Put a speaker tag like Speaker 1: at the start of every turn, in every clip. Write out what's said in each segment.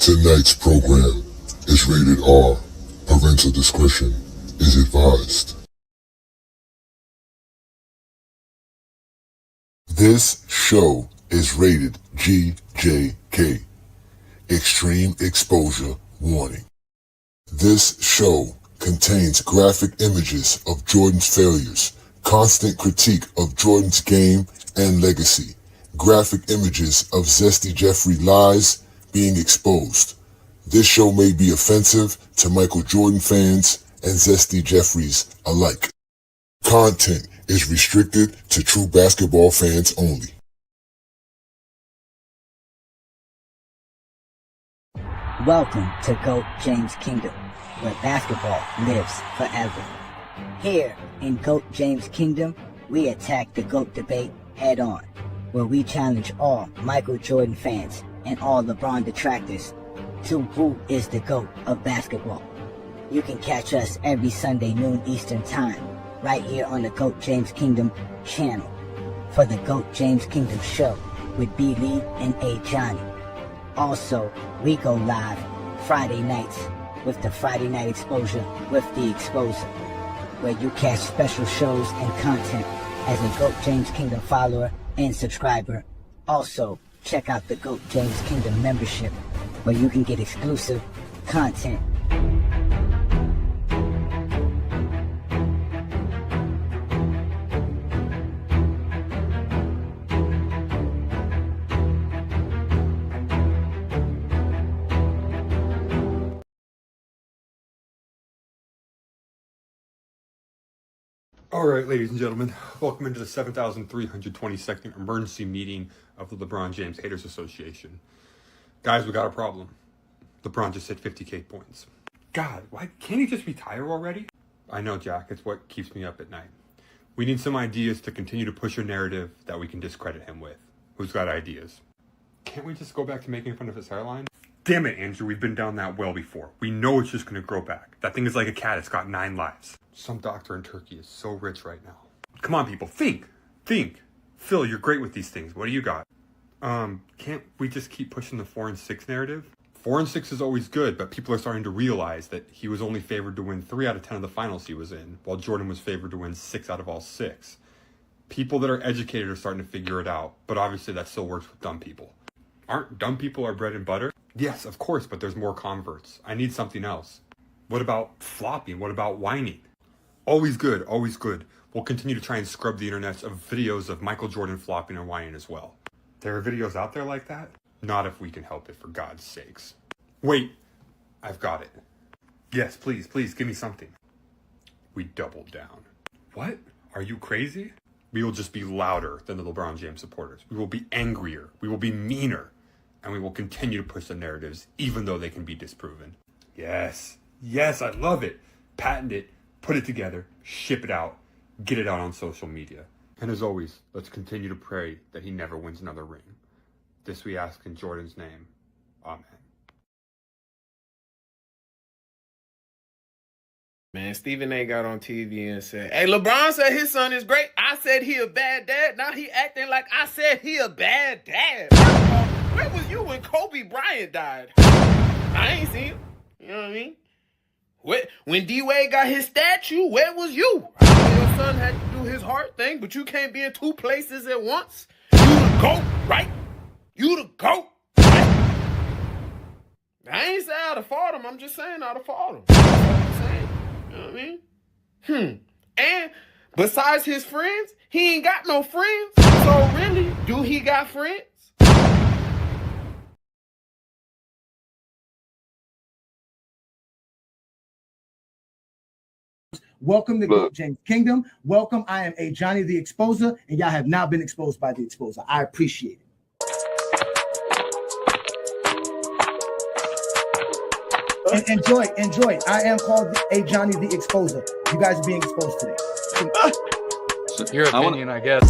Speaker 1: Tonight's program is rated R. Parental discretion is advised. This show is rated GJK. Extreme exposure warning. This show contains graphic images of Jordan's failures, constant critique of Jordan's game and legacy, graphic images of Zesty Jeffrey lies being exposed. This show may be offensive to Michael Jordan fans and Zesty Jeffreys alike. Content is restricted to true basketball fans only.
Speaker 2: Welcome to GOAT James Kingdom, where basketball lives forever. Here in GOAT James Kingdom, we attack the GOAT debate head on, where we challenge all Michael Jordan fans and all LeBron detractors to who is the GOAT of basketball. You can catch us every Sunday noon Eastern Time, right here on the GOAT James Kingdom channel, for the GOAT James Kingdom show with B. Lee and A. Johnny. Also, we go live Friday nights with the Friday Night Exposure with the Exposer, where you catch special shows and content as a GOAT James Kingdom follower and subscriber. Also, check out the GOAT James Kingdom membership, where you can get exclusive content.
Speaker 3: All right, ladies and gentlemen, welcome into the 7,322nd emergency meeting of the LeBron James Haters Association. Guys, we got a problem. LeBron just hit 50K points. God, why can't he just retire already? I know, Jack, it's what keeps me up at night. We need some ideas to continue to push a narrative that we can discredit him with. Who's got ideas? Can't we just go back to making fun of his hairline? Damn it, Andrew, we've been down that well before. We know it's just going to grow back. That thing is like a cat, it's got 9 lives. Some doctor in Turkey is so rich right now. Come on, people, think. Phil, you're great with these things. What do you got? Can't we just keep pushing the 4 and 6 narrative? 4 and 6 is always good, but people are starting to realize that he was only favored to win 3 out of 10 of the finals he was in, while Jordan was favored to win 6 out of all 6. People that are educated are starting to figure it out, but obviously that still works with dumb people. Aren't dumb people our bread and butter? Yes, of course, but there's more converts. I need something else. What about flopping? What about whining? Always good, always good. We'll continue to try and scrub the internet of videos of Michael Jordan flopping and whining as well. There are videos out there like that? Not if we can help it, for God's sakes. Wait, I've got it. Yes, please, give me something. We doubled down. What? Are you crazy? We will just be louder than the LeBron James supporters. We will be angrier. We will be meaner. And we will continue to push the narratives, even though they can be disproven. Yes, I love it. Patent it. Put it together, ship it out, get it out on social media. And as always, let's continue to pray that he never wins another ring. This we ask in Jordan's name. Amen.
Speaker 4: Man, Stephen A. got on TV and said, hey, LeBron said his son is great. I said he a bad dad. Now he acting like I said he a bad dad. Where was you when Kobe Bryant died? I ain't seen him. You know what I mean? When D-Wade got his statue, where was you? I know your son had to do his hard thing, but you can't be in 2 places at once. You the GOAT, right? You the GOAT, right? I ain't saying I'd have fought him. I'm just saying I'd have fought him. That's what I'm saying. You know what I mean? And besides his friends, he ain't got no friends. So really, do he got friends?
Speaker 5: Welcome to GOAT James Kingdom. Welcome. I am A. Johnny the Exposer, and y'all have now been exposed by the Exposer. I appreciate it. And enjoy. I am called A. Johnny the Exposer. You guys are being exposed today.
Speaker 6: Your opinion, I guess.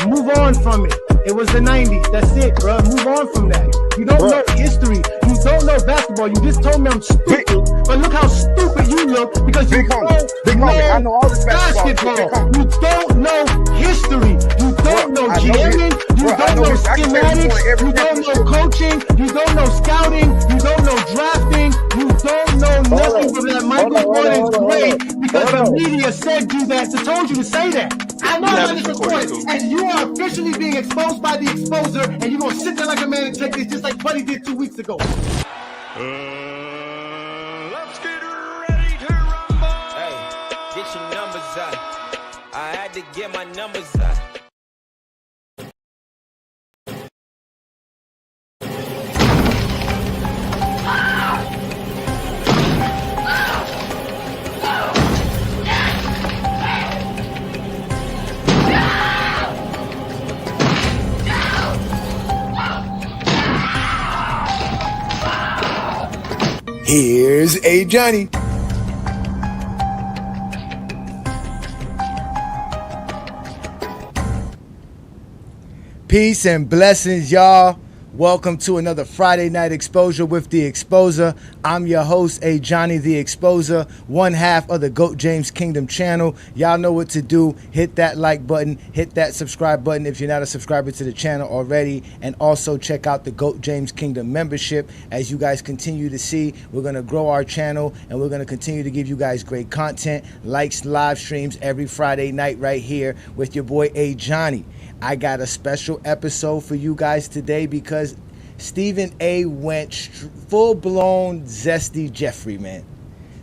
Speaker 5: Move on from it. It was the 90s. That's it, bro. Move on from that. You don't know history. You don't know basketball. You just told me I'm stupid. But look how stupid you look because you don't know
Speaker 7: I know all this
Speaker 5: basketball. You don't know history. You don't know jamming. You don't know schematics. You don't know coaching. You don't know scouting. You don't know drafting. You don't know nothing from that Michael Jordan's great because the media said you that, so told you to say that. I know about this report, and you are officially being exposed by the exposer, and you're going to sit there like a man and take this just like Buddy did 2 weeks ago.
Speaker 7: Let's get ready to rumble.
Speaker 8: Hey, get your numbers out. I had to get my numbers out.
Speaker 9: Here's A. Johnny. Peace and blessings, y'all. Welcome to another Friday Night Exposure with The Exposer. I'm your host, A. Johnny The Exposer, one half of the GOAT James Kingdom channel. Y'all know what to do. Hit that like button, hit that subscribe button if you're not a subscriber to the channel already, and also check out the GOAT James Kingdom membership. As you guys continue to see, we're going to grow our channel, and we're going to continue to give you guys great content, likes, live streams every Friday night right here with your boy, A. Johnny. I got a special episode for you guys today because Stephen A. went full-blown Zesty Jeffrey, man.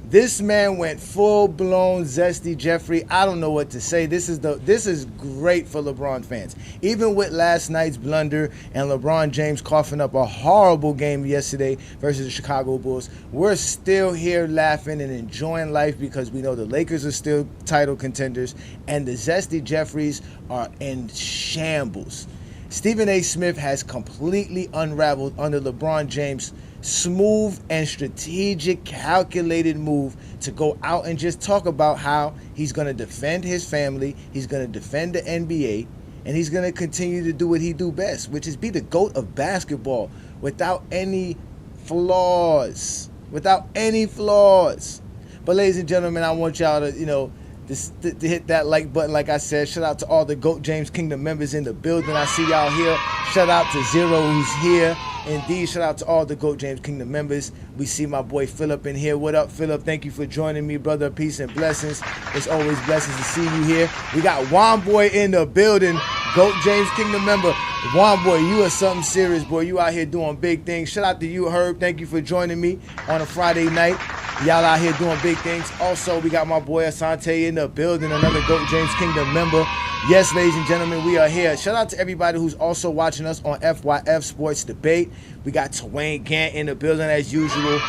Speaker 9: This man went full-blown Zesty Jeffrey. I don't know what to say. This is great for LeBron fans. Even with last night's blunder and LeBron James coughing up a horrible game yesterday versus the Chicago Bulls, we're still here laughing and enjoying life because we know the Lakers are still title contenders and the Zesty Jeffreys are in shambles. Stephen A. Smith has completely unraveled under LeBron James' smooth and strategic, calculated move to go out and just talk about how he's going to defend his family, he's going to defend the NBA, and he's going to continue to do what he do best, which is be the GOAT of basketball without any flaws. Without any flaws. But ladies and gentlemen, I want y'all to, to hit that like button. Like I said, shout out to all the GOAT James Kingdom members in the building. I see y'all here. Shout out to Zero who's here. Indeed, shout out to all the GOAT James Kingdom members. We see my boy Philip in here. What up, Philip? Thank you for joining me, brother. Peace and blessings. It's always blessings to see you here. We got Juan Boy in the building. GOAT James Kingdom member. Juan Boy, you are something serious, boy. You out here doing big things. Shout out to you, Herb. Thank you for joining me on a Friday night. Y'all out here doing big things. Also, we got my boy Asante in the building, another GOAT James Kingdom member. Yes, ladies and gentlemen, we are here. Shout out to everybody who's also watching us on FYF Sports Debate. We got Twain Gant in the building as usual.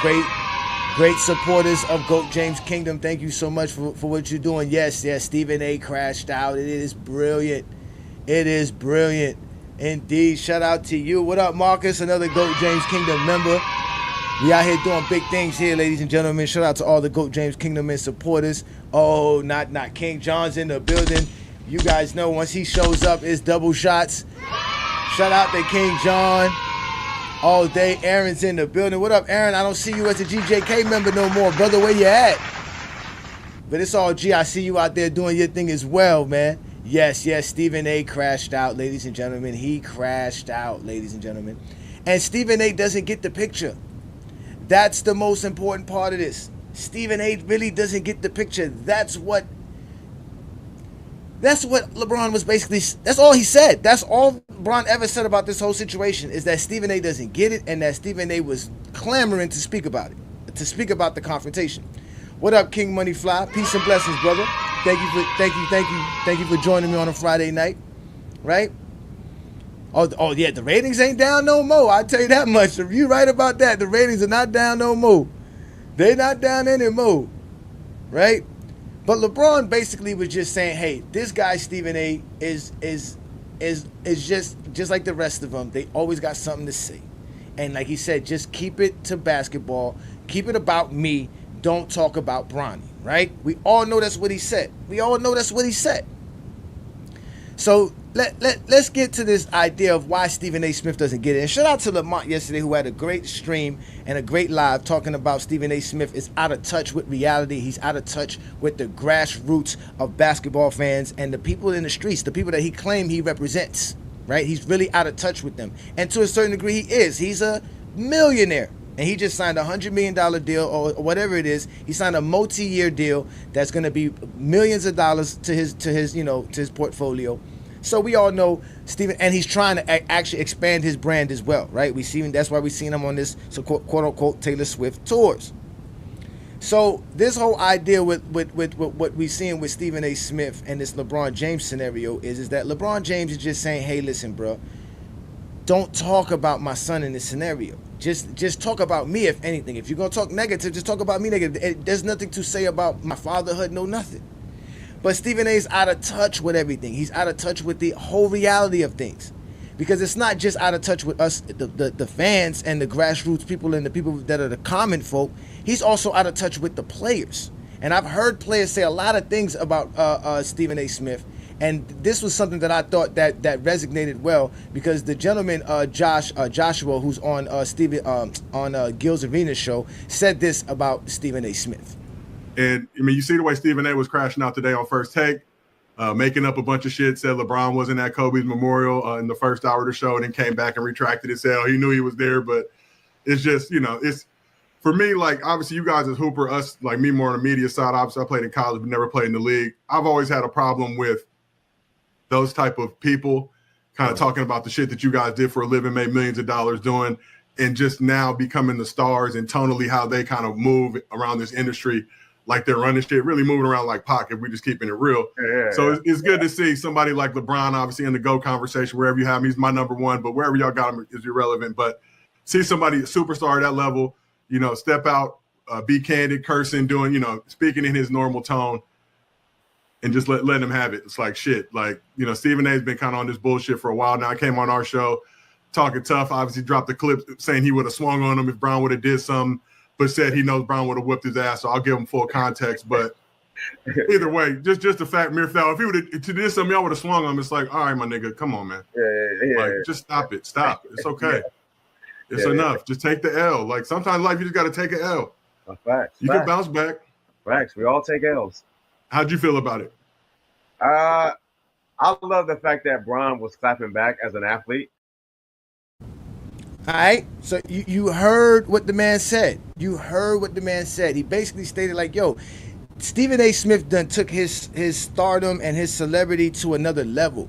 Speaker 9: Great supporters of GOAT James Kingdom. Thank you so much for what you're doing. Yes, Stephen A. crashed out. It is brilliant. It is brilliant. Indeed. Shout out to you. What up, Marcus? Another GOAT James Kingdom member. We out here doing big things here, ladies and gentlemen. Shout out to all the GOAT James Kingdom and supporters. Oh, not King John's in the building. You guys know once he shows up, it's double shots. Shout out to King John. All day, Aaron's in the building. What up, Aaron? I don't see you as a GJK member no more. Brother, where you at? But it's all G. I see you out there doing your thing as well, man. Yes, Stephen A. crashed out, ladies and gentlemen. He crashed out, ladies and gentlemen. And Stephen A. doesn't get the picture. That's the most important part of this. Stephen A. really doesn't get the picture. That's what LeBron was basically, that's all he said. That's all LeBron ever said about this whole situation is that Stephen A. doesn't get it and that Stephen A. was clamoring to speak about it, to speak about the confrontation. What up, King Money Fly? Peace and blessings, brother. Thank you for joining me on a Friday night, right? Oh yeah, the ratings ain't down no more. I tell you that much. If you right about that, the ratings are not down no more. They're not down anymore, right? But LeBron basically was just saying, hey, this guy Stephen A. is just like the rest of them. They always got something to say, and like he said, just keep it to basketball. Keep it about me. Don't talk about Bronny, right? We all know that's what he said. So let's get to this idea of why Stephen A. Smith doesn't get it. And shout out to Lamont yesterday, who had a great stream and a great live talking about Stephen A. Smith is out of touch with reality. He's out of touch with the grassroots of basketball fans and the people in the streets, the people that he claimed he represents. right? He's really out of touch with them. And to a certain degree, he is. He's a millionaire. And he just signed a $100 million deal or whatever it is. He signed a multi-year deal that's going to be millions of dollars to his portfolio. So we all know Stephen, and he's trying to actually expand his brand as well, right? That's why we've seen him on this quote unquote Taylor Swift tours. So this whole idea with what we're seeing with Stephen A. Smith and this LeBron James scenario is that LeBron James is just saying, hey, listen, bro, don't talk about my son in this scenario. Just talk about me, if anything. If you're going to talk negative, just talk about me negative. There's nothing to say about my fatherhood, no nothing. But Stephen A. is out of touch with everything. He's out of touch with the whole reality of things. Because it's not just out of touch with us, the fans and the grassroots people and the people that are the common folk. He's also out of touch with the players. And I've heard players say a lot of things about Stephen A. Smith. And this was something that I thought that resonated well, because the gentleman Joshua, who's on Gil's Arenas show, said this about Stephen A. Smith.
Speaker 10: And I mean, you see the way Stephen A. was crashing out today on First Take, making up a bunch of shit. Said LeBron wasn't at Kobe's memorial in the first hour of the show, and then came back and retracted it. Said he knew he was there, but it's just it's for me, like, obviously you guys as Hooper, us like me more on the media side. Obviously, I played in college, but never played in the league. I've always had a problem with those type of people kind of talking about the shit that you guys did for a living, made millions of dollars doing, and just now becoming the stars, and tonally how they kind of move around this industry like they're running shit, really moving around like Pac, if we're just keeping it real. It's good to see somebody like LeBron, obviously in the GOAT conversation, wherever you have him, he's my number one, but wherever y'all got him is irrelevant. But see somebody, a superstar at that level, step out, be candid, cursing, doing, speaking in his normal tone, and just let him have it. It's like shit. Like, Stephen A.'s been kind of on this bullshit for a while now. I came on our show talking tough, obviously dropped the clip saying he would have swung on him if Brown would have did something, but said he knows Brown would have whipped his ass. So I'll give him full context. But either way, just the fact, mere fact, if he would have to do something, y'all would have swung on him. It's like, all right, my nigga, come on, man. Like, just stop it. Stop. It's okay. It's enough. Just take the L. Like, sometimes in life you just got to take an L.
Speaker 11: Facts.
Speaker 10: You can bounce back.
Speaker 11: Facts. We all take L's.
Speaker 10: How'd you feel about it?
Speaker 11: I love the fact that Bron was clapping back as an athlete.
Speaker 9: All right, so you heard what the man said. You heard what the man said. He basically stated like, yo, Stephen A. Smith done took his stardom and his celebrity to another level.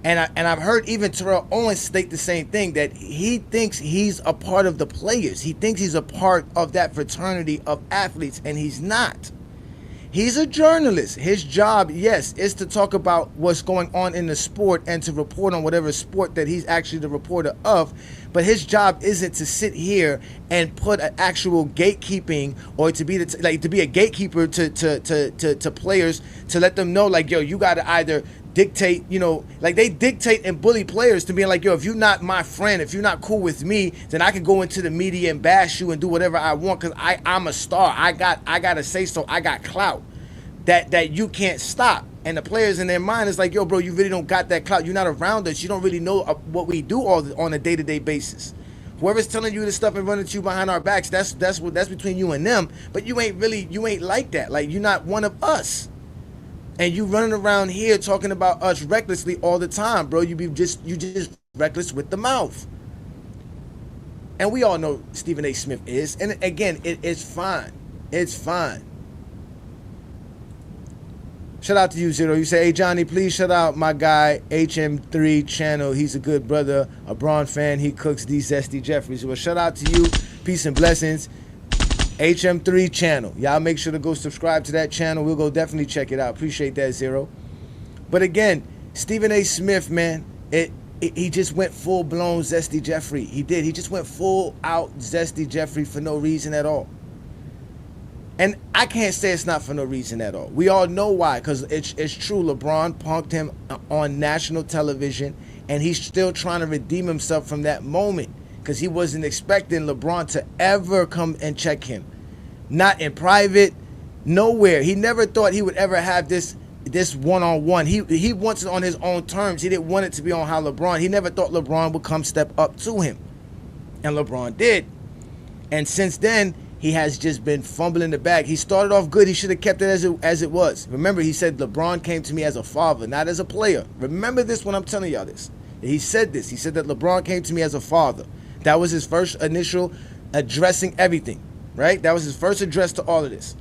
Speaker 9: And I've heard even Terrell Owens state the same thing, that he thinks he's a part of the players. He thinks he's a part of that fraternity of athletes, and he's not. He's a journalist. His job, yes, is to talk about what's going on in the sport and to report on whatever sport that he's actually the reporter of. But his job isn't to sit here and put an actual gatekeeping, or to be a gatekeeper to players, to let them know like, yo, you got to either dictate, like they dictate and bully players to being like, yo, if you're not my friend, if you're not cool with me, then I can go into the media and bash you and do whatever I want because I'm a star. I got to say so. I got clout that you can't stop. And the players in their mind is like, yo, bro, you really don't got that clout. You're not around us. You don't really know what we do on a day-to-day basis. Whoever's telling you this stuff and running to you behind our backs, that's between you and them. But you ain't like that. Like, you're not one of us. And you running around here talking about us recklessly all the time, bro. You just reckless with the mouth. And we all know Stephen A. Smith is. And again, it's fine. It's fine. Shout out to you, Zero. You say, hey, Johnny, please shout out my guy, HM3 Channel. He's a good brother, a Braun fan. He cooks these Zesty Jeffreys. Well, shout out to you. Peace and blessings. HM3 Channel. Y'all make sure to go subscribe to that channel. We'll go definitely check it out. Appreciate that, Zero. But again, Stephen A. Smith, man, he just went full-blown Zesty Jeffrey. He did. He just went full-out Zesty Jeffrey for no reason at all. And I can't say it's not for no reason at all. We all know why, because it's true. LeBron punked him on national television, and he's still trying to redeem himself from that moment, because he wasn't expecting LeBron to ever come and check him. Not in private, nowhere. He never thought he would ever have this one-on-one. He wants it on his own terms. He didn't want it to be on how LeBron. He never thought LeBron would come step up to him. And LeBron did. And since then, he has just been fumbling the bag. He started off good. He should have kept it as it was. Remember, he said LeBron came to me as a father, not as a player. Remember this when I'm telling y'all this. He said this. He said that LeBron came to me as a father. That was his first initial addressing everything, right? That was his first address to all of this.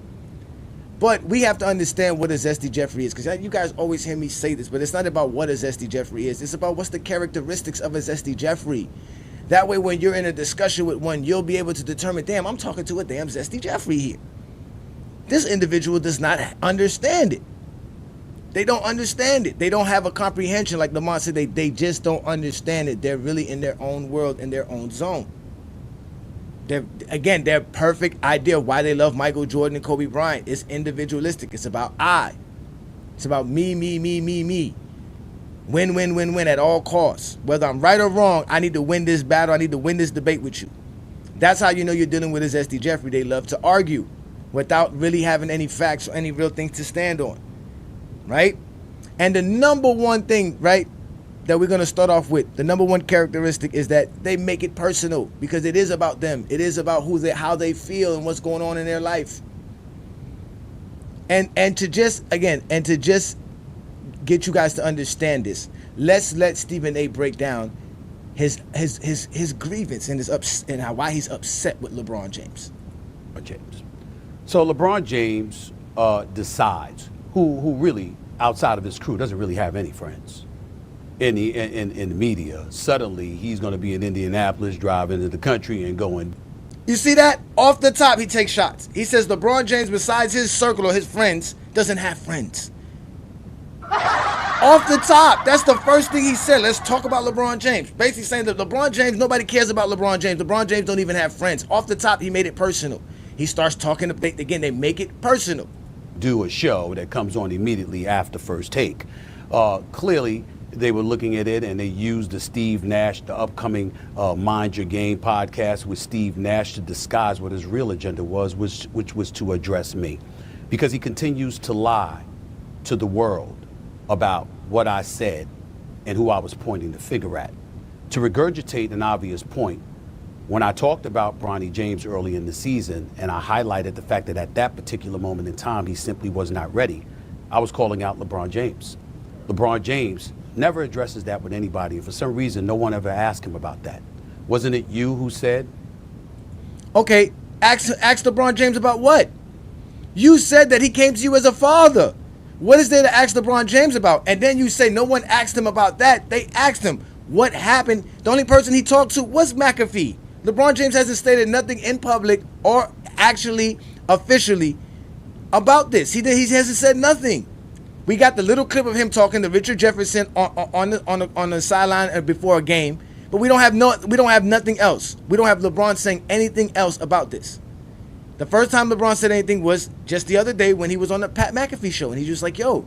Speaker 9: But we have to understand what a Zesty Jeffrey is, because you guys always hear me say this, but it's not about what a Zesty Jeffrey is. It's about what's the characteristics of a Zesty Jeffrey. That way, when you're in a discussion with one, you'll be able to determine, damn, I'm talking to a damn Zesty Jeffrey here. This individual does not understand it. They don't understand it. They don't have a comprehension. Like Lamont said, they just don't understand it. They're really in their own world, in their own zone. Their perfect idea of why they love Michael Jordan and Kobe Bryant is individualistic. It's about I. It's about me. Win, win, win, win at all costs. Whether I'm right or wrong, I need to win this battle. I need to win this debate with you. That's how you know you're dealing with a Zesty Jeffrey. They love to argue without really having any facts or any real things to stand on. Right? And the number one thing, right, that we're going to start off with, the number one characteristic is that they make it personal, because it is about them. It is about how they feel and what's going on in their life. And to just get you guys to understand this, let's let Stephen A break down his grievance and why he's upset with LeBron James.
Speaker 12: So LeBron James decides who really outside of his crew doesn't really have any friends in the media. Suddenly he's going to be in Indianapolis, driving into the country and going.
Speaker 9: You see that? Off the top, he takes shots. He says LeBron James, besides his circle or his friends, doesn't have friends. Off the top, that's the first thing he said. Let's talk about LeBron James. Basically saying that LeBron James, nobody cares about LeBron James. LeBron James don't even have friends. Off the top, he made it personal. He starts talking, again, they make it personal.
Speaker 12: Do a show that comes on immediately after First Take. Clearly, they were looking at it and they used the upcoming Mind Your Game podcast with Steve Nash to disguise what his real agenda was, which was to address me. Because he continues to lie to the world about what I said and who I was pointing the finger at. To regurgitate an obvious point, when I talked about Bronny James early in the season and I highlighted the fact that at that particular moment in time he simply was not ready, I was calling out LeBron James. LeBron James never addresses that with anybody, and for some reason no one ever asked him about that. Wasn't it you who said?
Speaker 9: Okay, ask LeBron James about what? You said that he came to you as a father. What is there to ask LeBron James about? And then you say no one asked him about that. They asked him what happened. The only person he talked to was McAfee. LeBron James hasn't stated nothing in public or actually officially about this. He hasn't said nothing. We got the little clip of him talking to Richard Jefferson on the sideline before a game, but we don't have nothing else. We don't have LeBron saying anything else about this. The first time LeBron said anything was just the other day when he was on the Pat McAfee show, and he's just like, yo,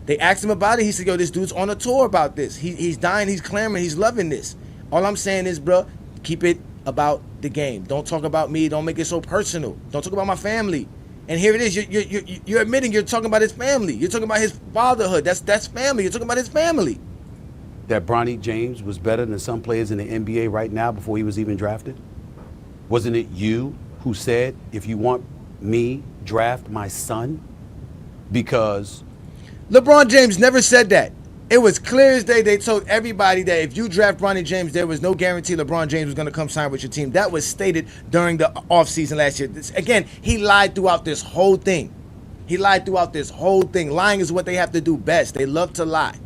Speaker 9: they asked him about it. He said, yo, this dude's on a tour about this. He's dying, he's clamoring, he's loving this. All I'm saying is, bro, keep it about the game. Don't talk about me. Don't make it so personal. Don't talk about my family. And here it is. You're admitting you're talking about his family. You're talking about his fatherhood. That's family. You're talking about his family.
Speaker 12: That Bronny James was better than some players in the NBA right now before he was even drafted? Wasn't it you who said, if you want me, draft my son? Because
Speaker 9: LeBron James never said that. It was clear as day. They told everybody that if you draft Bronny James, there was no guarantee LeBron James was going to come sign with your team. That was stated during the offseason last year. Again, he lied throughout this whole thing. Lying is what they have to do best. They love to lie.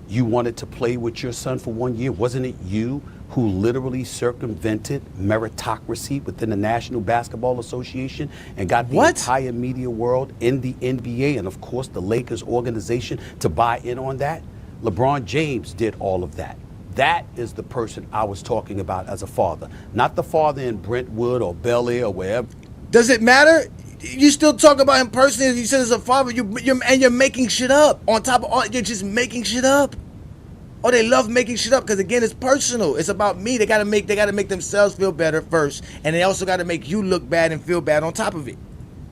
Speaker 12: You wanted to play with your son for 1 year. Wasn't it you who literally circumvented meritocracy within the National Basketball Association and got the entire media world in the NBA and, of course, the Lakers organization to buy in on that? LeBron James did all of that. That is the person I was talking about as a father, not the father in Brentwood or Bel Air or wherever.
Speaker 9: Does it matter? You still talk about him personally. You said as a father, you're making shit up. On top of all, you're just making shit up. Oh, they love making shit up because, again, it's personal. It's about me. They gotta make themselves feel better first, and they also gotta make you look bad and feel bad on top of it.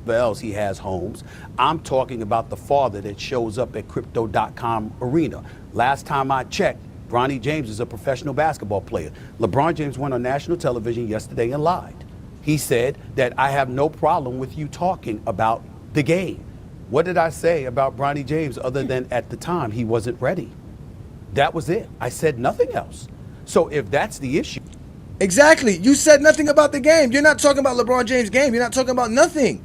Speaker 12: Else he has homes. I'm talking about the father that shows up at Crypto.com arena. Last time I checked, Bronny James is a professional basketball player. LeBron James went on national television yesterday and lied. He said that I have no problem with you talking about the game. What did I say about Bronny James other than at the time he wasn't ready? That was it. I said nothing else. So if that's the issue.
Speaker 9: Exactly. You said nothing about the game. You're not talking about LeBron James' game. You're not talking about nothing.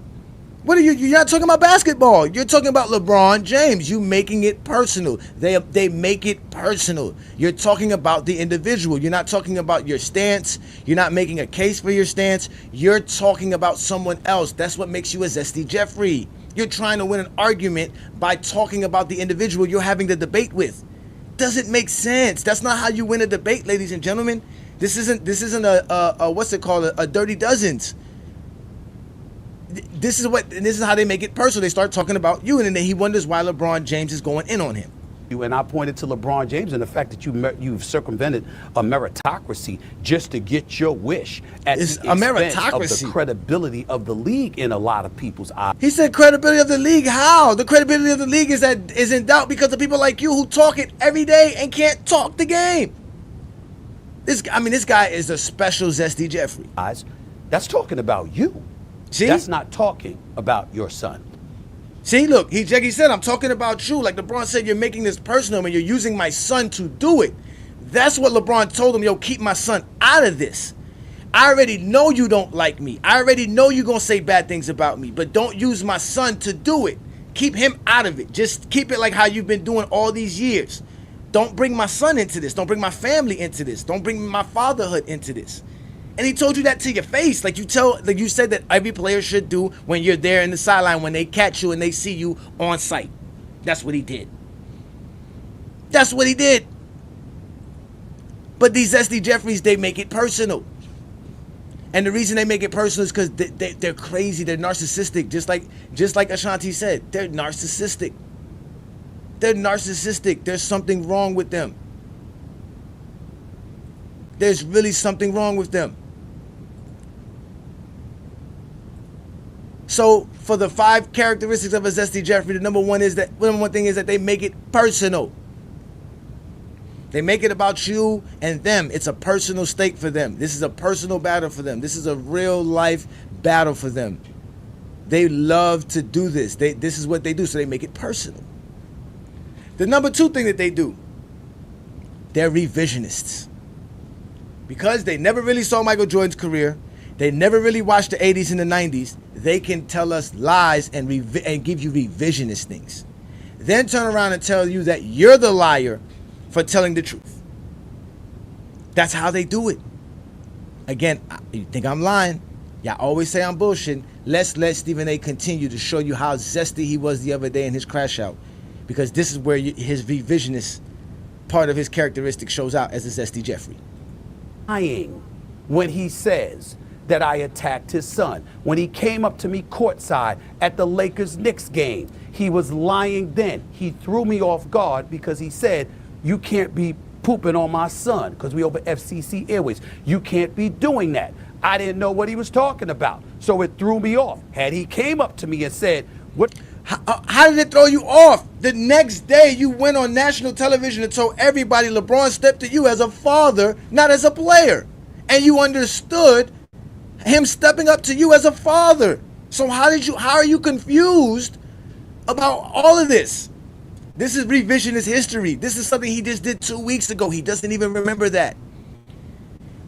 Speaker 9: What are you? You're not talking about basketball. You're talking about LeBron James. You making it personal. They make it personal. You're talking about the individual. You're not talking about your stance. You're not making a case for your stance. You're talking about someone else. That's what makes you a Zesty Jeffrey. You're trying to win an argument by talking about the individual you're having the debate with. Doesn't make sense. That's not how you win a debate, ladies and gentlemen. This isn't a what's it called, a Dirty Dozens. This is how they make it personal. They start talking about you, and then he wonders why LeBron James is going in on him.
Speaker 12: And I pointed to LeBron James and the fact that you've circumvented a meritocracy just to get your wish at the expense of the credibility of the league in a lot of people's eyes.
Speaker 9: He said credibility of the league. How? The credibility of the league is in doubt because of people like you who talk it every day and can't talk the game. This guy is a special Zesty Jeffrey.
Speaker 12: That's talking about you.
Speaker 9: See?
Speaker 12: That's not talking about your son.
Speaker 9: See, look, he said, I'm talking about you. Like LeBron said, you're making this personal and you're using my son to do it. That's what LeBron told him. Yo, keep my son out of this. I already know you don't like me. I already know you're going to say bad things about me, but don't use my son to do it. Keep him out of it. Just keep it like how you've been doing all these years. Don't bring my son into this. Don't bring my family into this. Don't bring my fatherhood into this. And he told you that to your face, like you said that every player should do when you're there in the sideline when they catch you and they see you on site. That's what he did. That's what he did. But these Zesty Jeffreys, they make it personal. And the reason they make it personal is because they're crazy. They're narcissistic. Just like Ashanti said, they're narcissistic. They're narcissistic. There's something wrong with them. There's really something wrong with them. So for the 5 characteristics of a Zesty Jeffrey, the number one thing is that they make it personal. They make it about you and them. It's a personal stake for them. This is a personal battle for them. This is a real life battle for them. They love to do this. This is what they do, so they make it personal. The number 2 thing that they do, they're revisionists. Because they never really saw Michael Jordan's career, they never really watched the 80s and the 90s, they can tell us lies and give you revisionist things. Then turn around and tell you that you're the liar for telling the truth. That's how they do it. Again, you think I'm lying? Y'all always say I'm bullshitting. Let's let Stephen A. continue to show you how zesty he was the other day in his crash out. Because this is where his revisionist part of his characteristic shows out as a Zesty Jeffrey.
Speaker 12: Lying when he says that I attacked his son. When he came up to me courtside at the Lakers-Knicks game, he was lying then. He threw me off guard because he said, you can't be pooping on my son because we over FCC Airways. You can't be doing that. I didn't know what he was talking about, so it threw me off. Had he came up to me and said, what?
Speaker 9: How did it throw you off? The next day you went on national television and told everybody LeBron stepped to you as a father, not as a player. And you understood him stepping up to you as a father. So how are you confused about all of this? This is revisionist history. This is something he just did 2 weeks ago. He doesn't even remember that.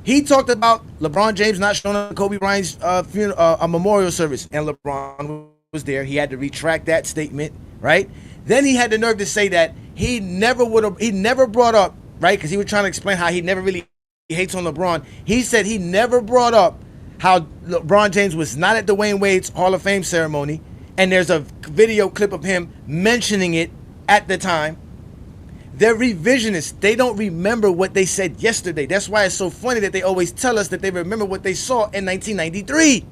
Speaker 9: He talked about LeBron James not showing up at Kobe Bryant's a memorial service, and LeBron was there. He had to retract that statement, right? Then he had the nerve to say that he never brought up, right? Because he was trying to explain how he never really hates on LeBron. He said he never brought up how LeBron James was not at Dwayne Wade's Hall of Fame ceremony, and there's a video clip of him mentioning it at the time. They're revisionists. They don't remember what they said yesterday. That's why it's so funny that they always tell us that they remember what they saw in 1993.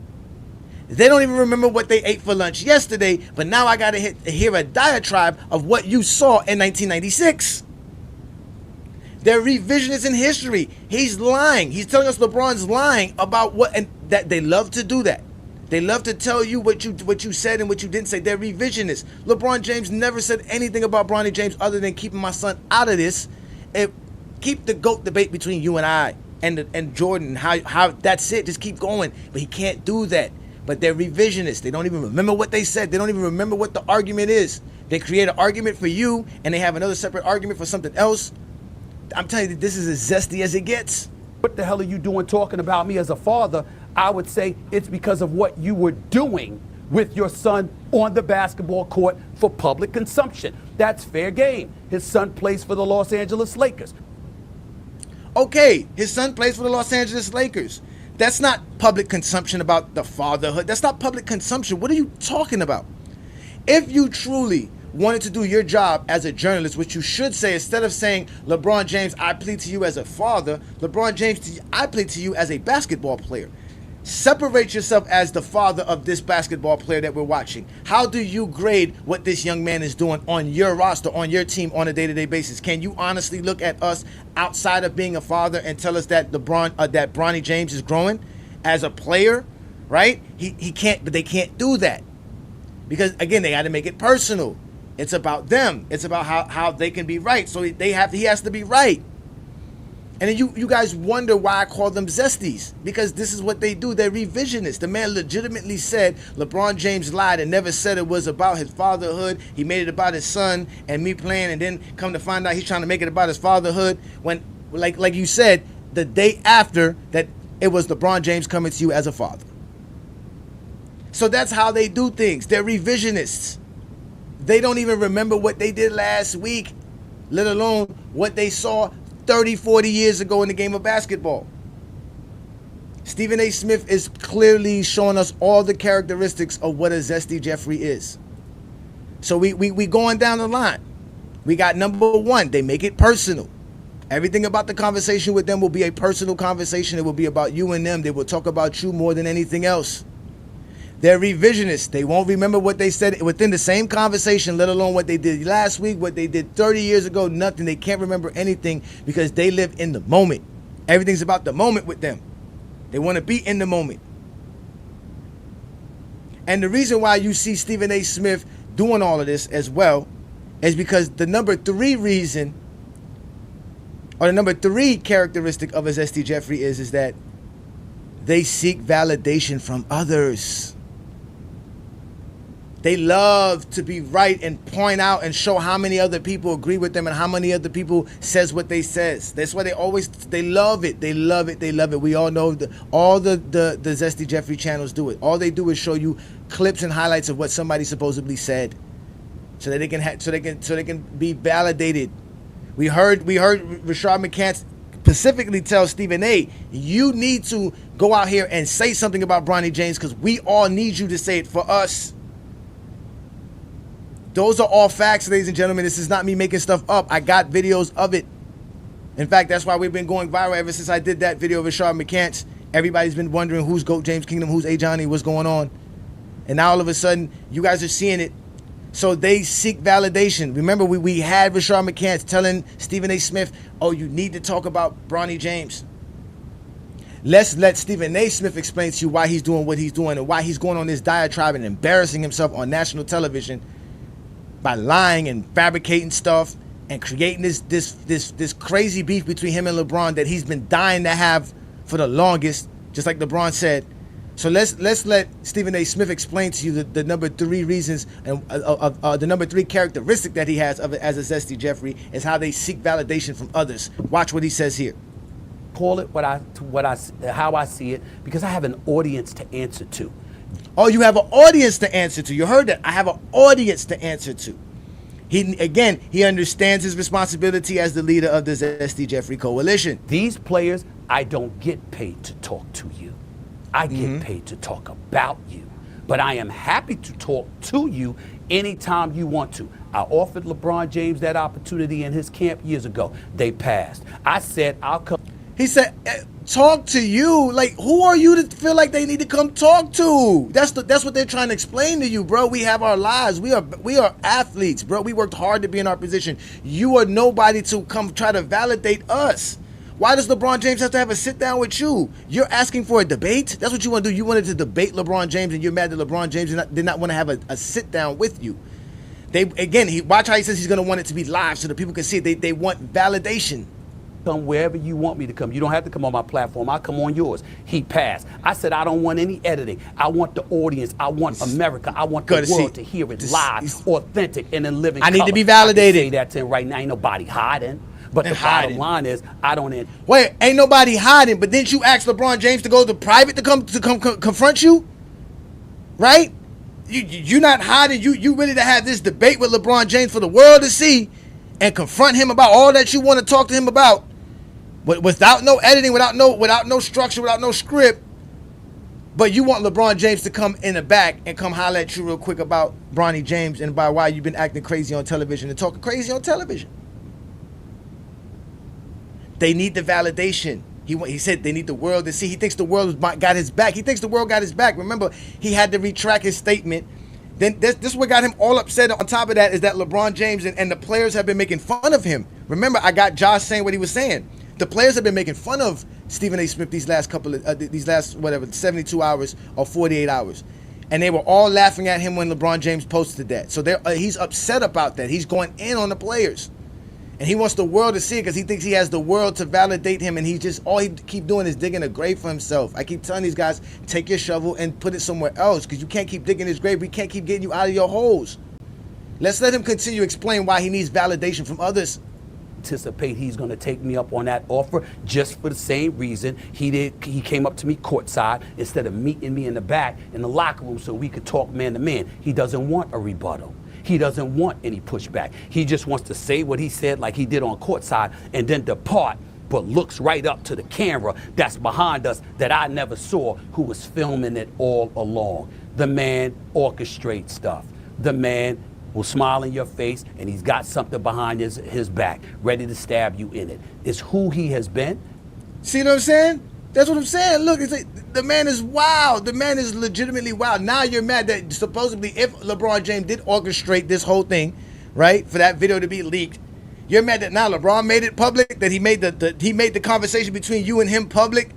Speaker 9: They don't even remember what they ate for lunch yesterday, but now I got to hear a diatribe of what you saw in 1996. They're revisionists in history. He's lying. He's telling us LeBron's lying about what, and that they love to do that. They love to tell you what you said and what you didn't say. They're revisionists. LeBron James never said anything about Bronny James other than keeping my son out of this and keep the GOAT debate between you and I and Jordan. How that's it. Just keep going. But he can't do that. But they're revisionists. They don't even remember what they said. They don't even remember what the argument is. They create an argument for you and they have another separate argument for something else. I'm telling you, this is as zesty as it gets.
Speaker 12: What the hell are you doing talking about me as a father? I would say it's because of what you were doing with your son on the basketball court for public consumption. That's fair game. His son plays for the Los Angeles Lakers.
Speaker 9: Okay, his son plays for the Los Angeles Lakers. That's not public consumption about the fatherhood. That's not public consumption. What are you talking about? If you truly wanted to do your job as a journalist, which you should say, instead of saying, LeBron James, I plead to you as a father, LeBron James, I plead to you as a basketball player. Separate yourself as the father of this basketball player that we're watching. How do you grade what this young man is doing on your roster, on your team on a day-to-day basis? Can you honestly look at us outside of being a father and tell us that that Bronny James is growing as a player, right? He can't, but they can't do that. Because again, they got to make it personal. It's about them. It's about how they can be right. So he has to be right. And then you guys wonder why I call them Zesties, because this is what they do. They're revisionists. The man legitimately said LeBron James lied and never said it was about his fatherhood. He made it about his son and me playing, and then come to find out he's trying to make it about his fatherhood when, like you said, the day after that it was LeBron James coming to you as a father. So that's how they do things. They're revisionists. They don't even remember what they did last week, let alone what they saw 30, 40 years ago in the game of basketball. Stephen A. Smith is clearly showing us all the characteristics of what a Zesty Jeffrey is. So we going down the line. We got number one, they make it personal. Everything about the conversation with them will be a personal conversation. It will be about you and them. They will talk about you more than anything else. They're revisionists. They won't remember what they said within the same conversation, let alone what they did last week, what they did 30 years ago, nothing. They can't remember anything because they live in the moment. Everything's about the moment with them. They want to be in the moment. And the reason why you see Stephen A. Smith doing all of this as well is because the number three reason, or the number three characteristic of a Zesty Jeffrey is that they seek validation from others. They love to be right and point out and show how many other people agree with them and how many other people says what they says. That's why they love it. They love it. They love it. We all know all the Zesty Jeffrey channels do it. All they do is show you clips and highlights of what somebody supposedly said, so that they can be validated. We heard Rashad McCants specifically tell Stephen A., you need to go out here and say something about Bronny James because we all need you to say it for us. Those are all facts, ladies and gentlemen. This is not me making stuff up. I got videos of it. In fact, that's why we've been going viral ever since I did that video of Rashad McCants. Everybody's been wondering who's GOAT James Kingdom, who's A. Johnny, what's going on. And now all of a sudden, you guys are seeing it. So they seek validation. Remember, we had Rashad McCants telling Stephen A. Smith, oh, you need to talk about Bronny James. Let's let Stephen A. Smith explain to you why he's doing what he's doing and why he's going on this diatribe and embarrassing himself on national television by lying and fabricating stuff and creating this crazy beef between him and LeBron that he's been dying to have for the longest, just like LeBron said. So let's let Stephen A. Smith explain to you the number three reasons and the number three characteristic that he has of it as a Zesty Jeffrey is how they seek validation from others. Watch what he says here.
Speaker 12: Call it how I see it, because I have an audience to answer to.
Speaker 9: Oh, you have an audience to answer to. You heard that. I have an audience to answer to. He understands his responsibility as the leader of the Zesty Jeffrey Coalition.
Speaker 12: These players, I don't get paid to talk to you. I get paid to talk about you. But I am happy to talk to you anytime you want to. I offered LeBron James that opportunity in his camp years ago. They passed. I said, I'll come.
Speaker 9: He said, talk to you? Like, who are you to feel like they need to come talk to? That's what they're trying to explain to you, bro. We have our lives. We are athletes, bro. We worked hard to be in our position. You are nobody to come try to validate us. Why does LeBron James have to have a sit down with you? You're asking for a debate? That's what you want to do. You wanted to debate LeBron James, and you're mad that LeBron James did not want to have a sit down with you. Watch how he says he's going to want it to be live so that people can see it. They want validation.
Speaker 12: Come wherever you want me to come. You don't have to come on my platform. I'll come on yours. He passed. I said I don't want any editing. I want the audience. I want America. I want the world to hear it live, authentic, and in living color.
Speaker 9: I need to be validated.
Speaker 12: I can say that to him right now. Ain't nobody hiding. But
Speaker 9: And
Speaker 12: the bottom
Speaker 9: hiding.
Speaker 12: line is, I don't.
Speaker 9: Wait, ain't nobody hiding. But didn't you ask LeBron James to go to private to come confront you? Right? You're not hiding. You really to have this debate with LeBron James for the world to see, and confront him about all that you want to talk to him about, without no editing, without no structure, without no script. But you want LeBron James to come in the back and come holler at you real quick about Bronny James and about why you've been acting crazy on television and talking crazy on television. They need the validation. He said they need the world to see. He thinks the world got his back. He thinks the world got his back. Remember, he had to retract his statement. Then this what got him all upset. On top of that is that LeBron James and the players have been making fun of him. Remember, I got Josh saying what he was saying. The players have been making fun of Stephen A. Smith these last 72 hours or 48 hours. And they were all laughing at him when LeBron James posted that. So he's upset about that. He's going in on the players. And he wants the world to see it because he thinks he has the world to validate him. And all he keep doing is digging a grave for himself. I keep telling these guys, take your shovel and put it somewhere else because you can't keep digging his grave. We can't keep getting you out of your holes. Let's let him continue to explain why he needs validation from others.
Speaker 12: Anticipate he's going to take me up on that offer just for the same reason he came up to me courtside instead of meeting me in the back in the locker room so we could talk man to man. He doesn't want a rebuttal. He doesn't want any pushback. He just wants to say what he said like he did on courtside and then depart, but looks right up to the camera that's behind us that I never saw, who was filming it all along. The man orchestrates stuff. The man will smile in your face, and he's got something behind his back, ready to stab you in it. It's who he has been.
Speaker 9: See what I'm saying? That's what I'm saying. Look, it's like the man is wild. The man is legitimately wild. Now you're mad that supposedly if LeBron James did orchestrate this whole thing, right, for that video to be leaked, you're mad that now LeBron made it public, that he made the conversation between you and him public,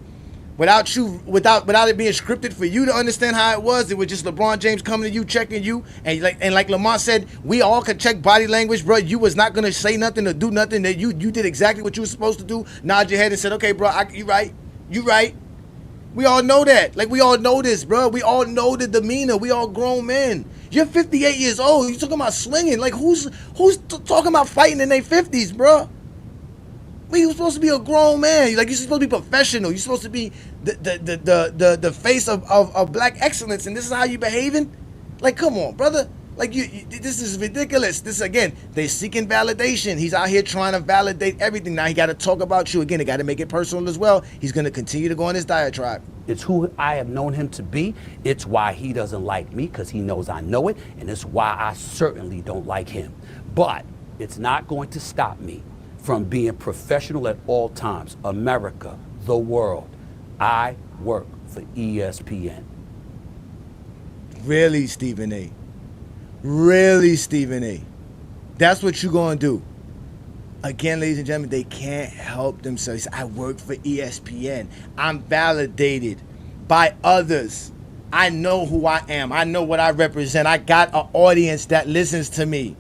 Speaker 9: without it being scripted for you to understand how it was. It was just LeBron James coming to you, checking you, and like Lamont said, we all could check body language, bro. You was not gonna say nothing or do nothing. That you did exactly what you were supposed to do. Nod your head and said, okay, bro, you right. You right. We all know that. Like, we all know this, bro. We all know the demeanor. We all grown men. You're 58 years old. You talking about slinging? Like, who's talking about fighting in their 50s, bro? You're supposed to be a grown man. Like, you're supposed to be professional. You're supposed to be the face of black excellence, and this is how you behaving? Like, come on, brother. Like, this is ridiculous. This, again, they're seeking validation. He's out here trying to validate everything. Now he got to talk about you. Again, they got to make it personal as well. He's going to continue to go on his diatribe.
Speaker 12: It's who I have known him to be. It's why he doesn't like me, because he knows I know it, and it's why I certainly don't like him. But it's not going to stop me from being professional at all times. America, the world. I work for ESPN.
Speaker 9: Really, Stephen A. Really, Stephen A. That's what you're going to do. Again, ladies and gentlemen, they can't help themselves. I work for ESPN. I'm validated by others. I know who I am. I know what I represent. I got an audience that listens to me.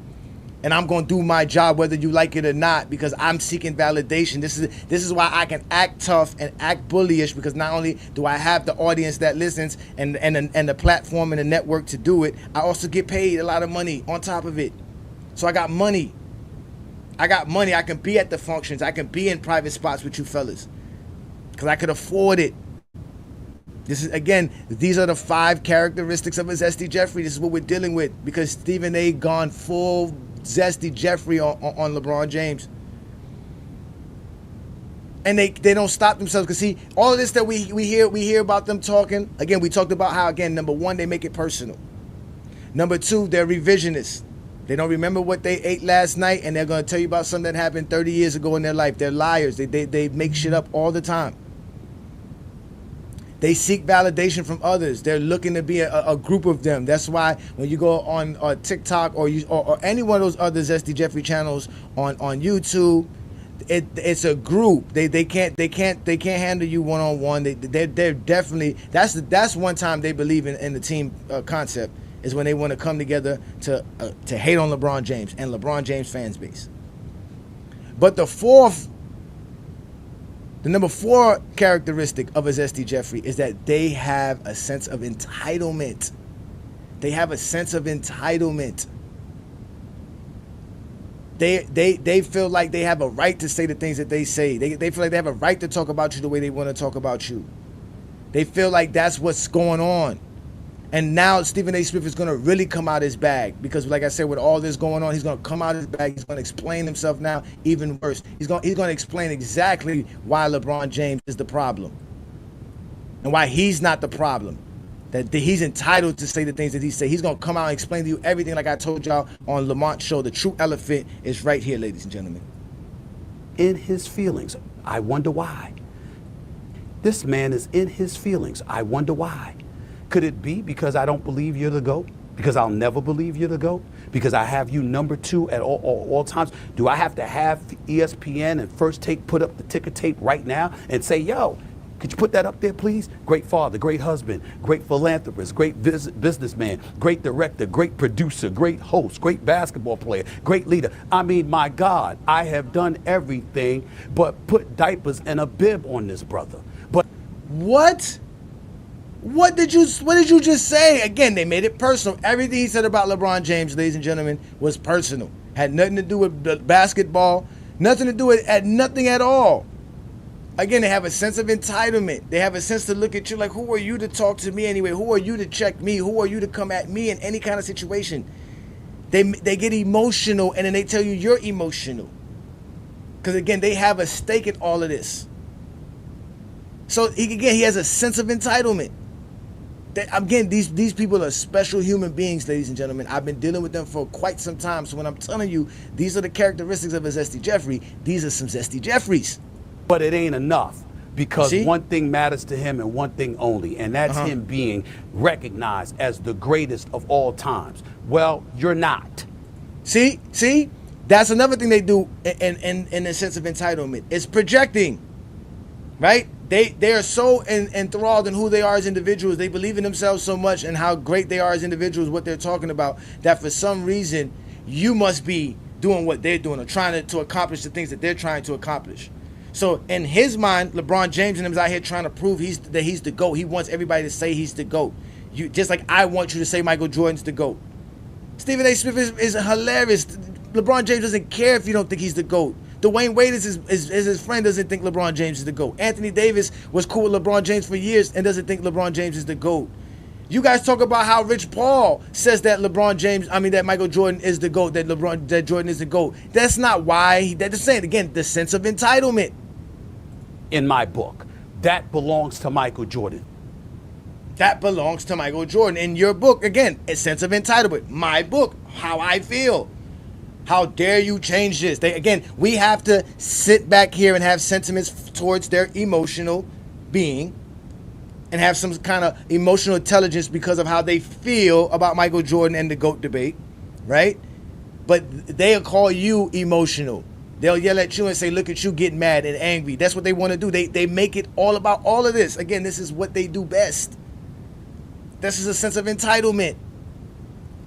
Speaker 9: And I'm going to do my job whether you like it or not, because I'm seeking validation. This is why I can act tough and act bullyish, because not only do I have the audience that listens and the platform and the network to do it, I also get paid a lot of money on top of it. So I got money. I can be at the functions. I can be in private spots with you fellas because I could afford it. This is, again, these are the 5 characteristics of a Zesty Jeffrey. This is what we're dealing with, because Stephen A. gone full Zesty Jeffrey on LeBron James. And they don't stop themselves, because see, all of this that we hear about them talking, again, we talked about how, again, number 1, they make it personal. Number 2, they're revisionists. They don't remember what they ate last night, and they're going to tell you about something that happened 30 years ago in their life. They're liars. They make shit up all the time. They seek validation from others. They're looking to be a group of them. That's why when you go on TikTok or any one of those other Zesty Jeffrey channels on YouTube, it's a group. They can't handle you one-on-one. They're definitely, that's one time they believe in the team concept, is when they want to come together to hate on LeBron James and LeBron James fans base. But the number 4 characteristic of a Zesty Jeffrey is that they have a sense of entitlement. They have a sense of entitlement. They feel like they have a right to say the things that they say. They feel like they have a right to talk about you the way they want to talk about you. They feel like that's what's going on. And now Stephen A. Smith is going to really come out his bag because, like I said, with all this going on, he's going to come out his bag. He's going to explain himself now even worse. He's going to explain exactly why LeBron James is the problem and why he's not the problem. That he's entitled to say the things that he say. He's going to come out and explain to you everything like I told y'all on Lamont's show. The true elephant is right here, ladies and gentlemen.
Speaker 12: In his feelings. I wonder why. This man is in his feelings. I wonder why. Could it be because I don't believe you're the GOAT? Because I'll never believe you're the GOAT? Because I have you number 2 at all times? Do I have to have ESPN and First Take put up the ticker tape right now and say, yo, could you put that up there, please? Great father, great husband, great philanthropist, great businessman, great director, great producer, great host, great basketball player, great leader. I mean, my God, I have done everything but put diapers and a bib on this brother. But
Speaker 9: what? What did you just say? Again, they made it personal. Everything he said about LeBron James, ladies and gentlemen, was personal. Had nothing to do with the basketball, nothing to do with nothing at all. Again, they have a sense of entitlement. They have a sense to look at you like, who are you to talk to me anyway? Who are you to check me? Who are you to come at me in any kind of situation? They get emotional, and then they tell you you're emotional. Because, again, they have a stake in all of this. So, he has a sense of entitlement. Again, these people are special human beings, ladies and gentlemen. I've been dealing with them for quite some time. So when I'm telling you, these are the characteristics of a Zesty Jeffrey, these are some Zesty Jeffreys.
Speaker 12: But it ain't enough because one thing matters to him and one thing only, and that's him being recognized as the greatest of all times. Well, you're not.
Speaker 9: See? That's another thing they do in a sense of entitlement. It's projecting, right? They are so enthralled in who they are as individuals. They believe in themselves so much and how great they are as individuals, what they're talking about, that for some reason you must be doing what they're doing or trying to accomplish the things that they're trying to accomplish. So in his mind, LeBron James and him is out here trying to prove that he's the GOAT. He wants everybody to say he's the GOAT. Just like I want you to say Michael Jordan's the GOAT. Stephen A. Smith is hilarious. LeBron James doesn't care if you don't think he's the GOAT. Dwayne Wade is his friend, doesn't think LeBron James is the GOAT. Anthony Davis was cool with LeBron James for years and doesn't think LeBron James is the GOAT. You guys talk about how Rich Paul says that that Michael Jordan is the GOAT, that Jordan is the GOAT. That's not why. That's saying, again, the sense of entitlement.
Speaker 12: In my book, that belongs to Michael Jordan.
Speaker 9: That belongs to Michael Jordan. In your book, again, a sense of entitlement. My book, how I feel. How dare you change this? We have to sit back here and have sentiments towards their emotional being and have some kind of emotional intelligence because of how they feel about Michael Jordan and the GOAT debate, right? But they'll call you emotional. They'll yell at you and say, look at you getting mad and angry. That's what they want to do. They make it all about all of this. Again, this is what they do best. This is a sense of entitlement.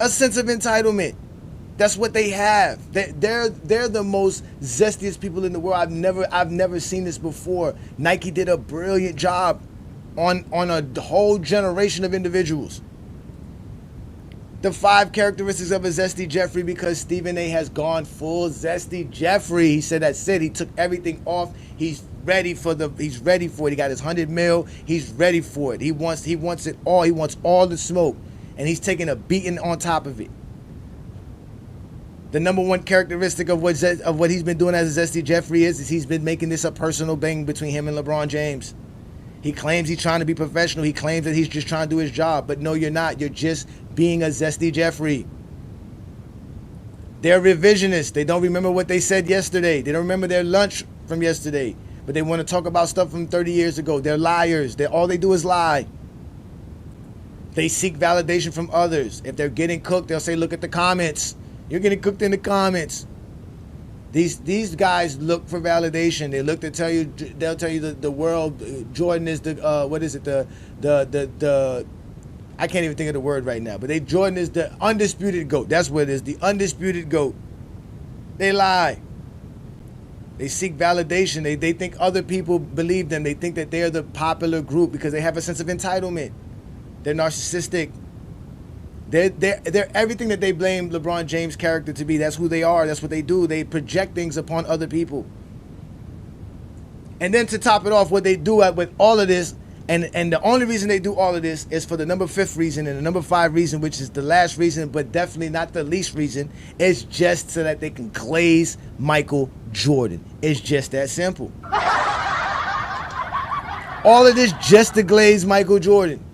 Speaker 9: A sense of entitlement. That's what they have. They're the most zestiest people in the world. I've never seen this before. Nike did a brilliant job on a whole generation of individuals. The 5 characteristics of a Zesty Jeffrey, because Stephen A. has gone full Zesty Jeffrey. He said that's it. He took everything off. He's ready for it. He got his 100 mil. He's ready for it. He wants it all. He wants all the smoke. And he's taking a beating on top of it. The number one characteristic of what he's been doing as a Zesty Jeffrey is he's been making this a personal thing between him and LeBron James. He claims he's trying to be professional. He claims that he's just trying to do his job. But no, you're not. You're just being a Zesty Jeffrey. They're revisionists. They don't remember what they said yesterday. They don't remember their lunch from yesterday. But they want to talk about stuff from 30 years ago. They're liars. All they do is lie. They seek validation from others. If they're getting cooked, they'll say, look at the comments. You're getting cooked in the comments. These guys look for validation. They look to tell you. They'll tell you the world. Jordan is the what is it? The I can't even think of the word right now. But Jordan is the undisputed GOAT. That's what it is. The undisputed GOAT. They lie. They seek validation. They think other people believe them. They think that they're the popular group because they have a sense of entitlement. They're narcissistic. They're everything that they blame LeBron James' character to be. That's who they are. That's what they do. They project things upon other people. And then to top it off, what they do with all of this, and the only reason they do all of this is for the number 5th reason and the number 5 reason, which is the last reason, but definitely not the least reason, is just so that they can glaze Michael Jordan. It's just that simple. All of this just to glaze Michael Jordan.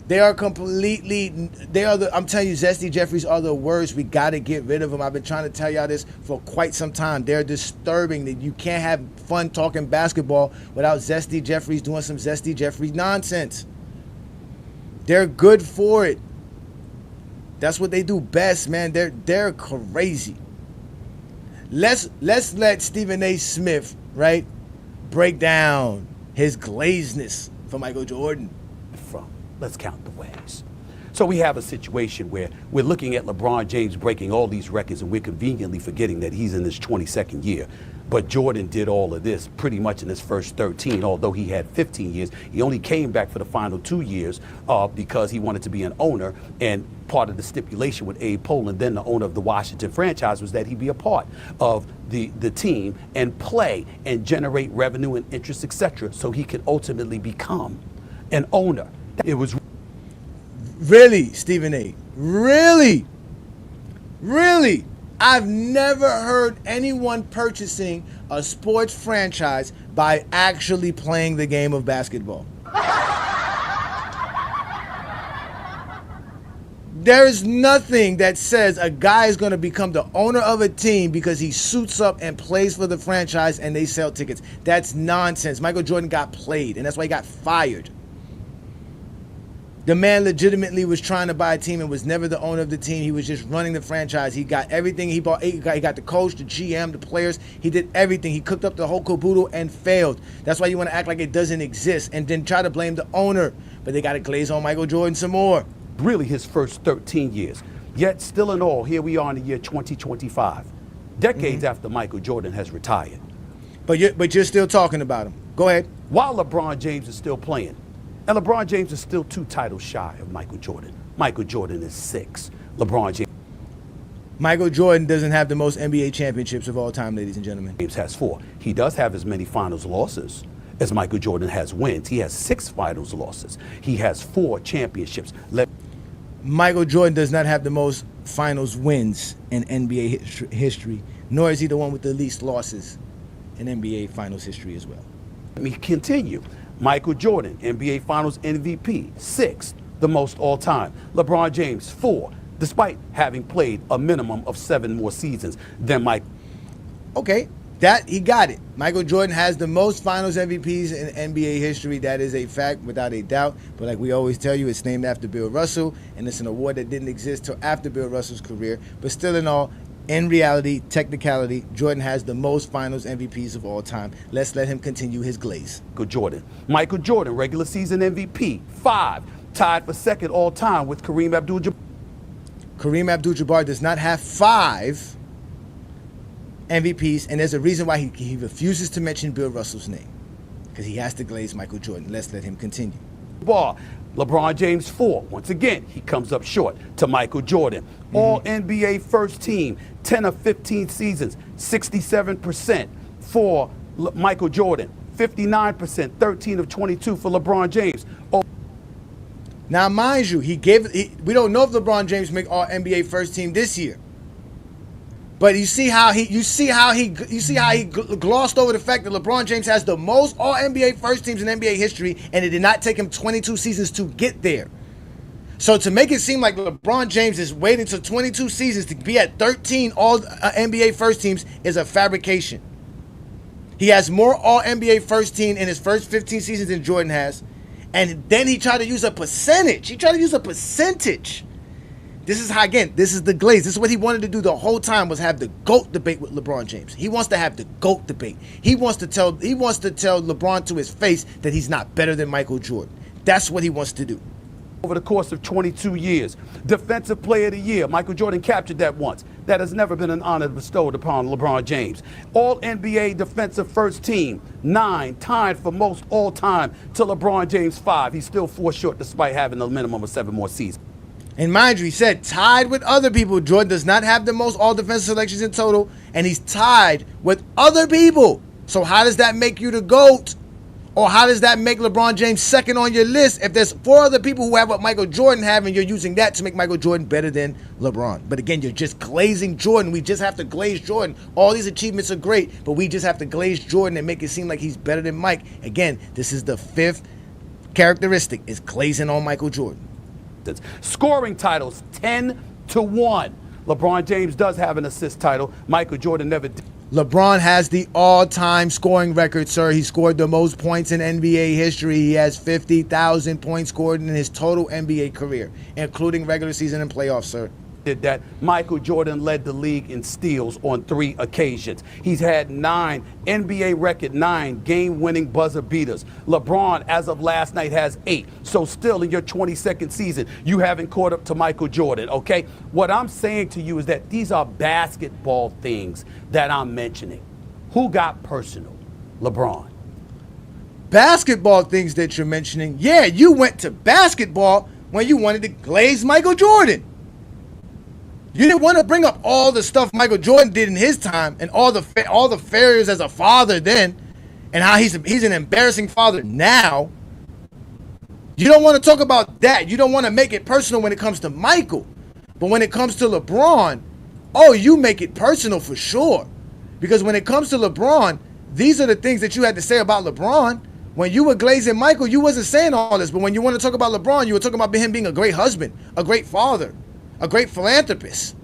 Speaker 9: They are completely, I'm telling you, Zesty Jeffreys are the worst. We got to get rid of them. I've been trying to tell y'all this for quite some time. They're disturbing. That you can't have fun talking basketball without Zesty Jeffreys doing some Zesty Jeffrey nonsense. They're good for it. That's what they do best, man. They're crazy. Let's let Stephen A. Smith, right, break down his glazedness for Michael Jordan.
Speaker 12: Let's count the ways. So we have a situation where we're looking at LeBron James breaking all these records, and we're conveniently forgetting that he's in his 22nd year. But Jordan did all of this pretty much in his first 13, although he had 15 years. He only came back for the final 2 years because he wanted to be an owner, and part of the stipulation with Abe Pollin, then the owner of the Washington franchise, was that he be a part of the team and play and generate revenue and interest, etc., so he could ultimately become an owner. It was
Speaker 9: really, Stephen A. Really? I've never heard anyone purchasing a sports franchise by actually playing the game of basketball. There is nothing that says a guy is going to become the owner of a team because he suits up and plays for the franchise and they sell tickets. That's nonsense. Michael Jordan got played, and that's why he got fired. The man legitimately was trying to buy a team and was never the owner of the team. He was just running the franchise. He got everything. He got the coach, the GM, the players. He did everything. He cooked up the whole caboodle and failed. That's why you want to act like it doesn't exist and then try to blame the owner. But they got to glaze on Michael Jordan some more.
Speaker 12: Really his first 13 years. Yet still in all, here we are in the year 2025. Decades after Michael Jordan has retired.
Speaker 9: But you're still talking about him. Go ahead.
Speaker 12: While LeBron James is still playing. And LeBron James is still 2 titles shy of Michael Jordan. Michael Jordan is 6. LeBron James.
Speaker 9: Michael Jordan doesn't have the most NBA championships of all time, ladies and gentlemen.
Speaker 12: James has 4. He does have as many finals losses as Michael Jordan has wins. He has 6 finals losses. He has 4 championships.
Speaker 9: Michael Jordan does not have the most finals wins in NBA history, nor is he the one with the least losses in NBA finals history as well.
Speaker 12: Let me continue. Michael Jordan, NBA Finals MVP, 6th, the most all time. LeBron James, 4, despite having played a minimum of 7 more seasons than Mike.
Speaker 9: Okay, that he got it. Michael Jordan has the most Finals MVPs in NBA history. That is a fact without a doubt. But like we always tell you, it's named after Bill Russell, and it's an award that didn't exist till after Bill Russell's career. But still in all, in reality, technicality, Jordan has the most Finals MVPs of all time. Let's let him continue his glaze.
Speaker 12: Michael Jordan, regular season MVP, 5, tied for 2nd all time with Kareem Abdul-Jabbar.
Speaker 9: Kareem Abdul-Jabbar does not have 5 MVPs, and there's a reason why he refuses to mention Bill Russell's name, because he has to glaze Michael Jordan. Let's let him continue.
Speaker 12: LeBron James, 4. Once again, he comes up short to Michael Jordan. All NBA first team, 10 of 15 seasons, 67% for Michael Jordan, 59%, 13 of 22 for LeBron James.
Speaker 9: Now, mind you, we don't know if LeBron James make All NBA first team this year. But you see how he glossed over the fact that LeBron James has the most All NBA first teams in NBA history, and it did not take him 22 seasons to get there. So to make it seem like LeBron James is waiting till 22 seasons to be at 13 All NBA first teams is a fabrication. He has more All NBA first team in his first 15 seasons than Jordan has, and then he tried to use a percentage. This is how, again, this is the glaze. This is what he wanted to do the whole time, was have the GOAT debate with LeBron James. He wants to have the GOAT debate. He wants to tell LeBron to his face that he's not better than Michael Jordan. That's what he wants to do.
Speaker 12: Over the course of 22 years, Defensive Player of the Year, Michael Jordan captured that once. That has never been an honor bestowed upon LeBron James. All NBA Defensive First Team, 9, tied for most all time to LeBron James, 5. He's still 4 short despite having a minimum of 7 more seasons.
Speaker 9: And mind you, he said tied with other people. Jordan does not have the most all defensive selections in total, and he's tied with other people. So how does that make you the GOAT? Or how does that make LeBron James second on your list if there's 4 other people who have what Michael Jordan have and you're using that to make Michael Jordan better than LeBron? But again, you're just glazing Jordan. We just have to glaze Jordan. All these achievements are great, but we just have to glaze Jordan and make it seem like he's better than Mike. Again, this is the 5th characteristic, is glazing on Michael Jordan.
Speaker 12: Scoring titles 10-1. LeBron James does have an assist title. Michael Jordan never did.
Speaker 9: LeBron has the all-time scoring record, sir. He scored the most points in NBA history. He has 50,000 points scored in his total NBA career, including regular season and playoffs, sir.
Speaker 12: Did that. Michael Jordan led the league in steals on 3 occasions. He's had 9 NBA record 9 game-winning buzzer beaters. LeBron, as of last night, has 8. So still in your 22nd season, you haven't caught up to Michael Jordan, okay? What I'm saying to you is that these are basketball things that I'm mentioning. Who got personal? LeBron.
Speaker 9: Basketball things that you're mentioning, yeah, you went to basketball when you wanted to glaze Michael Jordan. You didn't want to bring up all the stuff Michael Jordan did in his time and all the failures as a father then, and how he's an embarrassing father now. You don't want to talk about that. You don't want to make it personal when it comes to Michael. But when it comes to LeBron, oh, you make it personal for sure. Because when it comes to LeBron, these are the things that you had to say about LeBron. When you were glazing Michael, you wasn't saying all this. But when you want to talk about LeBron, you were talking about him being a great husband, a great father, a great philanthropist.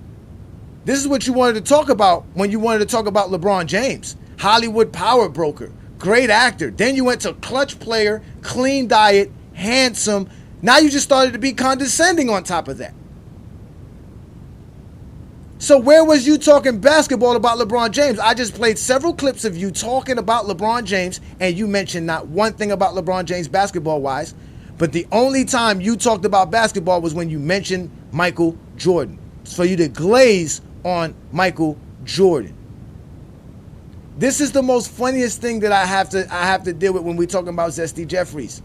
Speaker 9: This is what you wanted to talk about when you wanted to talk about LeBron James. Hollywood power broker, great actor. Then you went to clutch player, clean diet, handsome. Now you just started to be condescending on top of that. So where was you talking basketball about LeBron James? I just played several clips of you talking about LeBron James, and you mentioned not one thing about LeBron James basketball-wise. But the only time you talked about basketball was when you mentioned Michael Jordan. It's for you to glaze on Michael Jordan. This is the most funniest thing that I have to deal with when we're talking about Zesty Jeffreys,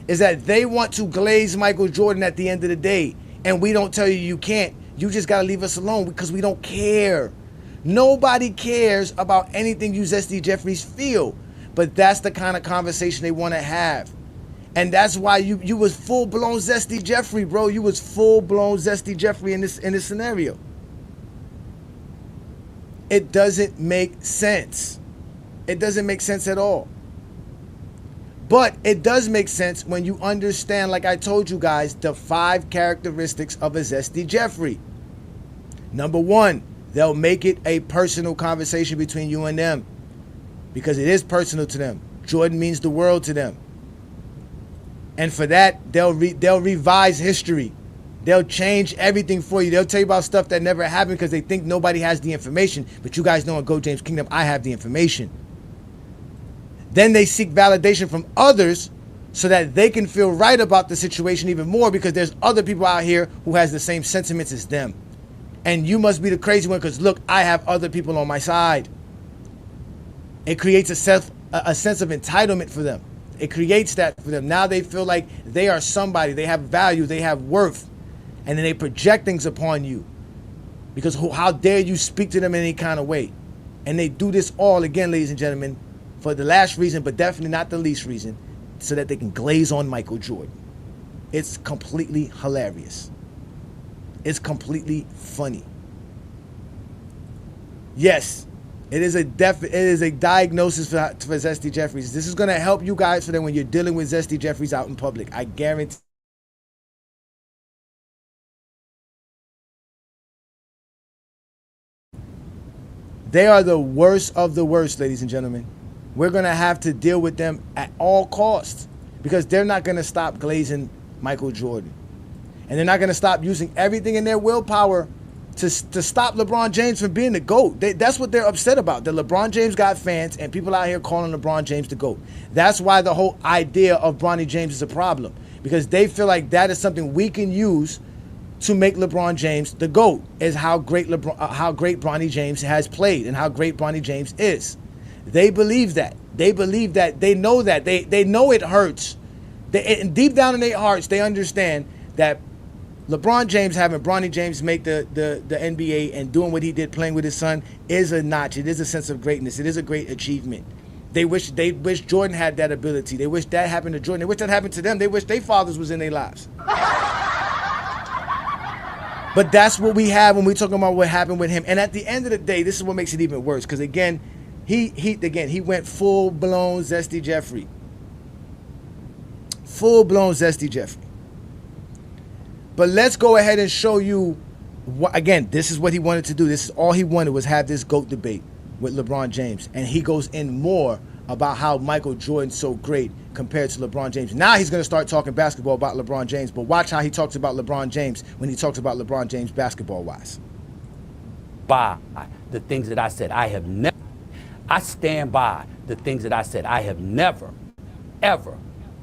Speaker 9: is that they want to glaze Michael Jordan at the end of the day, and we don't tell you you can't. You just got to leave us alone because we don't care. Nobody cares about anything you Zesty Jeffreys feel, but that's the kind of conversation they want to have. And that's why you was full-blown Zesty Jeffrey, bro. You was full-blown Zesty Jeffrey in this scenario. It doesn't make sense. It doesn't make sense at all. But it does make sense when you understand, like I told you guys, the 5 characteristics of a Zesty Jeffrey. Number 1, they'll make it a personal conversation between you and them, because it is personal to them. Jordan means the world to them. And for that, they'll revise history. They'll change everything for you. They'll tell you about stuff that never happened because they think nobody has the information. But you guys know in GOAT James Kingdom, I have the information. Then they seek validation from others so that they can feel right about the situation even more, because there's other people out here who has the same sentiments as them. And you must be the crazy one because, look, I have other people on my side. It creates a sense of entitlement for them. It creates that for them. Now they feel like they are somebody. They have value. They have worth. And then they project things upon you. Because how dare you speak to them in any kind of way? And they do this all, again, ladies and gentlemen, for the last reason, but definitely not the least reason, so that they can glaze on Michael Jordan. It's completely hilarious. It's completely funny. Yes. It is a diagnosis for Zesty Jeffreys. This is going to help you guys so that when you're dealing with Zesty Jeffreys out in public, I guarantee. They are the worst of the worst, ladies and gentlemen. We're going to have to deal with them at all costs because they're not going to stop glazing Michael Jordan. And they're not going to stop using everything in their willpower to stop LeBron James from being the GOAT. That's what they're upset about. That LeBron James got fans and people out here calling LeBron James the GOAT. That's why the whole idea of Bronny James is a problem, because they feel like that is something we can use to make LeBron James the GOAT, is how great Bronny James has played and how great Bronny James is. They believe that. They believe that. They know that. They know it hurts. Deep down in their hearts, they understand that LeBron James having Bronny James make the NBA and doing what he did playing with his son is a notch. It is a sense of greatness. It is a great achievement. They wish Jordan had that ability. They wish that happened to Jordan. They wish that happened to them. They wish their fathers was in their lives. But that's what we have when we talking about what happened with him. And at the end of the day, this is what makes it even worse. Because again, he went full-blown Zesty Jeffrey. Full-blown Zesty Jeffrey. But let's go ahead and show you, again, this is what he wanted to do. This is all he wanted, was have this GOAT debate with LeBron James. And he goes in more about how Michael Jordan's so great compared to LeBron James. Now he's going to start talking basketball about LeBron James. But watch how he talks about LeBron James when he talks about LeBron James basketball-wise.
Speaker 12: By the things that I said, I stand by the things that I said. I have never, ever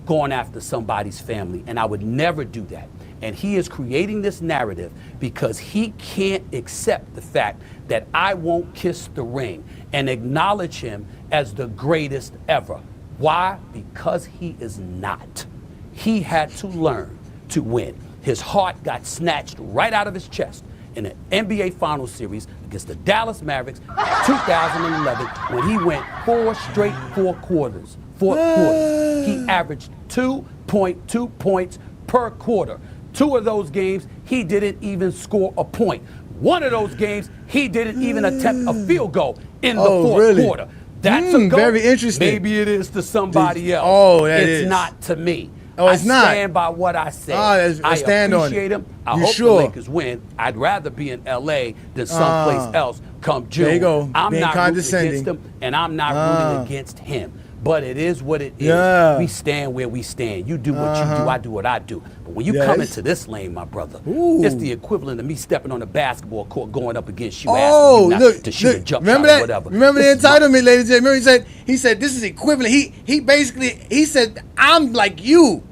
Speaker 12: gone after somebody's family, and I would never do that. And he is creating this narrative because he can't accept the fact that I won't kiss the ring and acknowledge him as the greatest ever. Why? Because he is not. He had to learn to win. His heart got snatched right out of his chest in an NBA Finals series against the Dallas Mavericks 2011 when he went fourth quarters. He averaged 2.2 points per quarter. 2 of those games, he didn't even score a point. 1 of those games, he didn't even attempt a field goal in the fourth quarter. That's a goal.
Speaker 9: Very interesting.
Speaker 12: Maybe it is to somebody else.
Speaker 9: Oh, that
Speaker 12: it's
Speaker 9: is.
Speaker 12: not to me.
Speaker 9: Oh, it's not.
Speaker 12: I stand by what I said.
Speaker 9: I stand on it.
Speaker 12: appreciate him. I
Speaker 9: You
Speaker 12: hope
Speaker 9: sure?
Speaker 12: the Lakers win. I'd rather be in L.A. than someplace else come June.
Speaker 9: There you go.
Speaker 12: I'm
Speaker 9: Being
Speaker 12: not rooting
Speaker 9: condescending.
Speaker 12: against him, and I'm not rooting against him. But it is what it is.
Speaker 9: Yeah.
Speaker 12: We stand where we stand. You do what you do, I do what I do. But when you come into this lane, my brother, it's the equivalent of me stepping on the basketball court going up against you, asking you not to shoot a jump shot or whatever.
Speaker 9: Remember the entitlement, ladies and gentlemen? Remember he said this is equivalent. He basically said, I'm like you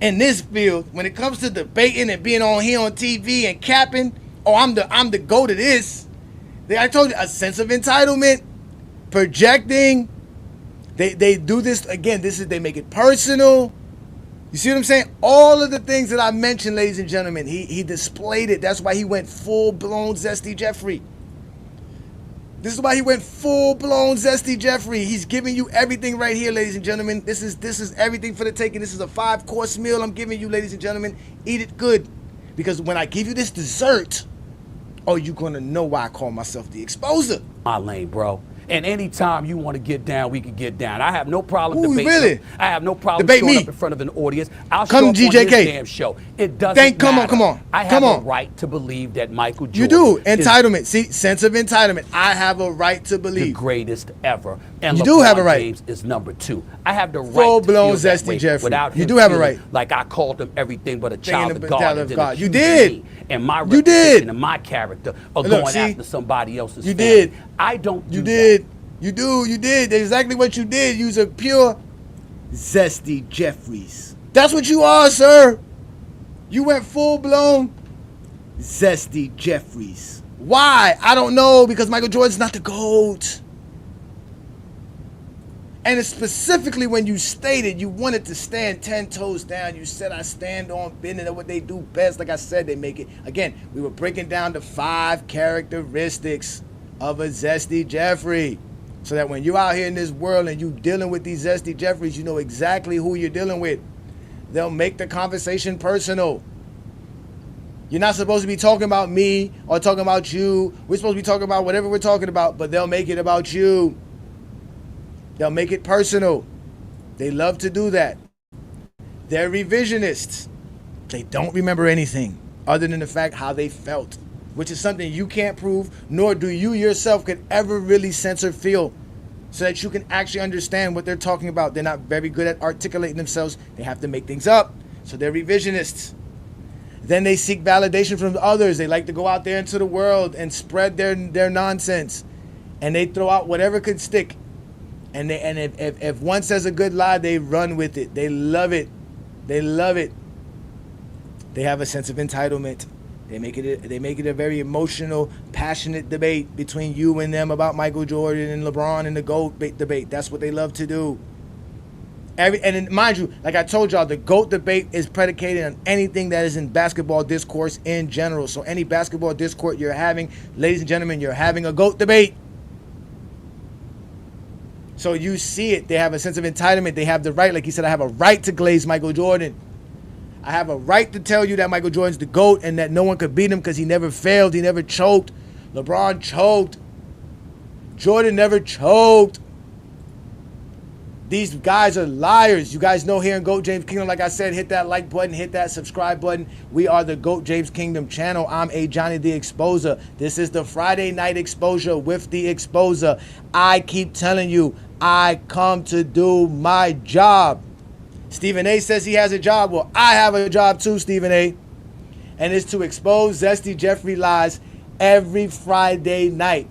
Speaker 9: in this field when it comes to debating and being on here on TV and capping. Oh, I'm the GOAT of this. I told you, a sense of entitlement, projecting. They do this again. They make it personal. You see what I'm saying? All of the things that I mentioned, ladies and gentlemen, he displayed it. That's why he went full-blown Zesty Jeffrey. This is why he went full-blown Zesty Jeffrey. He's giving you everything right here, ladies and gentlemen. This is everything for the taking. This is a 5-course meal I'm giving you, ladies and gentlemen. Eat it good. Because when I give you this dessert, oh, you're going to know why I call myself the Exposer.
Speaker 12: My lane, bro. And anytime you want to get down, we can get down. I have no problem debating.
Speaker 9: Really?
Speaker 12: I have no problem
Speaker 9: Debate
Speaker 12: showing
Speaker 9: me.
Speaker 12: up in front of an audience. I'll
Speaker 9: Come
Speaker 12: show up
Speaker 9: GJK.
Speaker 12: on this damn show. It doesn't matter.
Speaker 9: Come on.
Speaker 12: I have a right to believe that Michael Jordan
Speaker 9: You do.
Speaker 12: is
Speaker 9: Entitlement. See, sense of entitlement. I have a right to believe.
Speaker 12: the greatest ever. And
Speaker 9: You
Speaker 12: LeBron
Speaker 9: do have a right.
Speaker 12: James is number 2. I have the right
Speaker 9: Full-blown
Speaker 12: to feel that
Speaker 9: Zesty
Speaker 12: way
Speaker 9: Jeffrey.
Speaker 12: without
Speaker 9: You
Speaker 12: him
Speaker 9: do have a
Speaker 12: feeling
Speaker 9: right.
Speaker 12: like I called him everything but a child of
Speaker 9: Being a
Speaker 12: God.
Speaker 9: child
Speaker 12: and
Speaker 9: of
Speaker 12: then
Speaker 9: God. You
Speaker 12: accusing
Speaker 9: did.
Speaker 12: me and my
Speaker 9: You
Speaker 12: reputation
Speaker 9: did.
Speaker 12: and my character of
Speaker 9: Look,
Speaker 12: going
Speaker 9: see?
Speaker 12: after somebody else's
Speaker 9: You
Speaker 12: family.
Speaker 9: did.
Speaker 12: I don't do
Speaker 9: You
Speaker 12: that.
Speaker 9: did. You did. That's exactly what you did. You's a pure Zesty Jeffries. That's what you are, sir. You went full-blown Zesty Jeffries. Why? I don't know, because Michael Jordan's not the GOAT. And it's specifically when you stated you wanted to stand 10 toes down. You said, I stand on business and what they do best. Like I said, they make it. Again, we were breaking down the 5 characteristics of a Zesty Jeffrey. So that when you're out here in this world and you dealing with these Zesty Jeffries, you know exactly who you're dealing with. They'll make the conversation personal. You're not supposed to be talking about me or talking about you. We're supposed to be talking about whatever we're talking about, but they'll make it about you. They'll make it personal. They love to do that. They're revisionists. They don't remember anything other than the fact how they felt, which is something you can't prove, nor do you yourself could ever really sense or feel, so that you can actually understand what they're talking about. They're not very good at articulating themselves. They have to make things up, so they're revisionists. Then they seek validation from others. They like to go out there into the world and spread their nonsense, and they throw out whatever could stick. And if one says a good lie, they run with it. They love it. They love it. They have a sense of entitlement. They make it a very emotional, passionate debate between you and them about Michael Jordan and LeBron and the GOAT debate. That's what they love to do. And mind you, like I told y'all, the GOAT debate is predicated on anything that is in basketball discourse in general. So any basketball discourse you're having, ladies and gentlemen, you're having a GOAT debate. So you see it. They have a sense of entitlement. They have the right. Like he said, I have a right to glaze Michael Jordan. I have a right to tell you that Michael Jordan's the GOAT and that no one could beat him because he never failed. He never choked. LeBron choked. Jordan never choked. These guys are liars. You guys know here in GOAT James Kingdom, like I said, hit that like button, hit that subscribe button. We are the GOAT James Kingdom channel. I'm Johnny the Exposer. This is the Friday night exposure with the Exposer. I keep telling you, I come to do my job. Stephen A says he has a job. Well, I have a job too, Stephen A. And it's to expose Zesty Jeffrey lies every Friday night.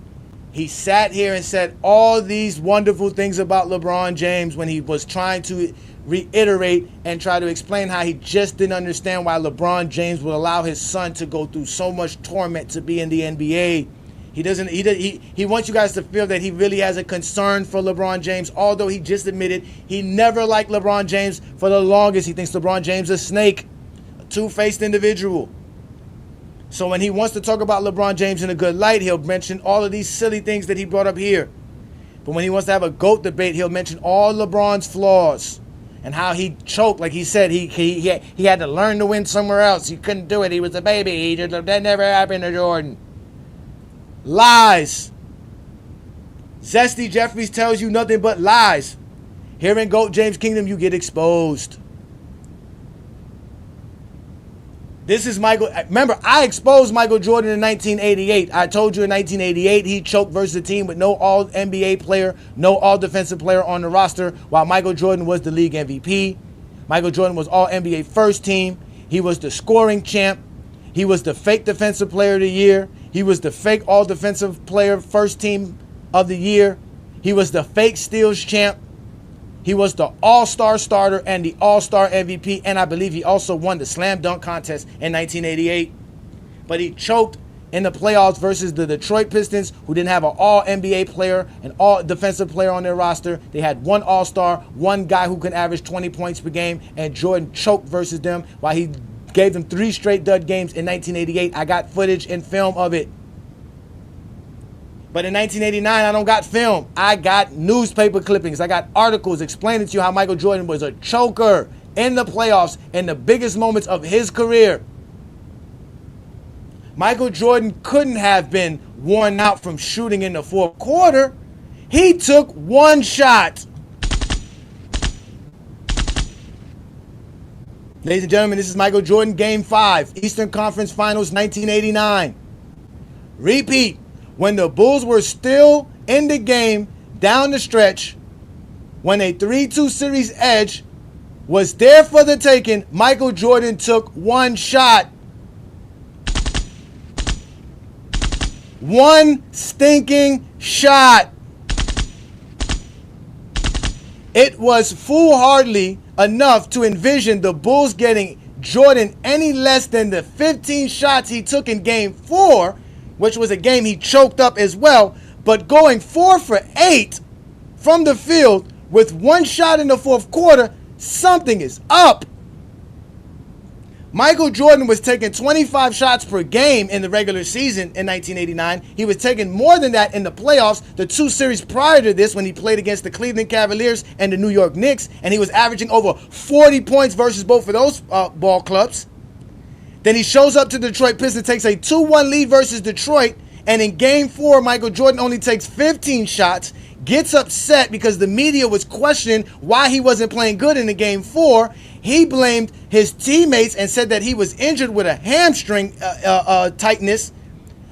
Speaker 9: He sat here and said all these wonderful things about LeBron James when he was trying to reiterate and try to explain how he just didn't understand why LeBron James would allow his son to go through so much torment to be in the NBA. He wants you guys to feel that he really has a concern for LeBron James, although he just admitted he never liked LeBron James for the longest. He thinks LeBron James is a snake, a two-faced individual. So when he wants to talk about LeBron James in a good light, he'll mention all of these silly things that he brought up here. But when he wants to have a GOAT debate, he'll mention all LeBron's flaws and how he choked. Like he said, he had to learn to win somewhere else. He couldn't do it. He was a baby. That never happened to Jordan. Lies. Zesty Jeffries tells you nothing but lies. Here in GOAT James Kingdom, you get exposed. This is Michael. Remember, I exposed Michael Jordan in 1988. I told you in 1988 he choked versus a team with no all-NBA player, no all-defensive player on the roster, while Michael Jordan was the league MVP. Michael Jordan was all-NBA first team. He was the scoring champ. He was the fake defensive player of the year. He was the fake all-defensive player first team of the year. He was the fake steals champ. He was the all-star starter and the all-star MVP, and I believe he also won the slam dunk contest in 1988. But he choked in the playoffs versus the Detroit Pistons, who didn't have an all-NBA player, an all-defensive player on their roster. They had one all-star, one guy who can average 20 points per game, and Jordan choked versus them while he gave them 3 straight dud games in 1988. I got footage and film of it. But in 1989, I don't got film. I got newspaper clippings. I got articles explaining to you how Michael Jordan was a choker in the playoffs in the biggest moments of his career. Michael Jordan couldn't have been worn out from shooting in the fourth quarter. He took one shot. Ladies and gentlemen, this is Michael Jordan, Game 5, Eastern Conference Finals, 1989. Repeat. When the Bulls were still in the game down the stretch, when a 3-2 series edge was there for the taking, Michael Jordan took one shot. One stinking shot. It was foolhardily enough to envision the Bulls getting Jordan any less than the 15 shots he took in Game 4, which was a game he choked up as well, but going 4 for 8 from the field with one shot in the fourth quarter, something is up. Michael Jordan was taking 25 shots per game in the regular season in 1989. He was taking more than that in the playoffs, the 2 series prior to this when he played against the Cleveland Cavaliers and the New York Knicks, and he was averaging over 40 points versus both of those ball clubs. Then he shows up to Detroit Pistons, takes a 2-1 lead versus Detroit, and in Game 4, Michael Jordan only takes 15 shots, gets upset because the media was questioning why he wasn't playing good in the Game 4. He blamed his teammates and said that he was injured with a hamstring tightness.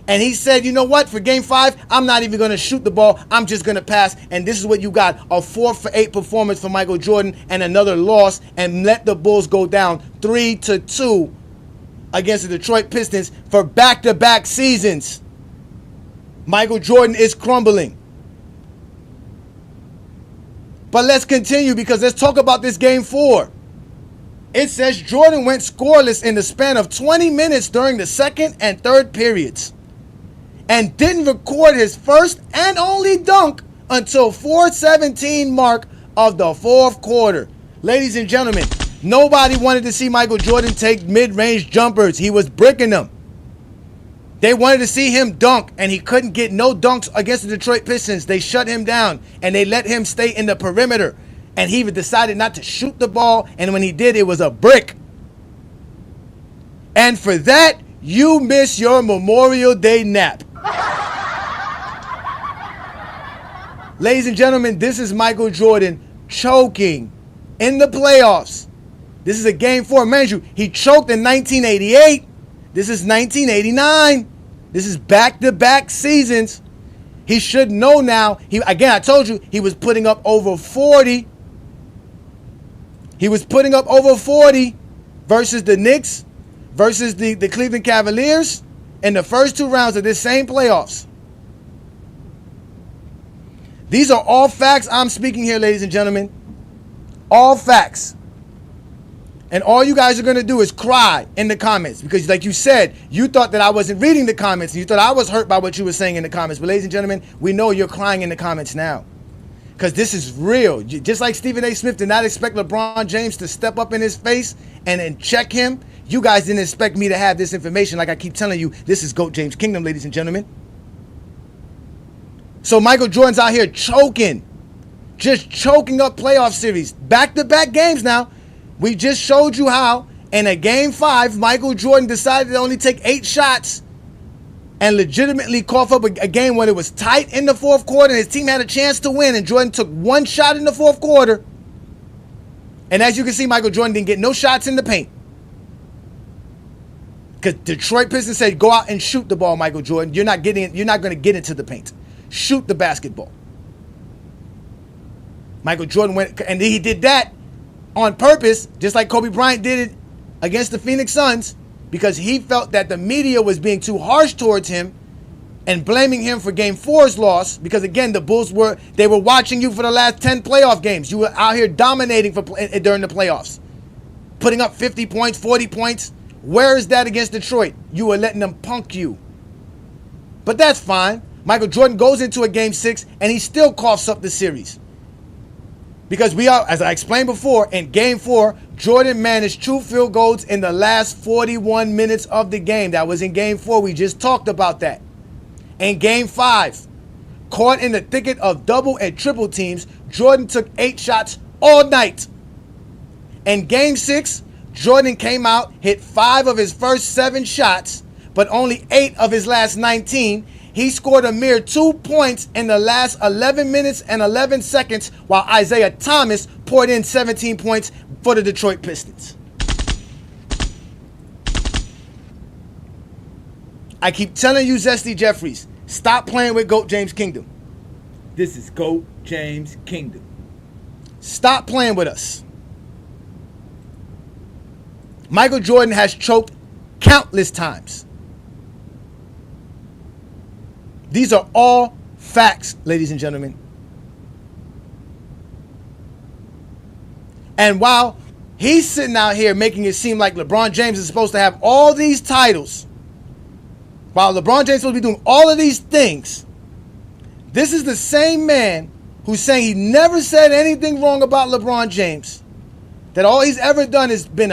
Speaker 9: And he said, you know what, for Game 5, I'm not even going to shoot the ball. I'm just going to pass. And this is what you got, a 4 for 8 performance for Michael Jordan and another loss, and let the Bulls go down 3-2 against the Detroit Pistons for back-to-back seasons. Michael Jordan is crumbling. But let's continue, because let's talk about this Game 4. It says Jordan went scoreless in the span of 20 minutes during the second and third periods and didn't record his first and only dunk until 4:17 mark of the fourth quarter. Ladies and gentlemen, nobody wanted to see Michael Jordan take mid-range jumpers. He was bricking them. They wanted to see him dunk, and he couldn't get no dunks against the Detroit Pistons. They shut him down, and they let him stay in the perimeter. And he even decided not to shoot the ball, and when he did, it was a brick. And for that, you miss your Memorial Day nap. Ladies and gentlemen, this is Michael Jordan choking in the playoffs. This is a game 4. Mind you, he choked in 1988. This is 1989. This is back-to-back seasons. He should know now. Again, I told you, he was putting up over 40. He was putting up over 40 versus the Knicks, versus the Cleveland Cavaliers in the first 2 rounds of this same playoffs. These are all facts I'm speaking here, ladies and gentlemen. All facts. And all you guys are going to do is cry in the comments because, like you said, you thought that I wasn't reading the comments. And you thought I was hurt by what you were saying in the comments. But, ladies and gentlemen, we know you're crying in the comments now because this is real. Just like Stephen A. Smith did not expect LeBron James to step up in his face and check him, you guys didn't expect me to have this information. Like I keep telling you, this is GOAT James Kingdom, ladies and gentlemen. So Michael Jordan's out here choking, just choking up playoff series. Back-to-back games now. We just showed you how in a game 5, Michael Jordan decided to only take 8 shots and legitimately cough up a game when it was tight in the 4th quarter and his team had a chance to win, and Jordan took 1 shot in the 4th quarter. And as you can see, Michael Jordan didn't get no shots in the paint. Because Detroit Pistons said, go out and shoot the ball, Michael Jordan. You're not going to get into the paint. Shoot the basketball. Michael Jordan went, and he did that on purpose, just like Kobe Bryant did it against the Phoenix Suns, because he felt that the media was being too harsh towards him and blaming him for Game 4's loss. Because again, the Bulls were watching you for the last 10 playoff games. You were out here dominating during the playoffs, putting up 50 points, 40 points. Where is that against Detroit? You were letting them punk you. But that's fine. Michael Jordan goes into a Game 6 and he still coughs up the series. Because we are, as I explained before, in Game 4, Jordan managed 2 field goals in the last 41 minutes of the game. That was in Game 4. We just talked about that. In Game 5, caught in the thicket of double and triple teams, Jordan took 8 shots all night. In Game 6, Jordan came out, hit 5 of his first 7 shots, but only 8 of his last 19. He scored a mere 2 points in the last 11 minutes and 11 seconds, while Isaiah Thomas poured in 17 points for the Detroit Pistons. I keep telling you, Zesty Jeffreys, stop playing with GOAT James Kingdom. This is GOAT James Kingdom. Stop playing with us. Michael Jordan has choked countless times. These are all facts, ladies and gentlemen. And while he's sitting out here making it seem like LeBron James is supposed to have all these titles, while LeBron James is supposed to be doing all of these things, this is the same man who's saying he never said anything wrong about LeBron James, that all he's ever done has been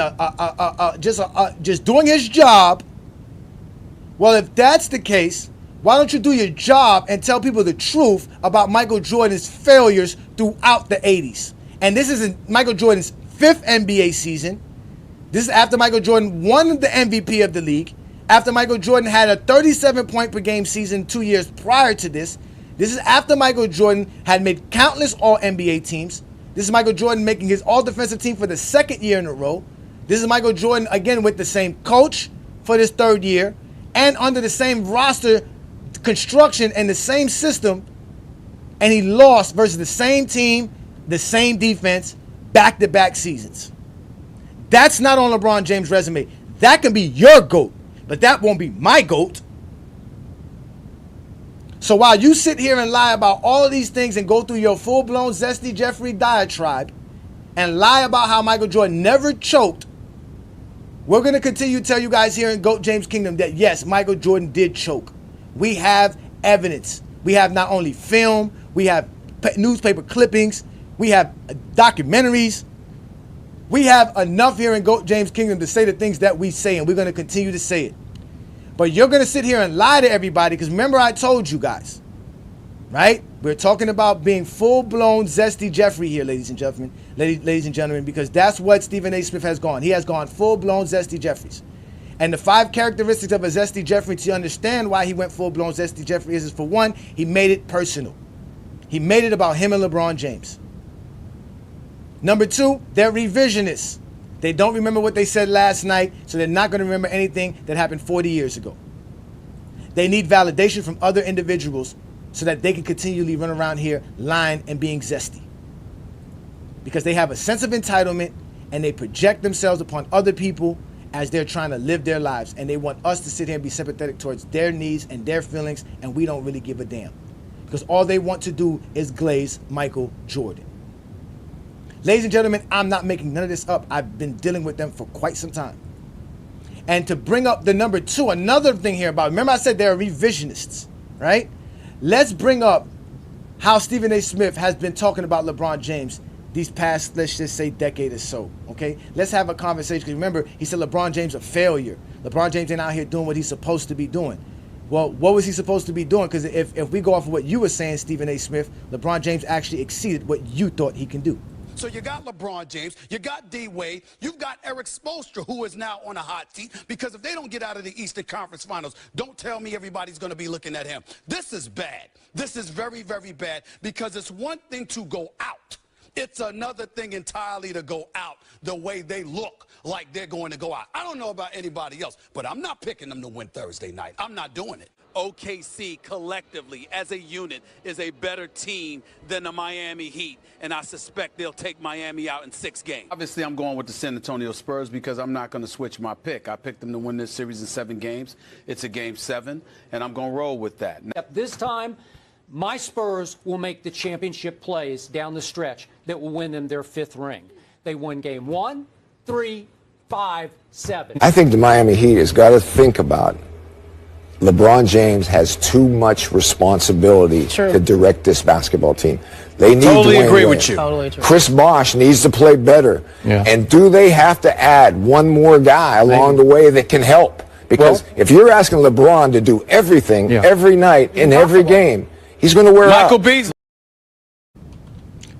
Speaker 9: just doing his job. Well, if that's the case, why don't you do your job and tell people the truth about Michael Jordan's failures throughout the 80s? And this is Michael Jordan's 5th NBA season. This is after Michael Jordan won the MVP of the league, after Michael Jordan had a 37-point per game season 2 years prior to this. This is after Michael Jordan had made countless All-NBA teams. This is Michael Jordan making his All-Defensive team for the 2nd year in a row. This is Michael Jordan, again, with the same coach for this 3rd year and under the same roster construction and the same system, and he lost versus the same team, the same defense, back-to-back seasons. That's not on LeBron James' resume. That can be your GOAT, but that won't be my GOAT. So while you sit here and lie about all of these things and go through your full-blown Zesty Jeffrey diatribe and lie about how Michael Jordan never choked, we're going to continue to tell you guys here in GOAT James Kingdom that yes, Michael Jordan did choke. We have evidence. We have not only film, we have newspaper clippings, we have documentaries, We have enough here in GOAT James Kingdom to say the things that we say, and we're going to continue to say it. But you're going to sit here and lie to everybody, because remember I told you guys, right? We're talking about being full-blown Zesty Jeffrey here, ladies and gentlemen, because that's what Stephen A. Smith has gone. He has gone full-blown Zesty Jeffreys. And the 5 characteristics of a Zesty Jeffrey to understand why he went full-blown Zesty Jeffrey is for one, he made it personal. He made it about him and LeBron James. Number 2, they're revisionists. They don't remember what they said last night, so they're not going to remember anything that happened 40 years ago. They need validation from other individuals so that they can continually run around here lying and being zesty. Because they have a sense of entitlement and they project themselves upon other people as they're trying to live their lives. And they want us to sit here and be sympathetic towards their needs and their feelings, and we don't really give a damn. Because all they want to do is glaze Michael Jordan. Ladies and gentlemen, I'm not making none of this up. I've been dealing with them for quite some time. And to bring up the number 2, another thing here about, remember I said they're revisionists, right? Let's bring up how Stephen A. Smith has been talking about LeBron James these past, let's just say, decade or so, okay? Let's have a conversation, because remember, he said LeBron James a failure. LeBron James ain't out here doing what he's supposed to be doing. Well, what was he supposed to be doing? Because if we go off of what you were saying, Stephen A. Smith, LeBron James actually exceeded what you thought he can do.
Speaker 12: So you got LeBron James, you got D-Wade, you've got Eric Spoelstra, who is now on a hot seat, because if they don't get out of the Eastern Conference Finals, don't tell me everybody's going to be looking at him. This is bad. This is very, very bad, because it's one thing to go out. It's another thing entirely to go out the way they look like they're going to go out. I don't know about anybody else, but I'm not picking them to win Thursday night. I'm not doing it. OKC collectively as a unit is a better team than the Miami Heat, and I suspect they'll take Miami out in 6 games. Obviously, I'm going with the San Antonio Spurs because I'm not going to switch my pick. I picked them to win this series in 7 games. It's a game 7, and I'm going to roll with that.
Speaker 13: This time, my Spurs will make the championship plays down the stretch that will win them their 5th ring. They won game 1, 3, 5, 7.
Speaker 14: I think the Miami Heat has got to think about LeBron James has too much responsibility to direct this basketball team. They need
Speaker 12: totally
Speaker 14: Dwayne
Speaker 12: agree
Speaker 14: Wade.
Speaker 12: with you.
Speaker 13: Totally true.
Speaker 14: Chris Bosh needs to play better.
Speaker 6: Yeah.
Speaker 14: And do they have to add one more guy along the way that can help? Because if you're asking LeBron to do everything every night in every game, he's going to wear out.
Speaker 12: Michael Beasley.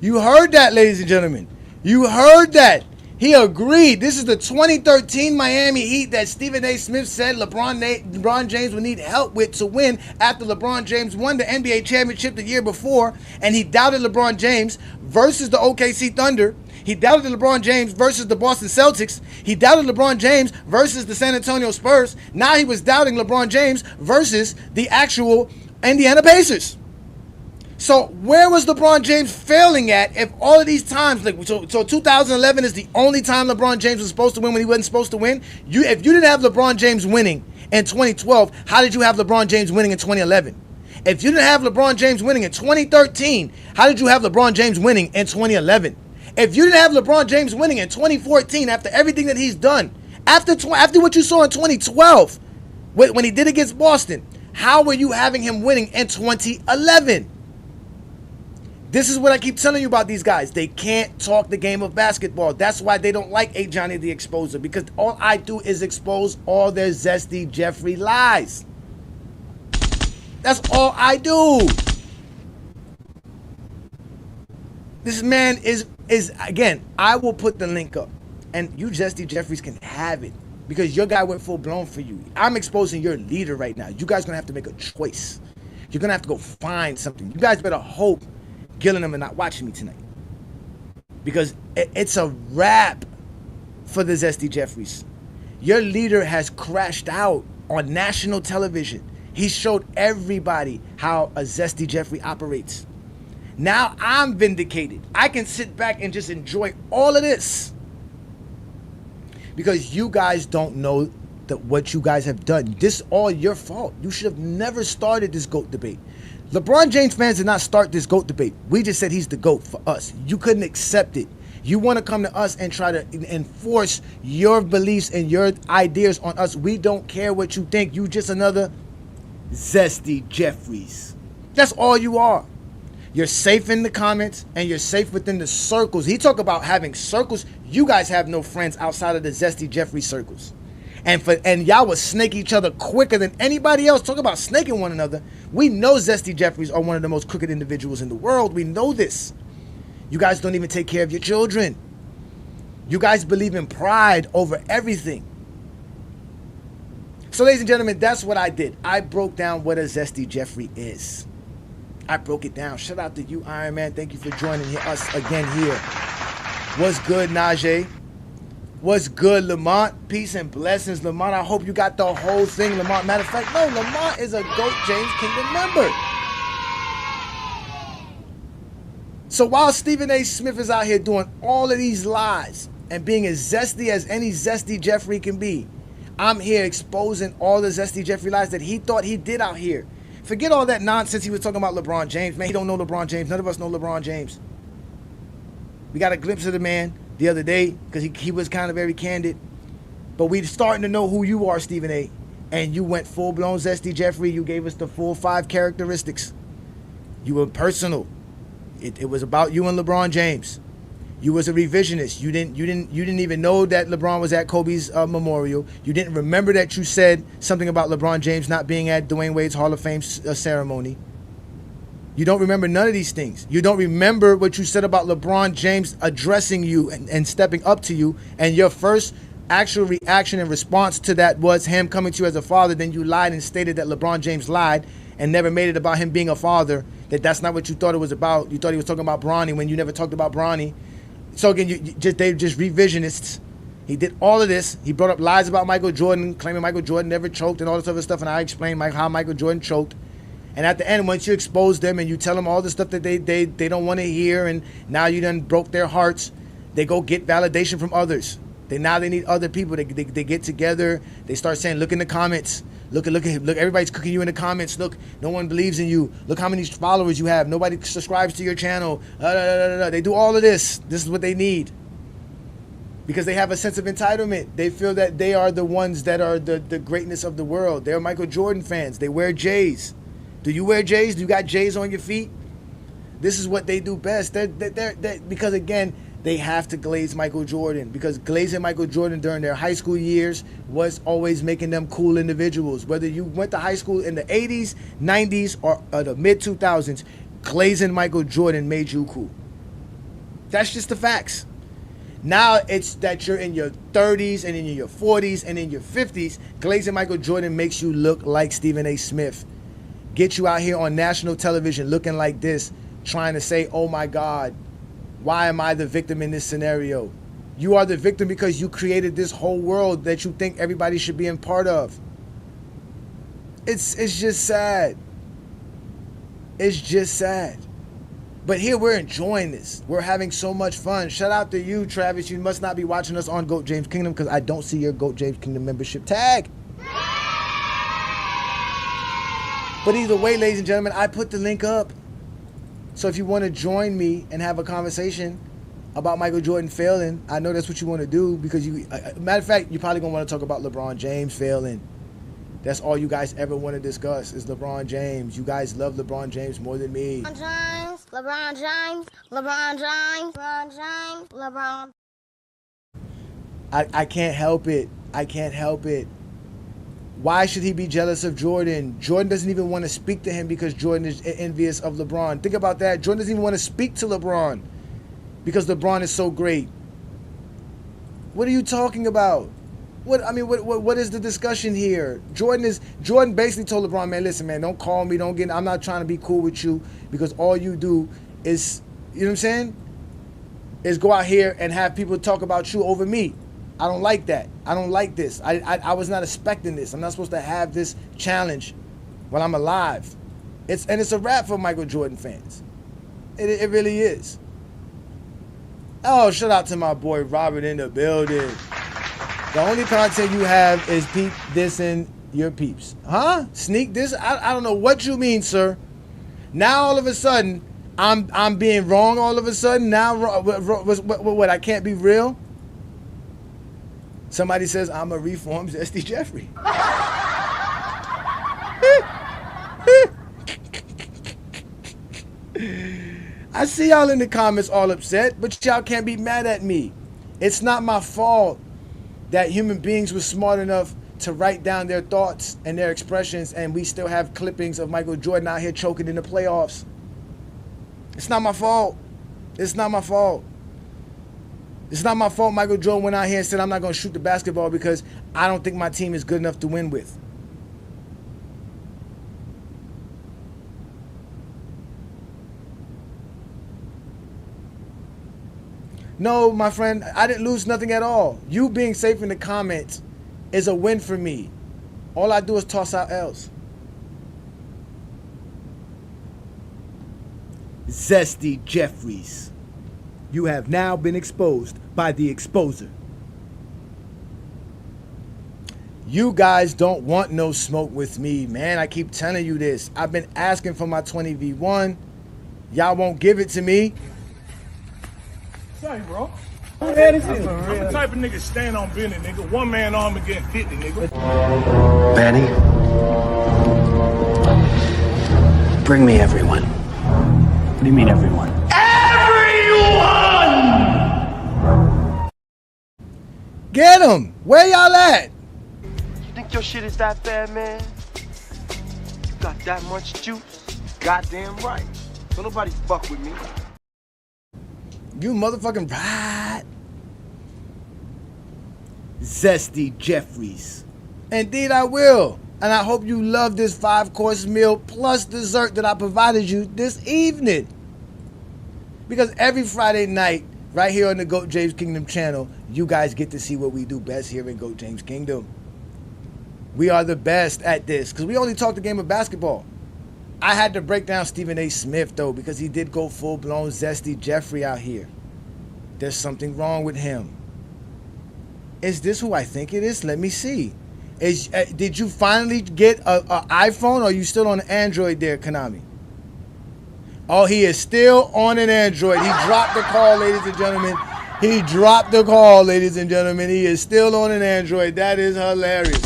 Speaker 9: You heard that, ladies and gentlemen. You heard that. He agreed. This is the 2013 Miami Heat that Stephen A. Smith said LeBron James would need help with to win after LeBron James won the NBA championship the year before, and he doubted LeBron James versus the OKC Thunder. He doubted LeBron James versus the Boston Celtics. He doubted LeBron James versus the San Antonio Spurs. Now he was doubting LeBron James versus the actual Indiana Pacers. So where was LeBron James failing at if all of these times, so 2011 is the only time LeBron James was supposed to win when he wasn't supposed to win? If you didn't have LeBron James winning in 2012, how did you have LeBron James winning in 2011? If you didn't have LeBron James winning in 2013, how did you have LeBron James winning in 2011? If you didn't have LeBron James winning in 2014 after everything that he's done, after what you saw in 2012 when he did against Boston, how were you having him winning in 2011? This is what I keep telling you about these guys. They can't talk the game of basketball. That's why they don't like A. Johnny the Exposer, because all I do is expose all their Zesty Jeffrey lies. That's all I do. This man is again, I will put the link up, and you Zesty Jeffreys can have it, because your guy went full blown for you. I'm exposing your leader right now. You guys are going to have to make a choice. You're going to have to go find something. You guys better hope Gillingham and not watching me tonight, because it's a wrap for the Zesty Jeffreys. Your leader has crashed out on national television. He showed everybody how a Zesty Jeffrey operates. Now I'm vindicated. I can sit back and just enjoy all of this because you guys don't know that what you guys have done. This is all your fault. You should have never started this GOAT debate. LeBron James fans did not start this GOAT debate. We just said he's the GOAT for us. You couldn't accept it. You want to come to us and try to enforce your beliefs and your ideas on us. We don't care what you think. You just another Zesty Jeffreys. That's all you are. You're safe in the comments and you're safe within the circles. He talk about having circles. You guys have no friends outside of the Zesty Jeffrey circles. And y'all would snake each other quicker than anybody else. Talk about snaking one another. We know Zesty Jeffreys are one of the most crooked individuals in the world. We know this. You guys don't even take care of your children. You guys believe in pride over everything. So, ladies and gentlemen, that's what I did. I broke down what a Zesty Jeffrey is. I broke it down. Shout out to you, Iron Man. Thank you for joining us again here. What's good, Najee? What's good, Lamont? Peace and blessings, Lamont. I hope you got the whole thing, Lamont. Matter of fact, no, Lamont is a GOAT James Kingdom member. So while Stephen A. Smith is out here doing all of these lies and being as zesty as any Zesty Jeffrey can be, I'm here exposing all the Zesty Jeffrey lies that he thought he did out here. Forget all that nonsense he was talking about LeBron James. Man, he don't know LeBron James. None of us know LeBron James. We got a glimpse of the man the other day because he was kind of very candid. But we starting to know who you are, Stephen A. And you went full-blown Zesty Jeffrey. You gave us the full 5 characteristics. You were personal. It was about you and LeBron James. You was a revisionist. You didn't even know that LeBron was at Kobe's memorial. You didn't remember that you said something about LeBron James not being at Dwayne Wade's Hall of Fame ceremony. You don't remember none of these things. You don't remember what you said about LeBron James addressing you and stepping up to you, and your first actual reaction and response to that was him coming to you as a father. Then you lied and stated that LeBron James lied and never made it about him being a father, that's not what you thought it was about. You thought he was talking about Bronny when you never talked about Bronny. So again, they're just revisionists. He did all of this. He brought up lies about Michael Jordan, claiming Michael Jordan never choked and all this other stuff, and I explained how Michael Jordan choked. And at the end, once you expose them and you tell them all the stuff that they don't want to hear, and now you done broke their hearts, they go get validation from others. They need other people. They get together. They start saying, look in the comments. Look, everybody's cooking you in the comments. Look, no one believes in you. Look how many followers you have. Nobody subscribes to your channel. They do all of this. This is what they need. Because they have a sense of entitlement. They feel that they are the ones that are the greatness of the world. They're Michael Jordan fans. They wear J's. Do you wear J's? Do you got J's on your feet? This is what they do best. They're because, again, they have to glaze Michael Jordan, because glazing Michael Jordan during their high school years was always making them cool individuals. Whether you went to high school in the 80s, 90s, or the mid-2000s, glazing Michael Jordan made you cool. That's just the facts. Now it's that you're in your 30s and in your 40s and in your 50s, glazing Michael Jordan makes you look like Stephen A. Smith. Get you out here on national television looking like this, trying to say, oh my God, why am I the victim in this scenario? You are the victim because you created this whole world that you think everybody should be in part of. It's just sad. It's just sad. But here we're enjoying this. We're having so much fun. Shout out to you, Travis. You must not be watching us on GOAT James Kingdom because I don't see your GOAT James Kingdom membership tag. But either way, ladies and gentlemen, I put the link up. So if you want to join me and have a conversation about Michael Jordan failing, I know that's what you want to do, because matter of fact, you're probably going to want to talk about LeBron James failing. That's all you guys ever want to discuss is LeBron James. You guys love LeBron James more than me.
Speaker 15: LeBron James.
Speaker 9: I can't help it. I can't help it. Why should he be jealous of Jordan? Jordan doesn't even want to speak to him because Jordan is envious of LeBron. Think about that. Jordan doesn't even want to speak to LeBron because LeBron is so great. What are you talking about? What is the discussion here? Jordan basically told LeBron, man, listen, man, don't call me, I'm not trying to be cool with you because all you do is, you know what I'm saying? Is go out here and have people talk about you over me. I don't like that. I don't like this. I was not expecting this. I'm not supposed to have this challenge while I'm alive. It's a wrap for Michael Jordan fans. It really is. Oh, shout out to my boy Robert in the building. The only content you have is peep dissing your peeps. Huh? Sneak this? I don't know what you mean, sir. Now all of a sudden, I'm being wrong all of a sudden. Now what I can't be real? Somebody says I'm a reformed Zesty Jeffrey. I see y'all in the comments all upset, but y'all can't be mad at me. It's not my fault that human beings were smart enough to write down their thoughts and their expressions, and we still have clippings of Michael Jordan out here choking in the playoffs. It's not my fault. It's not my fault. It's not my fault Michael Jordan went out here and said, I'm not going to shoot the basketball because I don't think my team is good enough to win with. No, my friend, I didn't lose nothing at all. You being safe in the comments is a win for me. All I do is toss out L's. Zesty Jeffreys, you have now been exposed by the exposer. You guys don't want no smoke with me, man. I keep telling you this. I've been asking for my 20v1. Y'all won't give it to me.
Speaker 16: Sorry, bro. I'm the type of nigga stand on business, nigga. One man arm against 50, nigga.
Speaker 17: Manny, bring me everyone. What do you mean everyone?
Speaker 16: Everyone!
Speaker 9: Get him! Where y'all at?
Speaker 17: You think your shit is that bad, man? You got that much juice? Goddamn right. Don't nobody fuck with me.
Speaker 9: You motherfucking right. Zesty Jeffreys. Indeed I will. And I hope you love this 5-course meal plus dessert that I provided you this evening. Because every Friday night, right here on the GOAT James Kingdom channel, you guys get to see what we do best here in GOAT James Kingdom. We are the best at this because we only talk the game of basketball. I had to break down Stephen A. Smith, though, because he did go full-blown Zesty Jeffrey out here. There's something wrong with him. Is this who I think it is? Let me see. Did you finally get an iPhone, or are you still on Android there, Konami? Oh, he is still on an Android. He dropped the call, ladies and gentlemen. He dropped the call, ladies and gentlemen. He is still on an Android. That is hilarious.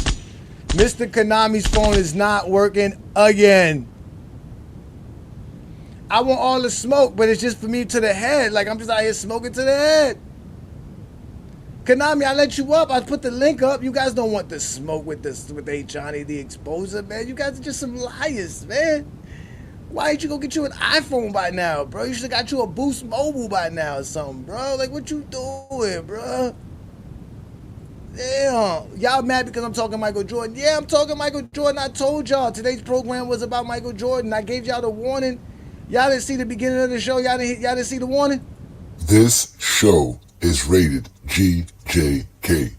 Speaker 9: Mr. Konami's phone is not working again. I want all the smoke, but it's just for me to the head. Like, I'm just out here smoking to the head. Konami, I let you up. I put the link up. You guys don't want the smoke with A. Johnny the Exposer, man. You guys are just some liars, man. Why didn't you go get you an iPhone by now, bro? You should have got you a Boost Mobile by now or something, bro. Like, what you doing, bro? Damn. Y'all mad because I'm talking Michael Jordan? Yeah, I'm talking Michael Jordan. I told y'all today's program was about Michael Jordan. I gave y'all the warning. Y'all didn't see the beginning of the show. Y'all didn't see the warning?
Speaker 1: This show is rated GJK.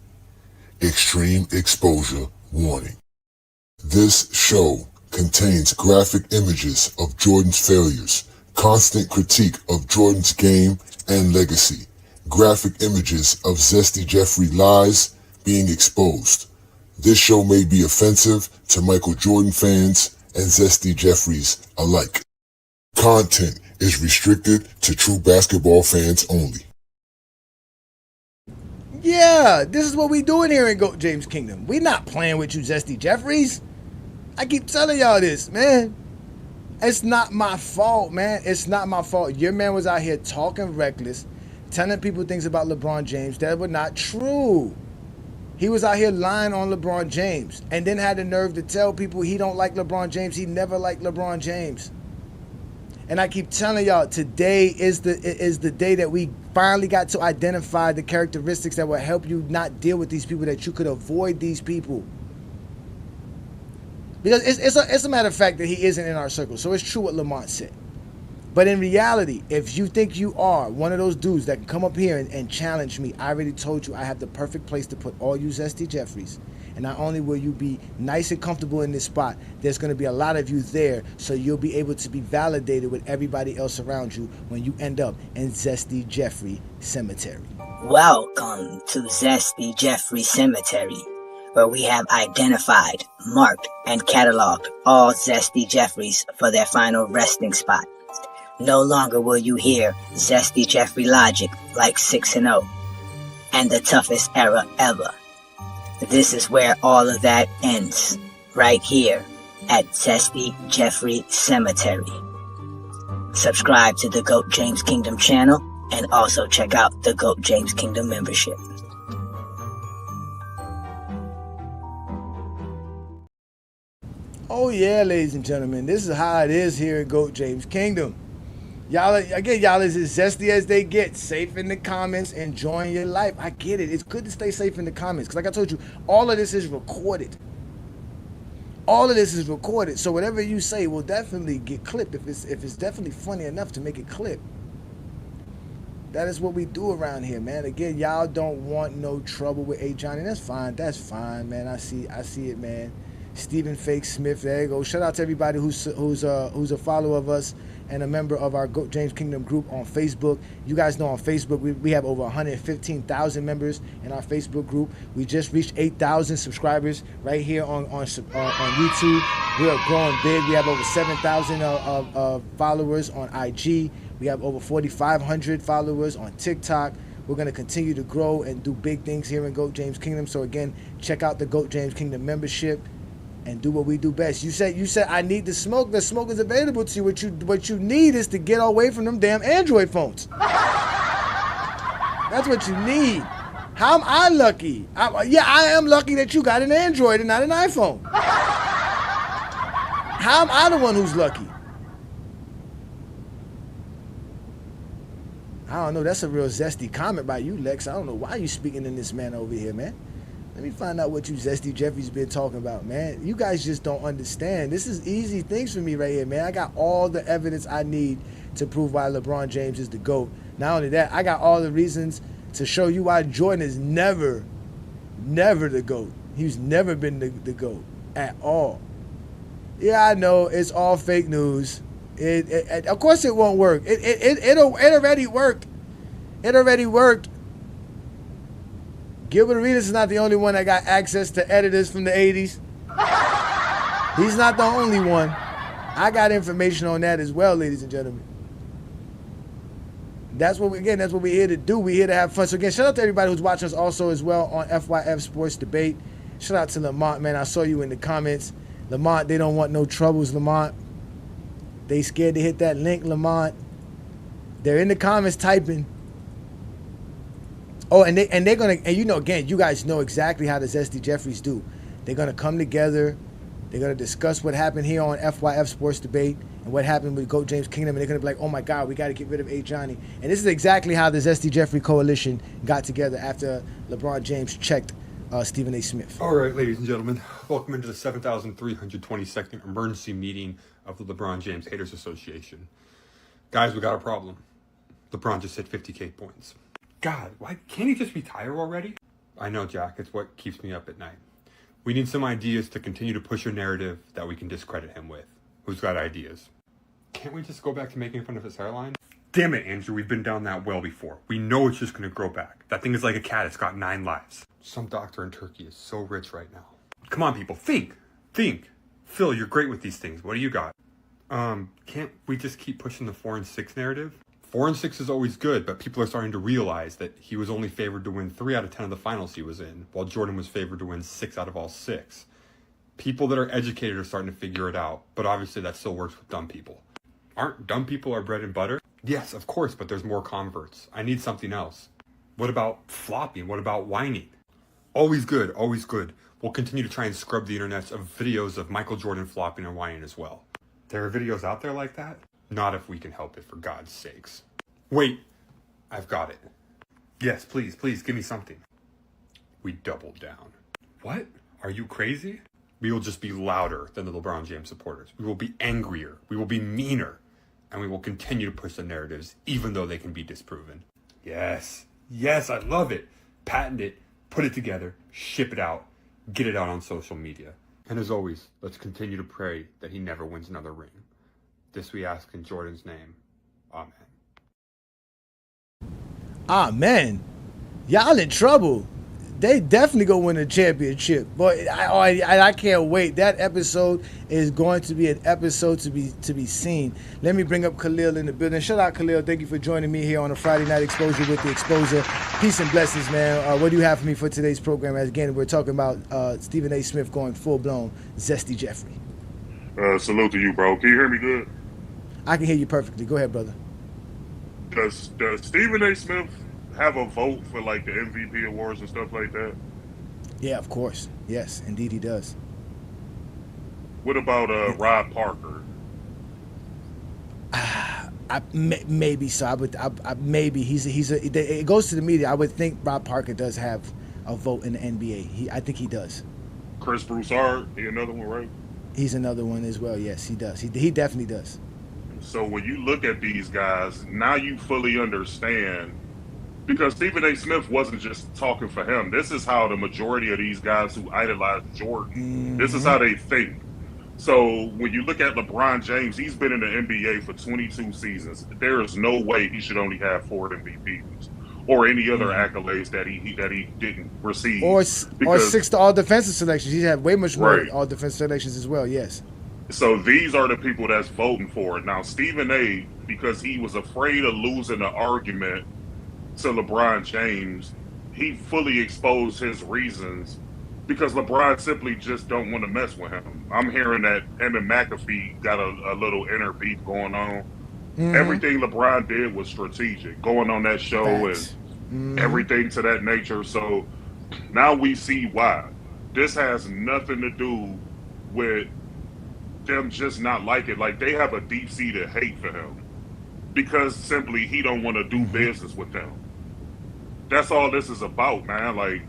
Speaker 1: Extreme Exposure Warning. This show contains graphic images of Jordan's failures, constant critique of Jordan's game and legacy, graphic images of Zesty Jeffrey lies being exposed. This show may be offensive to Michael Jordan fans and Zesty Jeffreys alike. Content is restricted to true basketball fans only.
Speaker 9: Yeah, this is what we doing here in GOAT James Kingdom. We not playing with you, Zesty Jeffreys. I keep telling y'all this, man. It's not my fault, man. It's not my fault. Your man was out here talking reckless, telling people things about LeBron James that were not true. He was out here lying on LeBron James and then had the nerve to tell people he don't like LeBron James. He never liked LeBron James. And I keep telling y'all, today is the day that we finally got to identify the characteristics that will help you not deal with these people, that you could avoid these people. Because it's a matter of fact that he isn't in our circle. So it's true what Lamont said. But in reality, if you think you are one of those dudes that can come up here and challenge me, I already told you I have the perfect place to put all you Zesty Jeffreys. And not only will you be nice and comfortable in this spot, there's going to be a lot of you there, so you'll be able to be validated with everybody else around you when you end up in Zesty Jeffrey Cemetery.
Speaker 2: Welcome to Zesty Jeffrey Cemetery, where we have identified, marked, and cataloged all Zesty Jeffreys for their final resting spot. No longer will you hear Zesty Jeffrey logic like 6-0 and the toughest era ever. This is where all of that ends, right here at Zesty Jeffrey Cemetery. Subscribe to the GOAT James Kingdom channel And also check out the GOAT James Kingdom membership.
Speaker 9: Oh yeah, ladies and gentlemen, this is how it is here at GOAT James Kingdom. Y'all is as zesty as they get. Safe in the comments, enjoying your life. I get it. It's good to stay safe in the comments because, like I told you, all of this is recorded. All of this is recorded, so whatever you say will definitely get clipped if it's definitely funny enough to make it clip. That is what we do around here, man. Again, y'all don't want no trouble with A. Johnny. That's fine. That's fine, man. I see it, man. Stephen Fake Smith, there you go. Shout out to everybody who's a follower of us and a member of our GOAT James Kingdom group on Facebook. You guys know on Facebook we have over 115,000 members in our Facebook group. We just reached 8,000 subscribers right here on YouTube. We are growing big. We have over 7,000 followers on IG. We have over 4,500 followers on TikTok. We're going to continue to grow and do big things here in GOAT James Kingdom. So again, check out the GOAT James Kingdom membership and do what we do best. You said I need the smoke. The smoke is available to you. What you need is to get away from them damn Android phones. That's what you need. How am I lucky? I am lucky that you got an Android and not an iPhone. How am I the one who's lucky? I don't know. That's a real zesty comment by you, Lex. I don't know why you speaking in this manner over here, man. Let me find out what you Zesty Jeffrey's been talking about, man. You guys just don't understand. This is easy things for me right here, man. I got all the evidence I need to prove why LeBron James is the GOAT. Not only that, I got all the reasons to show you why Jordan is never the GOAT. He's never been the GOAT at all. Yeah, I know it's all fake news. Of course it won't work. It already worked. It already worked. Gilbert Arenas is not the only one that got access to editors from the 80s. He's not the only one. I got information on that as well, ladies and gentlemen. That's what we're here to do. We're here to have fun. So again, shout out to everybody who's watching us also as well on FYF Sports Debate. Shout out to Lamont, man. I saw you in the comments. Lamont, they don't want no troubles, Lamont. They scared to hit that link, Lamont. They're in the comments typing. Oh, and they're gonna, and you know, again, you guys know exactly how the Zesty Jeffreys do. They're gonna come together. They're gonna discuss what happened here on FYF Sports Debate and what happened with GOAT James Kingdom, and they're gonna be like, "Oh my God, we got to get rid of A. Johnny." And this is exactly how the Zesty Jeffrey Coalition got together after LeBron James checked Stephen A. Smith.
Speaker 3: All right, ladies and gentlemen, welcome into the 7,322nd emergency meeting of the LeBron James Haters Association. Guys, we got a problem. LeBron just hit 50K points. God, why can't he just retire already? I know, Jack, it's what keeps me up at night. We need some ideas to continue to push a narrative that we can discredit him with. Who's got ideas? Can't we just go back to making fun of his hairline? Damn it, Andrew, we've been down that well before. We know it's just gonna grow back. That thing is like a cat, it's got 9 lives. Some doctor in Turkey is so rich right now. Come on, people, think. Phil, you're great with these things. What do you got? Can't we just keep pushing the 4-6 narrative? 4-6 is always good, but people are starting to realize that he was only favored to win 3 out of 10 of the finals he was in, while Jordan was favored to win 6 out of all 6. People that are educated are starting to figure it out, but obviously that still works with dumb people. Aren't dumb people our bread and butter? Yes, of course, but there's more converts. I need something else. What about flopping? What about whining? Always good, always good. We'll continue to try and scrub the internet of videos of Michael Jordan flopping and whining as well. There are videos out there like that? Not if we can help it, for God's sakes. Wait, I've got it. Yes, please, give me something. We double down. What? Are you crazy? We will just be louder than the LeBron James supporters. We will be angrier. We will be meaner. And we will continue to push the narratives, even though they can be disproven. Yes, I love it. Patent it, put it together, ship it out, get it out on social media. And as always, let's continue to pray that he never wins another ring. This we ask in Jordan's name. Amen.
Speaker 9: Amen. Y'all in trouble. They definitely gonna win a championship. But I can't wait. That episode is going to be an episode to be seen. Let me bring up Khalil in the building. Shout out Khalil. Thank you for joining me here on a Friday night exposure with the Exposer. Peace and blessings, man. What do you have for me for today's program? As again, we're talking about Stephen A. Smith going full blown Zesty Jeffrey.
Speaker 18: Salute to you, bro. Can you hear me good?
Speaker 9: I can hear you perfectly. Go ahead, brother.
Speaker 18: Does Stephen A. Smith have a vote for like the MVP awards and stuff like that?
Speaker 9: Yeah, of course. Yes, indeed he does.
Speaker 18: What about Rob Parker?
Speaker 9: Maybe so. Maybe it goes to the media. I would think Rob Parker does have a vote in the NBA. I think he does.
Speaker 18: Chris Broussard, he another one, right?
Speaker 9: He's another one as well. Yes, he does. He definitely does.
Speaker 18: So when you look at these guys, now you fully understand, because Stephen A. Smith wasn't just talking for him. This is how the majority of these guys who idolize Jordan, this is how they think. So when you look at LeBron James, he's been in the NBA for 22 seasons. There is no way he should only have 4 MVPs or any other accolades that he didn't receive.
Speaker 9: Or 6 all defensive selections. He's had way much more all defensive selections as well. Yes.
Speaker 18: So these are the people that's voting for it. Now, Stephen A., because he was afraid of losing the argument to LeBron James, he fully exposed his reasons because LeBron simply just don't want to mess with him. I'm hearing that him and McAfee got a little inner beef going on. Everything LeBron did was strategic, going on that show and everything to that nature. So now we see why. This has nothing to do with them just not like it. Like, they have a deep-seated hate for him because simply he don't want to do business with them. That's all this is about, man. Like,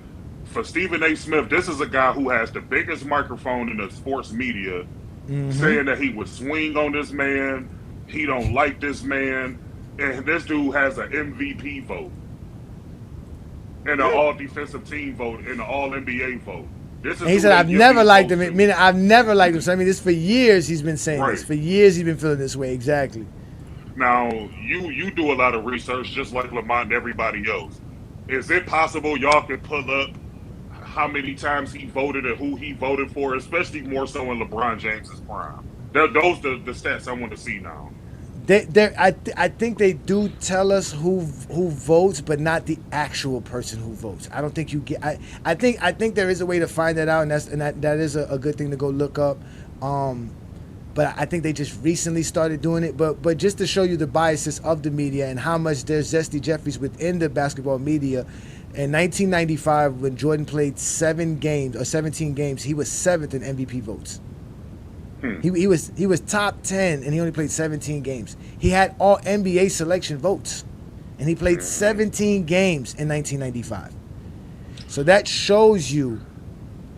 Speaker 18: for Stephen A. Smith, this is a guy who has the biggest microphone in the sports media saying that he would swing on this man, he don't like this man, and this dude has an MVP vote and an all-defensive team vote and an all-NBA vote.
Speaker 9: And he said, I've never liked him. Meaning, I've never liked him. So, I mean, this for years he's been saying this. For years he's been feeling this way. Exactly.
Speaker 18: Now, you do a lot of research just like Lamont and everybody else. Is it possible y'all can pull up how many times he voted and who he voted for, especially more so in LeBron James's prime? Those the stats I want to see now.
Speaker 9: I think they do tell us who votes, but not the actual person who votes. I don't think you get. I think there is a way to find that out, and that is a good thing to go look up. But I think they just recently started doing it. But just to show you the biases of the media and how much there's Zesty Jeffreys within the basketball media. In 1995, when Jordan played 17 games, he was 7th in MVP votes. He was top 10 and he only played 17 games. He had all NBA selection votes and he played 17 games in 1995. So that shows you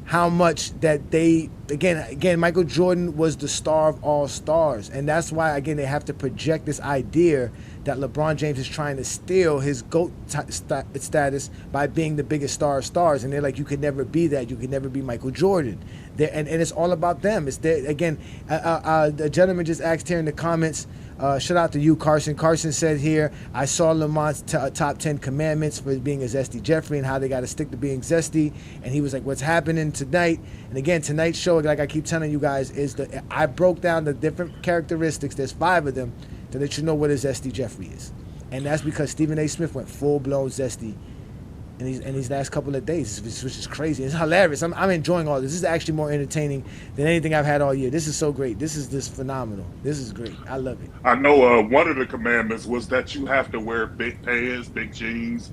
Speaker 9: how much that they again Michael Jordan was the star of all stars, and that's why again they have to project this idea that LeBron James is trying to steal his GOAT status by being the biggest star of stars, and they're like, you could never be that, you could never be Michael Jordan. And it's all about them. It's there again. The gentleman just asked here in the comments. Shout out to you, Carson. Carson said here, I saw Lamont's top 10 commandments for being a Zesty Jeffrey and how they got to stick to being zesty. And he was like, what's happening tonight? And again, tonight's show, like I keep telling you guys, is I broke down the different characteristics. There's 5 of them to let you know what a Zesty Jeffrey is. And that's because Stephen A. Smith went full-blown zesty in these last couple of days, which is crazy. It's hilarious. I'm enjoying all this. This is actually more entertaining than anything I've had all year. This is so great. This is phenomenal. This is great. I love it.
Speaker 18: I know one of the commandments was that you have to wear big pants, big jeans.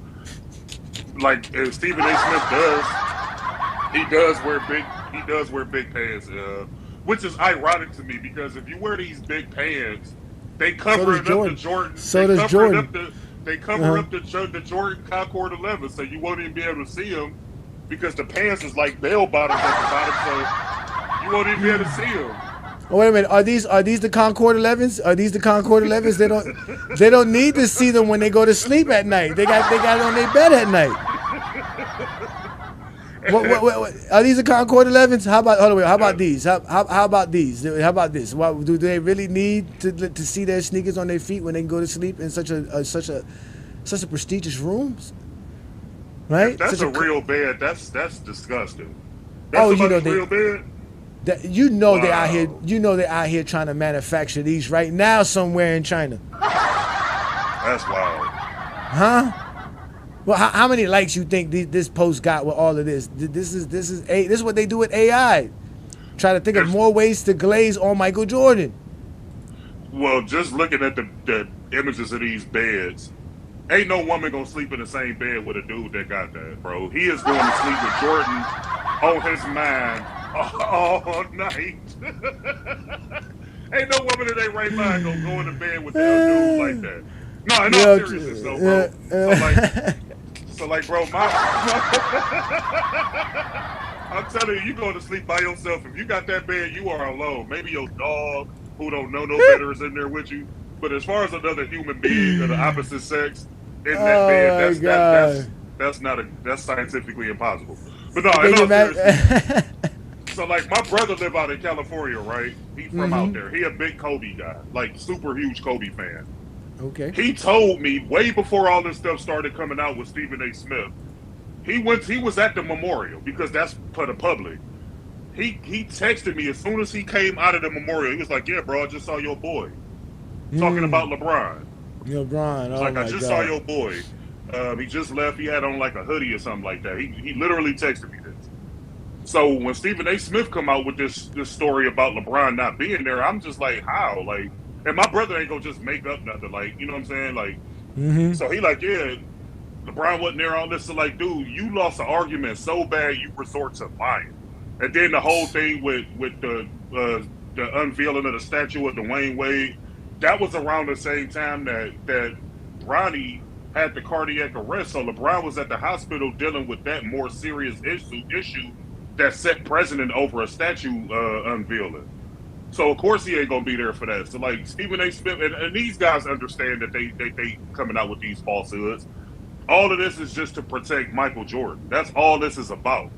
Speaker 18: Like Stephen A. Smith does. He does wear big pants, which is ironic to me because if you wear these big pants, they cover up the Jordan.
Speaker 9: So does Jordan.
Speaker 18: They cover up the Jordan Concord 11, so you won't even be able to see them because the pants is like bell bottoms at the bottom, so you won't even be able to see them.
Speaker 9: Oh, wait a minute. Are these the Concord 11s? Are these the Concord 11s? They don't need to see them when they go to sleep at night. They got it on their bed at night. What, are these the Concord 11s? How about these? How about these? How about this? Do they really need to see their sneakers on their feet when they can go to sleep in such a prestigious rooms? Right?
Speaker 18: That's a real bed. That's disgusting.
Speaker 9: That's real bed. They're out here. They're out here trying to manufacture these right now somewhere in China.
Speaker 18: That's wild.
Speaker 9: Huh? Well, how many likes you think this post got with all of this? This is what they do with AI. Try to think of more ways to glaze on Michael Jordan.
Speaker 18: Well, just looking at the images of these beds. Ain't no woman gonna sleep in the same bed with a dude that got that, bro. He is going to sleep with Jordan on his mind all night. Ain't no woman in their right mind gonna go into bed with a dude like that. No, in all seriousness though, bro. So like, bro, I'm telling you, you going to sleep by yourself. If you got that bed, you are alone. Maybe your dog, who don't know no better, is in there with you. But as far as another human being of the opposite sex in that bed, that's scientifically impossible. But no, in all seriousness, so like my brother live out in California, right? He from out there. He a big Kobe guy, like super huge Kobe fan.
Speaker 9: Okay.
Speaker 18: He told me way before all this stuff started coming out with Stephen A. Smith. He was at the memorial because that's for the public. He texted me as soon as he came out of the memorial. He was like, "Yeah, bro, I just saw your boy." Talking about LeBron.
Speaker 9: LeBron.
Speaker 18: Like, I just saw your boy. He just left. He had on like a hoodie or something like that. He literally texted me this. So when Stephen A. Smith come out with this story about LeBron not being there, I'm just like, how? Like, and my brother ain't gonna just make up nothing. Like, you know what I'm saying? Like, so he like, yeah, LeBron wasn't there. All this. So like, dude, you lost an argument so bad you resort to lying. And then the whole thing with the unveiling of the statue of Dwayne Wade, that was around the same time that Ronnie had the cardiac arrest. So LeBron was at the hospital dealing with that more serious issue that set precedent over a statue unveiling. So of course he ain't gonna be there for that. So like Stephen A. Smith and these guys understand that they coming out with these falsehoods. All of this is just to protect Michael Jordan. That's all this is about.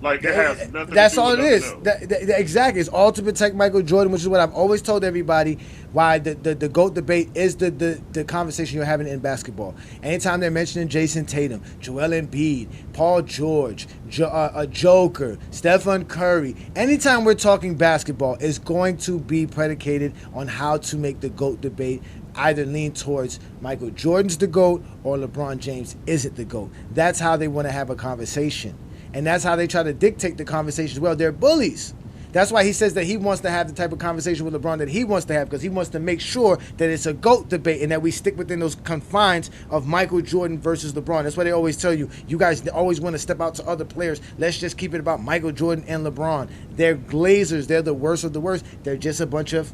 Speaker 18: Like it has nothing.
Speaker 9: That's
Speaker 18: to do
Speaker 9: all
Speaker 18: with
Speaker 9: it is. Exactly. It's all to protect Michael Jordan, which is what I've always told everybody. Why the GOAT debate is the conversation you're having in basketball. Anytime they're mentioning Jason Tatum, Joel Embiid, Paul George, Joker, Stephen Curry, anytime we're talking basketball, it's going to be predicated on how to make the GOAT debate either lean towards Michael Jordan's the GOAT or LeBron James isn't the GOAT. That's how they want to have a conversation. And that's how they try to dictate the conversation as well. They're bullies. That's why he says that he wants to have the type of conversation with LeBron that he wants to have, because he wants to make sure that it's a GOAT debate and that we stick within those confines of Michael Jordan versus LeBron. That's why they always tell you, you guys always want to step out to other players. Let's just keep it about Michael Jordan and LeBron. They're glazers. They're the worst of the worst. They're just a bunch of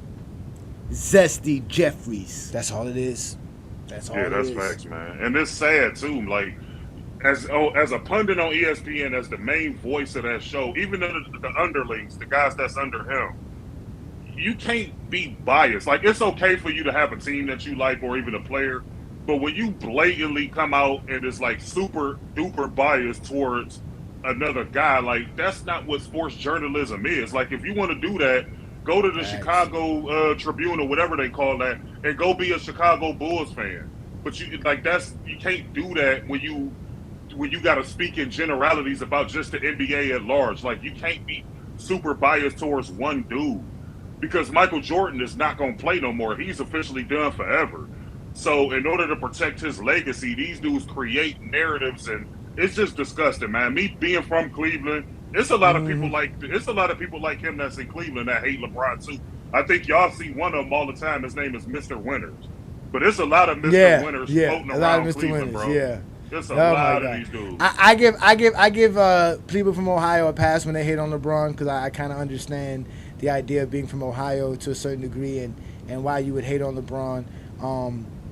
Speaker 9: Zesty Jeffreys. That's all it is. That's all it is.
Speaker 18: Yeah, that's facts, man. And it's sad, too. Like, as a pundit on ESPN, as the main voice of that show, even the underlings, the guys that's under him, you can't be biased. Like, it's okay for you to have a team that you like or even a player, but when you blatantly come out and it's like super duper biased towards another guy, like that's not what sports journalism is. Like, if you want to do that, go to the Chicago Tribune or whatever they call that, and go be a Chicago Bulls fan. But you can't do that when you got to speak in generalities about just the NBA at large. Like, you can't be super biased towards one dude, because Michael Jordan is not going to play no more. He's officially done forever. So in order to protect his legacy, these dudes create narratives, and it's just disgusting, man. Me being from Cleveland, it's a lot of people like him that's in Cleveland that hate LeBron too. I think y'all see one of them all the time. His name is Mr. Winters. But it's a lot of Mr. Winners floating around Cleveland, bro.
Speaker 9: Yeah.
Speaker 18: There's a lot of these dudes.
Speaker 9: I give people from Ohio a pass when they hate on LeBron, because I kind of understand the idea of being from Ohio to a certain degree and why you would hate on LeBron.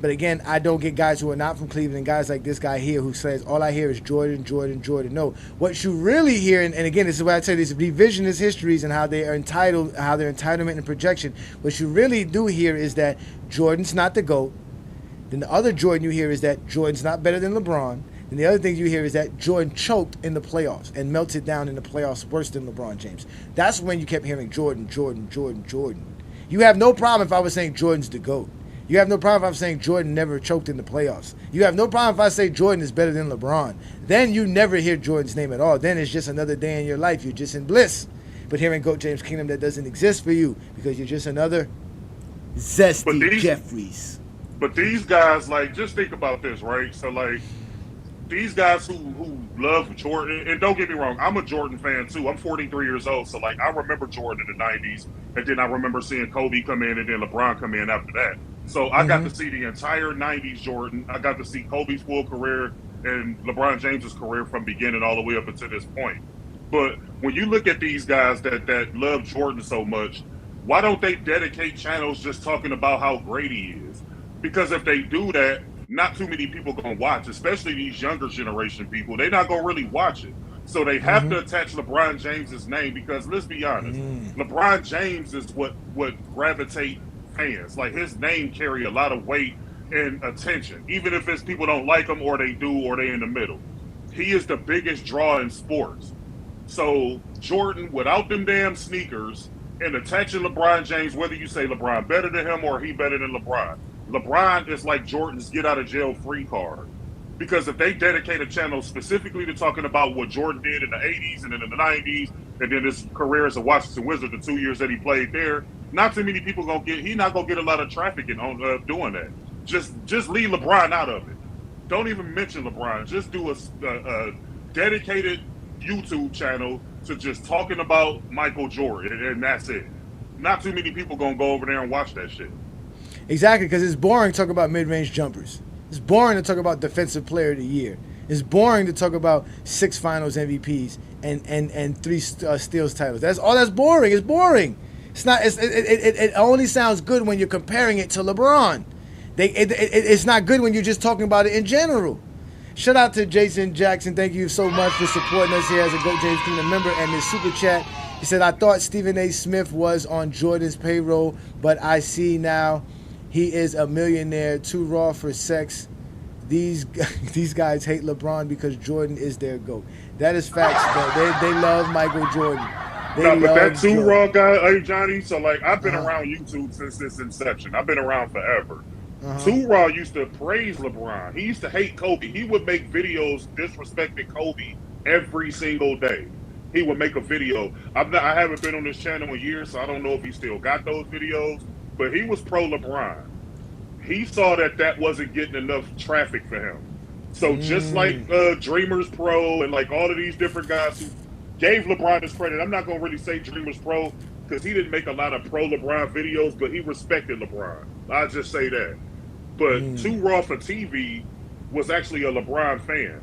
Speaker 9: But again, I don't get guys who are not from Cleveland, guys like this guy here who says, all I hear is Jordan, Jordan, Jordan. No, what you really hear, and again, this is what I say, these revisionist histories and how they are entitled, how their entitlement and projection, what you really do hear is that Jordan's not the GOAT. Then the other Jordan you hear is that Jordan's not better than LeBron. And the other thing you hear is that Jordan choked in the playoffs and melted down in the playoffs worse than LeBron James. That's when you kept hearing Jordan, Jordan, Jordan, Jordan. You have no problem if I was saying Jordan's the GOAT. You have no problem if I'm saying Jordan never choked in the playoffs. You have no problem if I say Jordan is better than LeBron. Then you never hear Jordan's name at all. Then it's just another day in your life. You're just in bliss. But here in GOAT James Kingdom, that doesn't exist for you, because you're just another Zesty Jeffreys.
Speaker 18: But these guys, like, just think about this, right? So, like, these guys who love Jordan, and don't get me wrong, I'm a Jordan fan too. I'm 43 years old, so, like, I remember Jordan in the 90s, and then I remember seeing Kobe come in and then LeBron come in after that. So I got to see the entire 90s Jordan. I got to see Kobe's full career and LeBron James's career from beginning all the way up until this point. But when you look at these guys that love Jordan so much, why don't they dedicate channels just talking about how great he is? Because if they do that, not too many people gonna watch, especially these younger generation people. They're not gonna really watch it. So they have to attach LeBron James's name because let's be honest, LeBron James is what gravitate fans. Like his name carry a lot of weight and attention, even if it's people don't like him or they do or they in the middle. He is the biggest draw in sports. So Jordan, without them damn sneakers and attaching LeBron James, whether you say LeBron better than him or he better than LeBron, LeBron is like Jordan's get out of jail free card. Because if they dedicate a channel specifically to talking about what Jordan did in the 80s and then in the 90s, and then his career as a Washington Wizard, the 2 years that he played there, not too many people he's not gonna get a lot of traffic on doing that. Just leave LeBron out of it. Don't even mention LeBron. Just do a dedicated YouTube channel to just talking about Michael Jordan, and that's it. Not too many people gonna go over there and watch that shit.
Speaker 9: Exactly, because it's boring to talk about mid-range jumpers. It's boring to talk about Defensive Player of the Year. It's boring to talk about 6 Finals MVPs and 3 steals titles. That's boring. It's boring. It's not. It only sounds good when you're comparing it to LeBron. It's not good when you're just talking about it in general. Shout out to Jason Jackson. Thank you so much for supporting us here as a GOAT James Kingdom member. And his super chat, he said, I thought Stephen A. Smith was on Jordan's payroll, but I see now he is a millionaire, too raw for sex. These guys hate LeBron because Jordan is their GOAT. That is facts, though. They love Michael Jordan.
Speaker 18: But that too raw guy, hey Johnny, so like I've been around YouTube since its inception. I've been around forever. Too Raw used to praise LeBron. He used to hate Kobe. He would make videos disrespecting Kobe every single day. He would make a video. I haven't been on this channel in years, so I don't know if he still got those videos, but he was pro LeBron. He saw that wasn't getting enough traffic for him. So just like Dreamers Pro and like all of these different guys who gave LeBron his credit, I'm not going to really say Dreamers Pro because he didn't make a lot of pro LeBron videos, but he respected LeBron. I'll just say that. But Too Raw for TV was actually a LeBron fan.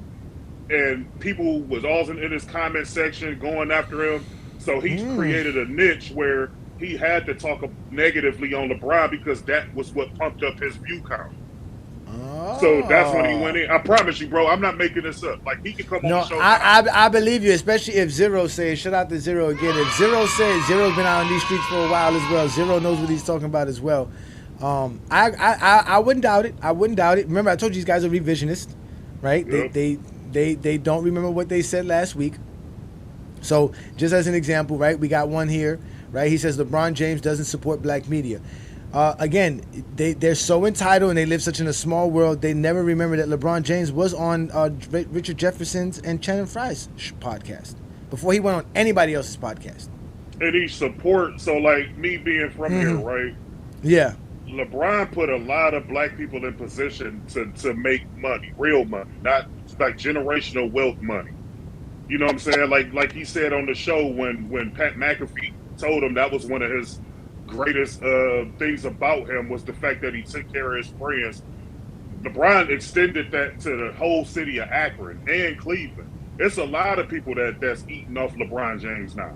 Speaker 18: And people was all in his comment section going after him. So he created a niche where he had to talk negatively on LeBron because that was what pumped up his view count. So that's when he went in. I promise you, bro, I'm not making this up. Like, he can come on the show.
Speaker 9: I believe you, especially if Zero says, shout out to Zero again. If Zero says, Zero's been out on these streets for a while as well. Zero knows what he's talking about as well. I wouldn't doubt it. I wouldn't doubt it. Remember, I told you these guys are revisionists, right? Yep. They don't remember what they said last week. So just as an example, right, we got one here, right? He says LeBron James doesn't support black media. Again, they're so entitled and they live such in a small world, they never remember that LeBron James was on Richard Jefferson's and Channing Frye's podcast before he went on anybody else's podcast.
Speaker 18: And he supports, so like me being from here, right?
Speaker 9: Yeah.
Speaker 18: LeBron put a lot of black people in position to make money, real money, not like generational wealth money. You know what I'm saying? Like he said on the show when Pat McAfee told him that was one of his greatest things about him was the fact that he took care of his friends. LeBron extended that to the whole city of Akron and Cleveland. It's a lot of people that's eating off LeBron James now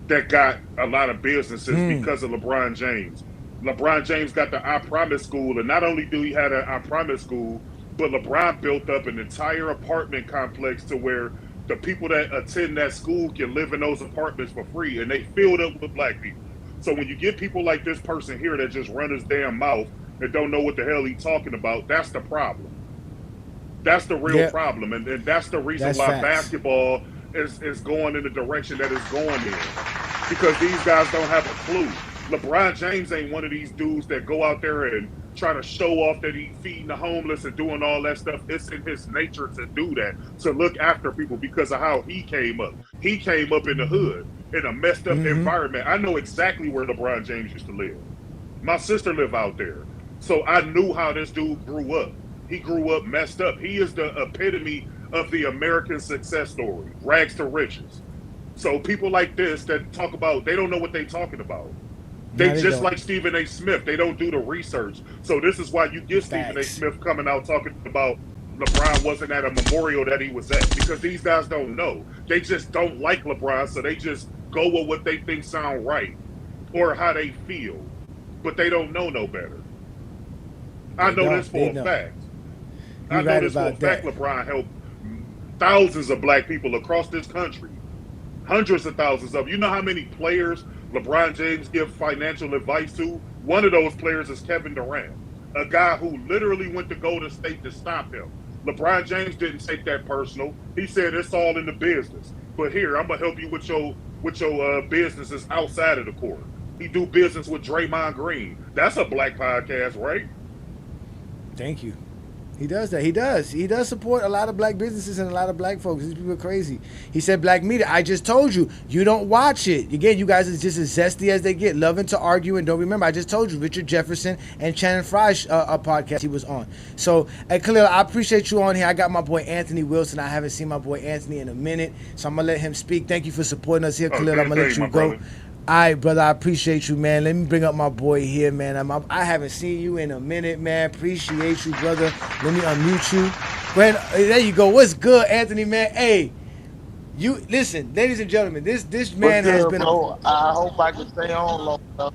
Speaker 18: that got a lot of businesses because of LeBron James. LeBron James got the I Promise School, and not only do he have an I Promise School, but LeBron built up an entire apartment complex to where the people that attend that school can live in those apartments for free, and they filled up with black people. So when you get people like this person here that just run his damn mouth and don't know what the hell he's talking about, that's the problem. That's the real problem, and that's the reason why basketball is going in the direction that it's going in, because these guys don't have a clue. LeBron James ain't one of these dudes that go out there and try to show off that he's feeding the homeless and doing all that stuff. It's in his nature to do that, to look after people because of how he came up. He came up in the hood, in a messed up environment. I know exactly where LeBron James used to live. My sister lived out there. So I knew how this dude grew up. He grew up messed up. He is the epitome of the American success story, rags to riches. So people like this that talk about, they don't know what they're talking about. They
Speaker 9: No, they
Speaker 18: just
Speaker 9: don't.
Speaker 18: like Stephen A. Smith. They don't do the research. So this is why you get Stephen A. Smith coming out talking about LeBron wasn't at a memorial that he was at, because these guys don't know. They just don't like LeBron, so they just go with what they think sound right or how they feel. But they don't know no better. I know this for a fact. I know this for a fact. LeBron helped thousands of black people across this country. Hundreds of thousands of. You know how many players LeBron James give financial advice to? One of those players is Kevin Durant, a guy who literally went to Golden State to stop him. LeBron James didn't take that personal. He said it's all in the business. But here, I'm gonna help you with your businesses outside of the court. He do business with Draymond Green. That's a black podcast, right?
Speaker 9: Thank you. He does that. He does support a lot of black businesses and a lot of black folks. These people are crazy. He said black media. I just told you, you don't watch it. Again, you guys are just as zesty as they get, loving to argue and don't remember. I just told you, Richard Jefferson and Shannon Fry's a podcast he was on. So, Khalil, I appreciate you on here. I got my boy Anthony Wilson. I haven't seen my boy Anthony in a minute, so I'm going to let him speak. Thank you for supporting us here, Khalil. I'm going to let you go. All right, brother, I appreciate you, man. Let me bring up my boy here, man. I haven't seen you in a minute, man. Appreciate you, brother. Let me unmute you. Go ahead. There you go. What's good, Anthony, man? Hey, you listen, ladies and gentlemen. This man has been.
Speaker 19: I hope I can stay on long enough.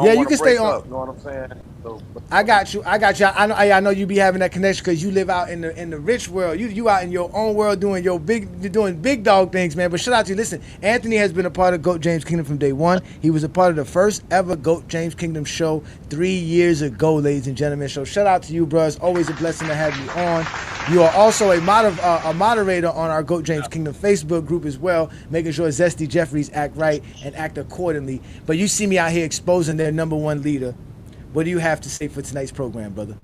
Speaker 9: Yeah, you can stay on.
Speaker 19: You know what I'm saying? So,
Speaker 9: I got you. I know you be having that connection because you live out in the rich world. You out in your own world doing big dog things, man. But shout out to you. Listen, Anthony has been a part of GOAT James Kingdom from day one. He was a part of the first ever GOAT James Kingdom show 3 years ago, ladies and gentlemen. So shout out to you, bro. It's always a blessing to have you on. You are also a moderator on our GOAT James Kingdom Facebook group as well, making sure Zesty Jeffreys act right and act accordingly. But you see me out here exposing their number one leader. What do you have to say for tonight's program, brother?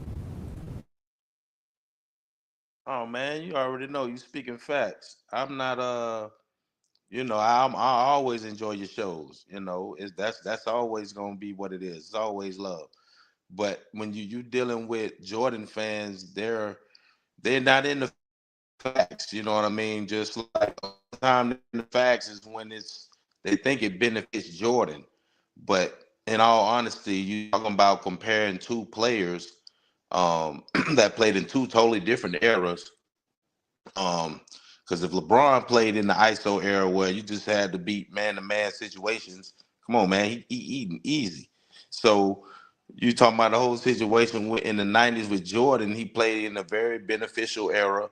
Speaker 19: oh man, you already know you speaking facts. I'm not I always enjoy your shows. That's always gonna be what it is. It's always love. But when you dealing with Jordan fans, they're not in the facts. You know what I mean? Just like the time in the facts is when they think it benefits Jordan, but in all honesty, you're talking about comparing two players that played in two totally different eras. Because if LeBron played in the ISO era where you just had to beat man-to-man situations, come on, man, he eating easy. So you talking about the whole situation in the 90s with Jordan, he played in a very beneficial era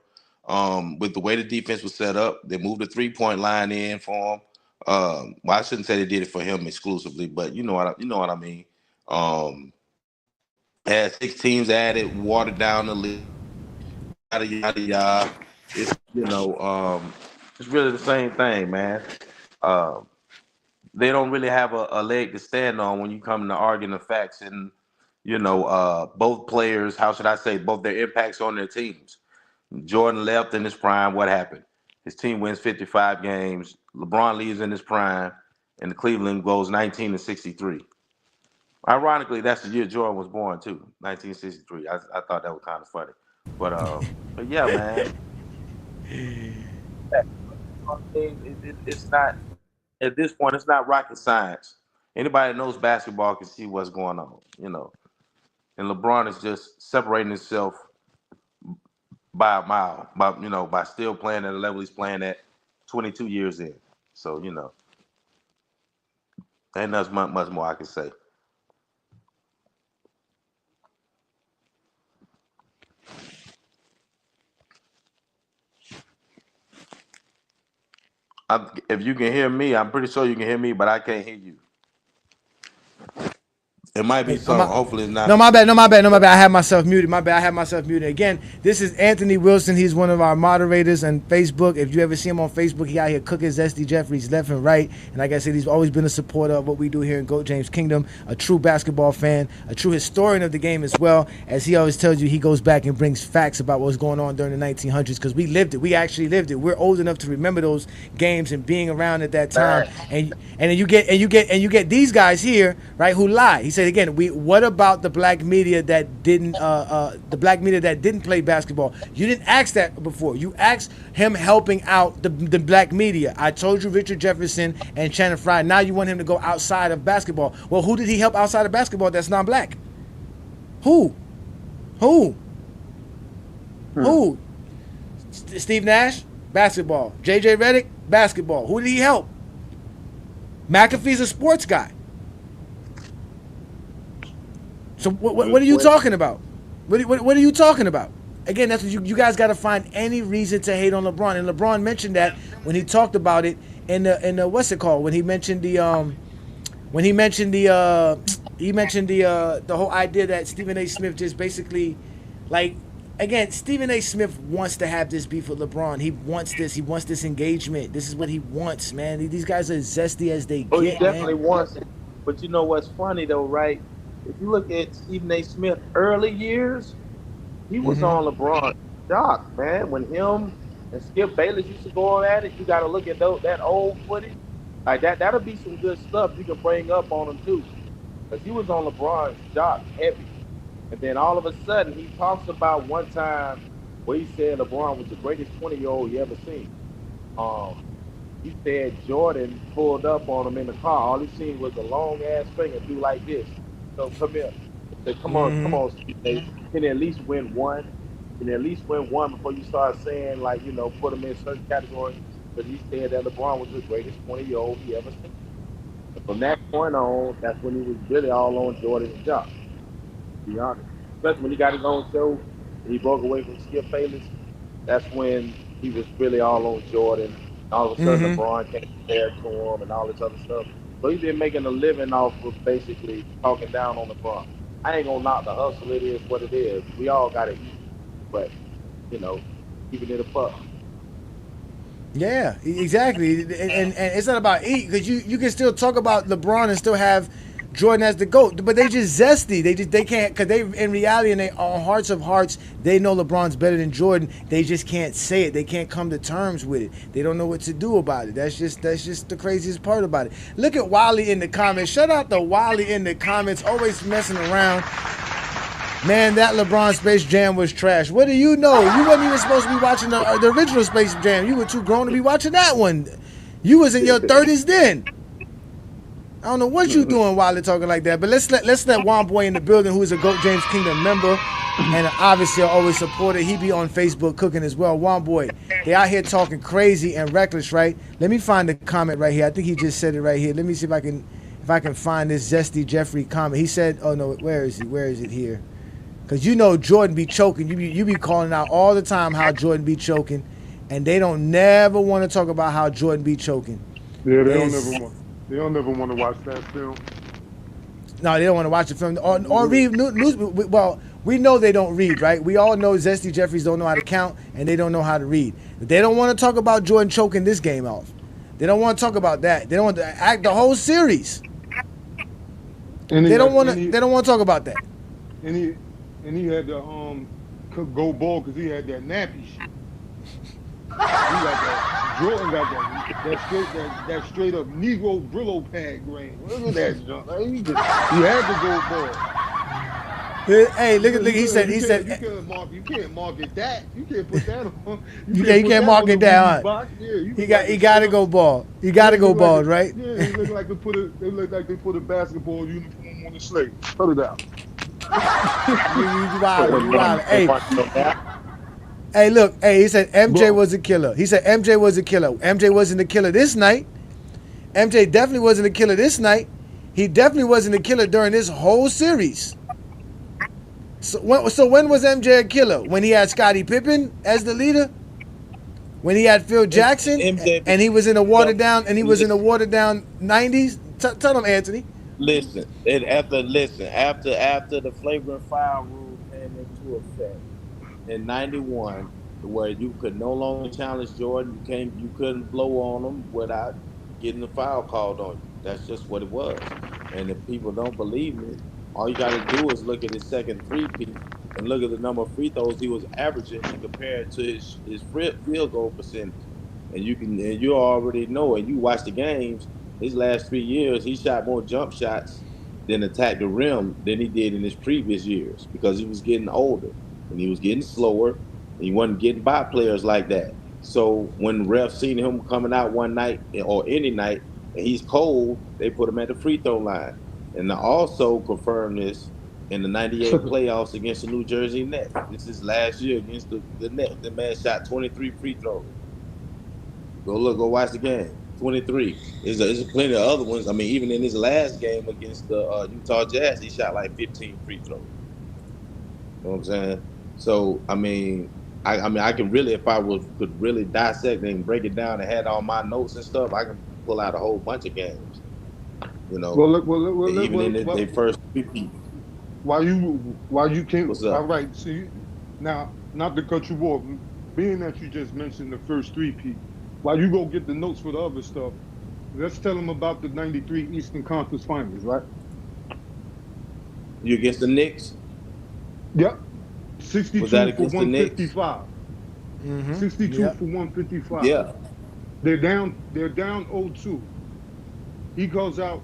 Speaker 19: with the way the defense was set up. They moved the three-point line in for him. Well, I shouldn't say they did it for him exclusively, but you know what I mean. Had 6 teams added, watered down the league, yada yada yada. It's it's really the same thing, man. They don't really have a leg to stand on when you come to arguing the facts. And both players, how should I say, both their impacts on their teams. Jordan left in his prime. What happened? His team wins 55 games. LeBron leaves in his prime, and the Cleveland goes 19-63. Ironically, that's the year Jordan was born too, 1963. I thought that was kind of funny, but yeah, man. It's not at this point. It's not rocket science. Anybody that knows basketball can see what's going on, And LeBron is just separating himself by a mile, by still playing at the level he's playing at 22 years in. So, ain't much more I can say. If you can hear me, I'm pretty sure you can hear me, but I can't hear you. It might be something. Hopefully it's not.
Speaker 9: No, my bad. I have myself muted. My bad. I have myself muted. Again, this is Anthony Wilson. He's one of our moderators on Facebook. If you ever see him on Facebook, he out here cooking Zesty Jeffreys left and right. And like I said, he's always been a supporter of what we do here in GOAT James Kingdom, a true basketball fan, a true historian of the game as well. As he always tells you, he goes back and brings facts about what was going on during the 1900s because we lived it. We actually lived it. We're old enough to remember those games and being around at that time. And then you get these guys here, right, who lie. He said again, what about the black media that didn't play basketball? You didn't ask that before. You asked him helping out the black media. I told you Richard Jefferson and Channing Frye. Now you want him to go outside of basketball. Well, who did he help outside of basketball that's non-black? Who? Steve Nash, basketball. J.J. Redick, basketball. Who did he help? McAfee's a sports guy. So what are you talking about? What are you talking about? Again, that's what you guys got to find any reason to hate on LeBron. And LeBron mentioned that when he talked about it in the what's it called? When he mentioned the whole idea that Stephen A. Smith just basically, like, again, Stephen A. Smith wants to have this beef with LeBron. He wants this. He wants this engagement. This is what he wants, man. These guys are as zesty as they get.
Speaker 19: He definitely wants it. But you know what's funny though, right? If you look at Stephen A. Smith early years, he was on LeBron jock, man. When him and Skip Bayless used to go at it, you got to look at that old footage. Like that'll be some good stuff you can bring up on him too. Because he was on LeBron's jock heavy. And then all of a sudden, he talks about one time where he said LeBron was the greatest 20-year-old he ever seen. He said Jordan pulled up on him in the car. All he seen was a long-ass finger do like this. So come here. He said, come on, Steve. Can at least win one? Can at least win one before you start saying, like, you know, put him in certain categories? But he said that LeBron was the greatest 20-year-old he ever seen. And from that point on, that's when he was really all on Jordan's job. To be honest. Especially when he got his own show and he broke away from Skip Bayless, that's when he was really all on Jordan. All of a sudden LeBron came compared to him and all this other stuff. So he's been making a living off of basically talking down on LeBron. I ain't gonna knock the hustle, it is what it is. We all gotta eat. But, you know, keeping it a buck.
Speaker 9: Yeah, exactly. And it's not about eat, because you can still talk about LeBron and still have Jordan as the GOAT, but they just zesty. They can't, because they in reality, in their hearts of hearts, they know LeBron's better than Jordan. They just can't say it. They can't come to terms with it. They don't know what to do about it. That's just the craziest part about it. Look at Wiley in the comments. Shout out to Wiley in the comments, always messing around. Man, that LeBron Space Jam was trash. What do you know? You wasn't even supposed to be watching the original Space Jam. You were too grown to be watching that one. You was in your 30s then. I don't know what you doing while they're talking like that, but let's let Juan Boy in the building, who is a GOAT James Kingdom member, and obviously always supporter. He be on Facebook cooking as well. Juan Boy, they out here talking crazy and reckless, right? Let me find the comment right here. I think he just said it right here. Let me see if I can find this Zesty Jeffrey comment. He said, "Oh no, where is he? Where is it here?" Because you know Jordan be choking. You be calling out all the time how Jordan be choking, and they don't never want to talk about how Jordan be choking.
Speaker 10: Yeah, they don't never want to watch that film.
Speaker 9: No, they don't want to watch the film or read news. Well, we know they don't read, right? We all know Zesty Jeffreys don't know how to count and they don't know how to read. But they don't want to talk about Jordan choking this game off. They don't want to talk about that. They don't want to act the whole series. They don't want to talk about that.
Speaker 10: And he had to go ball because he had that nappy shit. Jordan got that straight up Negro Brillo pad grain. Look at that junk. Like, he had to go ball.
Speaker 9: Hey, look. He said.
Speaker 10: You can't market that. You can't put that on.
Speaker 9: You can't market that on. Yeah, he got to go ball. He got to go ball, right?
Speaker 10: Yeah, they look like they put a basketball uniform on the slate. Cut it out.
Speaker 9: Hey, look. Hey, he said MJ was a killer. He said MJ was a killer. MJ wasn't a killer this night. MJ definitely wasn't a killer this night. He definitely wasn't a killer during this whole series. So when was MJ a killer? When he had Scottie Pippen as the leader? When he had Phil Jackson and he was in a watered down 90s? Tell him, Anthony.
Speaker 19: Listen, after the flagrant foul rule came into effect in '91, where you could no longer challenge Jordan, you couldn't blow on him without getting the foul called on you. That's just what it was. And if people don't believe me, all you got to do is look at his second three-peat and look at the number of free throws he was averaging and compare it to his field goal percentage. And you already know it. You watch the games. His last 3 years, he shot more jump shots than attack the rim than he did in his previous years because he was getting older and he was getting slower and he wasn't getting by players like that. So when refs seen him coming out one night or any night and he's cold, they put him at the free throw line. And I also confirmed this in the 98 playoffs against the New Jersey Nets. This is last year against the Nets. The man shot 23 free throws. Go watch the game. 23. There's plenty of other ones. I mean, even in his last game against the Utah Jazz, he shot like 15 free throws. You know what I'm saying? So, I mean, I can really, if I could really dissect and break it down and had all my notes and stuff, I can pull out a whole bunch of games. You know, even in their first repeat.
Speaker 20: Why you can't? All right. See, now, not to cut you off, being that you just mentioned the first three-peat, while you go get the notes for the other stuff, let's tell them about the 93 Eastern Conference Finals, right?
Speaker 19: You against the Knicks?
Speaker 20: Yep. 62 for 155. 62 for 155.
Speaker 19: Yeah.
Speaker 20: They're down 0-2. He goes out,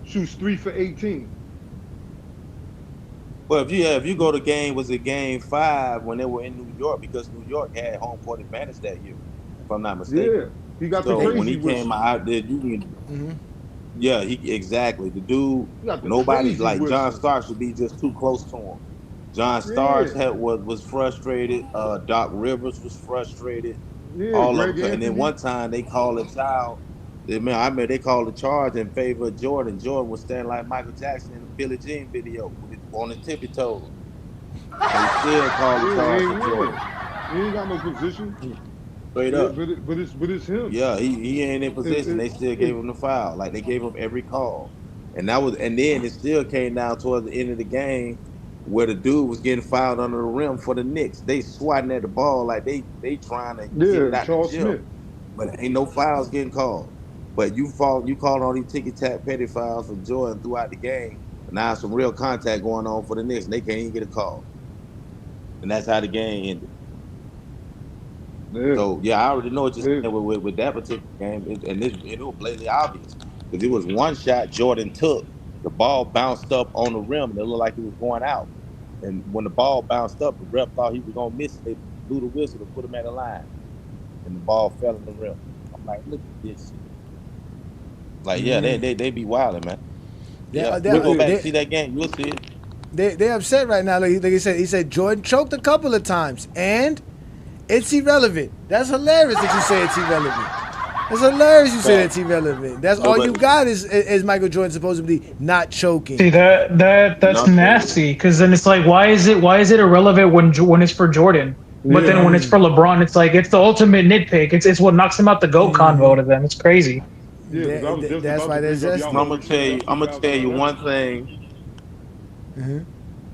Speaker 20: shoots 3 for 18.
Speaker 19: Well, if you go to game 5 when they were in New York, because New York had home court advantage that year, if I'm not mistaken.
Speaker 20: Yeah, he got the crazy
Speaker 19: when he came out there, yeah, exactly. The dude, nobody's like John Starks would be just too close to him. John Starks was frustrated. Doc Rivers was frustrated. All of them. And then one time they called a foul. I remember they called a charge in favor of Jordan. Jordan was standing like Michael Jackson in the Billie Jean video on his tippy toes. They still called the charge for Jordan.
Speaker 20: He ain't got no position.
Speaker 19: Straight up.
Speaker 20: But it's him.
Speaker 19: Yeah, he ain't in position. They still gave him the foul. Like they gave him every call. And then it still came down towards the end of the game where the dude was getting fouled under the rim for the Knicks. They swatting at the ball like they trying to get it out
Speaker 20: Charles
Speaker 19: the gym.
Speaker 20: Smith.
Speaker 19: But ain't no fouls getting called. But you called all these ticky-tack petty fouls for Jordan throughout the game. And now some real contact going on for the Knicks, and they can't even get a call. And that's how the game ended.
Speaker 20: Yeah.
Speaker 19: So, yeah, I already know what you're saying with that particular game. It was blatantly obvious. Because it was one shot Jordan took. The ball bounced up on the rim, and it looked like it was going out. And when the ball bounced up, the ref thought he was going to miss it. They blew the whistle to put him at the line. And the ball fell in the rim. I'm like, look at this shit. Like, yeah, they be wilding, man. Yeah, we'll go back and see that game. You'll see it.
Speaker 9: They're upset right now. Like he said Jordan choked a couple of times, and it's irrelevant. That's hilarious that you say it's irrelevant. It's hilarious you say that's irrelevant. That's all you got is Michael Jordan supposedly not choking.
Speaker 21: See that's nasty. Because then it's like, why is it irrelevant when it's for Jordan? But then when it's for LeBron, it's like it's the ultimate nitpick. It's what knocks him out the GOAT convo to them. It's crazy.
Speaker 20: Yeah,
Speaker 9: that's why there's just.
Speaker 19: I'm gonna tell you one thing.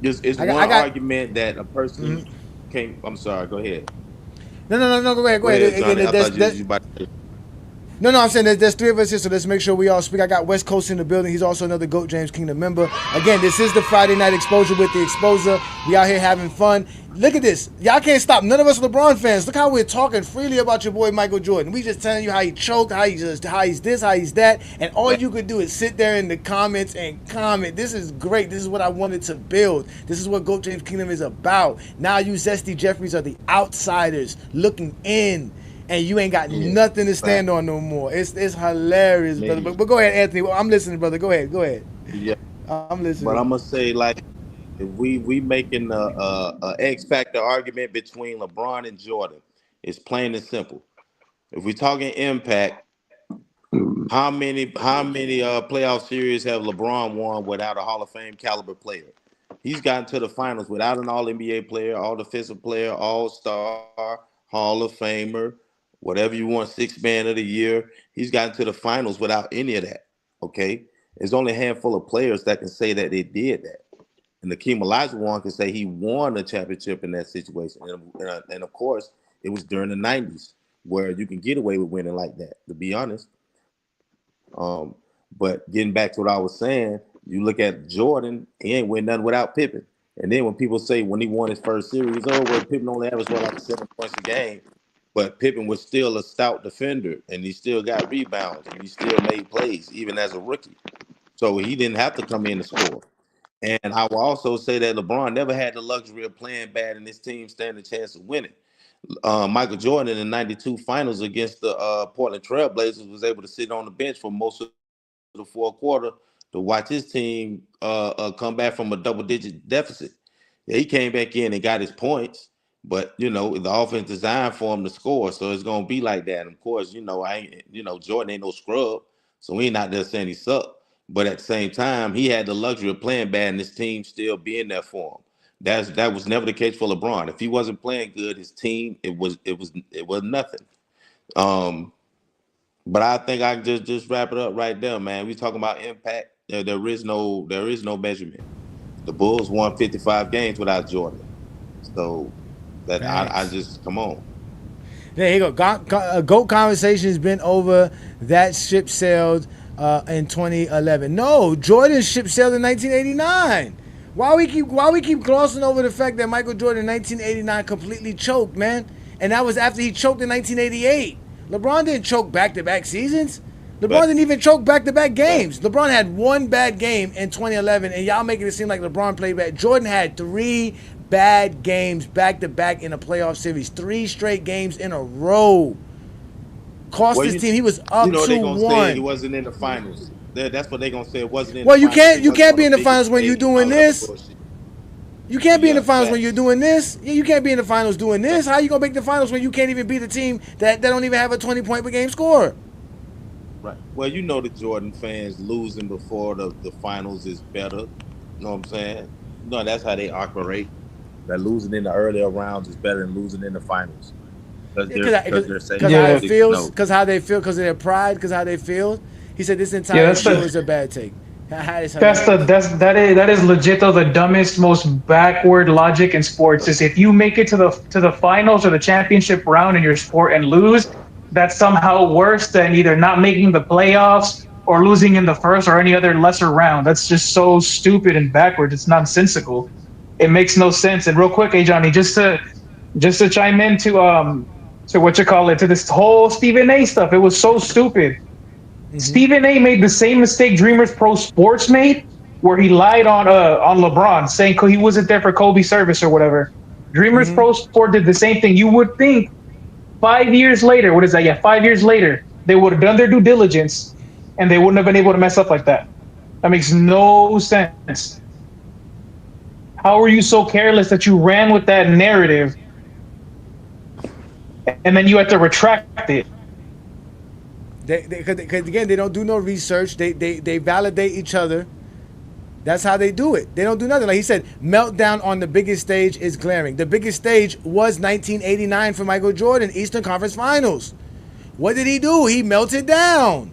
Speaker 19: It's one argument that a person can't. I'm sorry. Go ahead.
Speaker 9: No. Go ahead. No, I'm saying there's three of us here, so let's make sure we all speak. I got West Coast in the building. He's also another GOAT James Kingdom member. Again, this is the Friday Night Exposure with the Exposer. We out here having fun. Look at this. Y'all can't stop. None of us are LeBron fans. Look how we're talking freely about your boy Michael Jordan. We just telling you how he choked, how he's this, how he's that, and all you could do is sit there in the comments and comment. This is great. This is what I wanted to build. This is what GOAT James Kingdom is about. Now you Zesty Jeffreys are the outsiders looking in. And you ain't got nothing to stand on no more. It's hilarious, brother. But go ahead, Anthony. I'm listening, brother. Go ahead.
Speaker 19: Yeah,
Speaker 9: I'm listening.
Speaker 19: But I'm gonna say, like, if we making a X factor argument between LeBron and Jordan, it's plain and simple. If we're talking impact, how many playoff series have LeBron won without a Hall of Fame caliber player? He's gotten to the finals without an All NBA player, All Defensive player, All Star, Hall of Famer. Whatever you want, 6th man of the year. He's gotten to the finals without any of that, okay? There's only a handful of players that can say that they did that. And Hakeem Olajuwon can say he won a championship in that situation. And of course, it was during the 90s where you can get away with winning like that, to be honest. But getting back to what I was saying, you look at Jordan, he ain't win nothing without Pippen. And then when people say when he won his first series, Pippen only averaged like 7 points a game. But Pippen was still a stout defender, and he still got rebounds, and he still made plays, even as a rookie. So he didn't have to come in to score. And I will also say that LeBron never had the luxury of playing bad and his team stand a chance of winning. Michael Jordan in the 92 finals against the Portland Trailblazers was able to sit on the bench for most of the fourth quarter to watch his team come back from a double-digit deficit. Yeah, he came back in and got his points, but the offense designed for him to score, so it's gonna be like that. And of course, Jordan ain't no scrub, so we ain't out there saying he sucked. But at the same time, he had the luxury of playing bad and his team still being there for him. That was never the case for LeBron. If he wasn't playing good, his team it was nothing. But I think I can just wrap it up right there, man. We talking about impact. There is no measurement. The Bulls won 55 games without Jordan, so that I just come on.
Speaker 9: There you go. GOAT conversation has been over. That ship sailed in 2011. No, Jordan's ship sailed in 1989. Why we keep glossing over the fact that Michael Jordan in 1989 completely choked, man? And that was after he choked in 1988. LeBron didn't choke back-to-back seasons. LeBron didn't even choke back-to-back games. LeBron had one bad game in 2011, and y'all making it seem like LeBron played bad. Jordan had 3 bad games back-to-back in a playoff series. 3 straight games in a row. Cost his team. He was up 2-1.
Speaker 19: They gonna say he wasn't in the finals. That's what they gonna say. It wasn't in.
Speaker 9: Well,
Speaker 19: the finals.
Speaker 9: you can't be in the finals when you're doing this. You can't be in the finals when you're doing this. Yeah, you can't be in the finals doing this. How you gonna make the finals when you can't even beat a team that don't even have a 20-point per game score?
Speaker 19: Right. Well, the Jordan fans losing before the finals is better. You know what I'm saying? No, that's how they operate. That losing in the earlier rounds is better than losing in the finals. Because
Speaker 9: how it feels, because how they feel, because of their pride, because how they feel. He said this entire show is a bad take. That
Speaker 21: is legit though the dumbest, most backward logic in sports is if you make it to the finals or the championship round in your sport and lose, that's somehow worse than either not making the playoffs or losing in the first or any other lesser round. That's just so stupid and backwards. It's nonsensical. It makes no sense. And real quick, hey Johnny, just to chime in to this whole Stephen A stuff. It was so stupid. Stephen A made the same mistake Dreamers Pro Sports made, where he lied on LeBron, saying he wasn't there for Kobe's service or whatever. Dreamers Pro Sport did the same thing. You would think 5 years later, 5 years later, they would have done their due diligence and they wouldn't have been able to mess up like that. That makes no sense. How are you so careless that you ran with that narrative and then you had to retract it?
Speaker 9: Because again, they don't do no research. They validate each other. That's how they do it. They don't do nothing. Like he said, meltdown on the biggest stage is glaring. The biggest stage was 1989 for Michael Jordan, Eastern Conference Finals. What did he do? He melted down.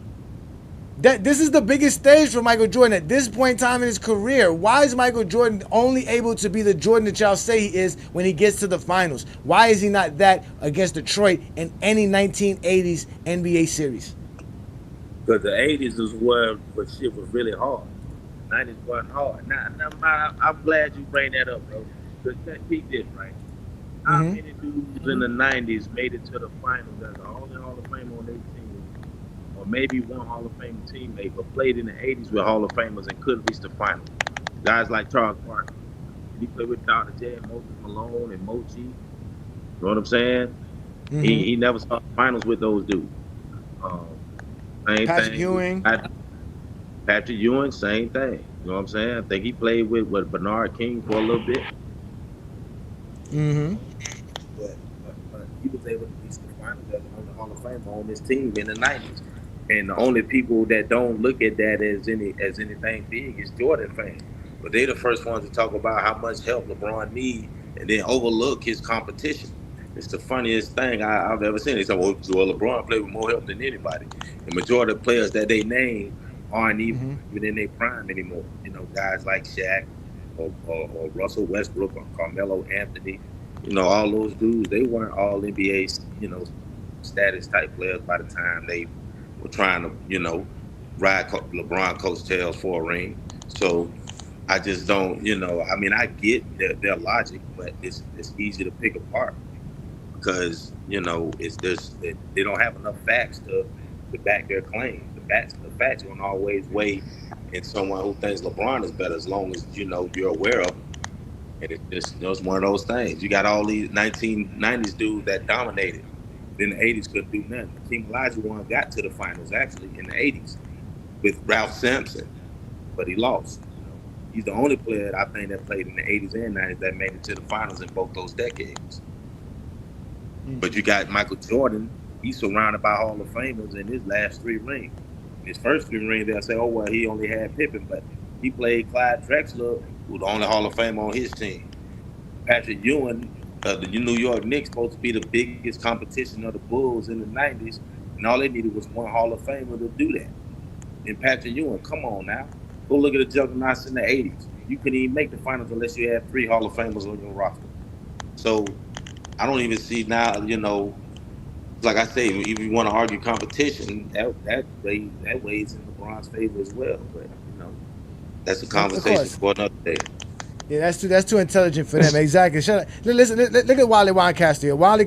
Speaker 9: This is the biggest stage for Michael Jordan at this point in time in his career. Why is Michael Jordan only able to be the Jordan that y'all say he is when he gets to the finals? Why is he not that against Detroit in any 1980s NBA series?
Speaker 19: Because the 80s is where shit was really hard. 90s wasn't hard. Now, I'm glad you bring that up, bro. Because keep this, right? How many dudes in the 90s made it to the finals as the only Hall of Famer on their team, or maybe one Hall of Fame teammate, but played in the 80s with Hall of Famers and couldn't reach the finals? Guys like Charles Barkley. He played with Dr. J and Moses Malone and Mochi. You know what I'm saying? He never saw the finals with those dudes.
Speaker 9: Patrick Ewing.
Speaker 19: Patrick Ewing, same thing. You know what I'm saying? I think he played with Bernard King for a little bit. But he was able to reach the finals as the Hall of Famer on this team in the 90s. And the only people that don't look at that as anything big is Jordan fans. But they're the first ones to talk about how much help LeBron needs and then overlook his competition. It's the funniest thing I've ever seen. They say, well, LeBron played with more help than anybody. The majority of players that they name aren't even in their prime anymore. Guys like Shaq or Russell Westbrook or Carmelo Anthony. All those dudes, they weren't all NBA, status type players by the time they were trying to, ride LeBron coattails for a ring. So I just don't, I get their logic, but it's easy to pick apart. Because they don't have enough facts to back their claim. The facts don't always weigh and someone who thinks LeBron is better, as long as you know you're aware of him. And it's one of those things. You got all these 1990s dudes that dominated. Then the 80s couldn't do nothing. Team Olajuwon got to the finals actually in the 80s with Ralph Sampson, but he lost. He's the only player I think that played in the 80s and 90s that made it to the finals in both those decades. But you got Michael Jordan. He's surrounded by Hall of Famers in his last 3 rings. His first 3 rings, they'll say, oh, well, he only had Pippen, but he played Clyde Drexler, who was the only Hall of Famer on his team. Patrick Ewing, the New York Knicks, supposed to be the biggest competition of the Bulls in the 90s, and all they needed was one Hall of Famer to do that. And Patrick Ewing, come on now. Go look at the juggernauts in the 80s. You couldn't even make the finals unless you had 3 Hall of Famers on your roster. So I don't even see now, like I say, if you want to argue competition, that weighs in LeBron's favor as well. But, that's a conversation for another day.
Speaker 9: Yeah, that's too intelligent for them. Exactly. Shut up. Listen, look at Wally Lancaster here. Wally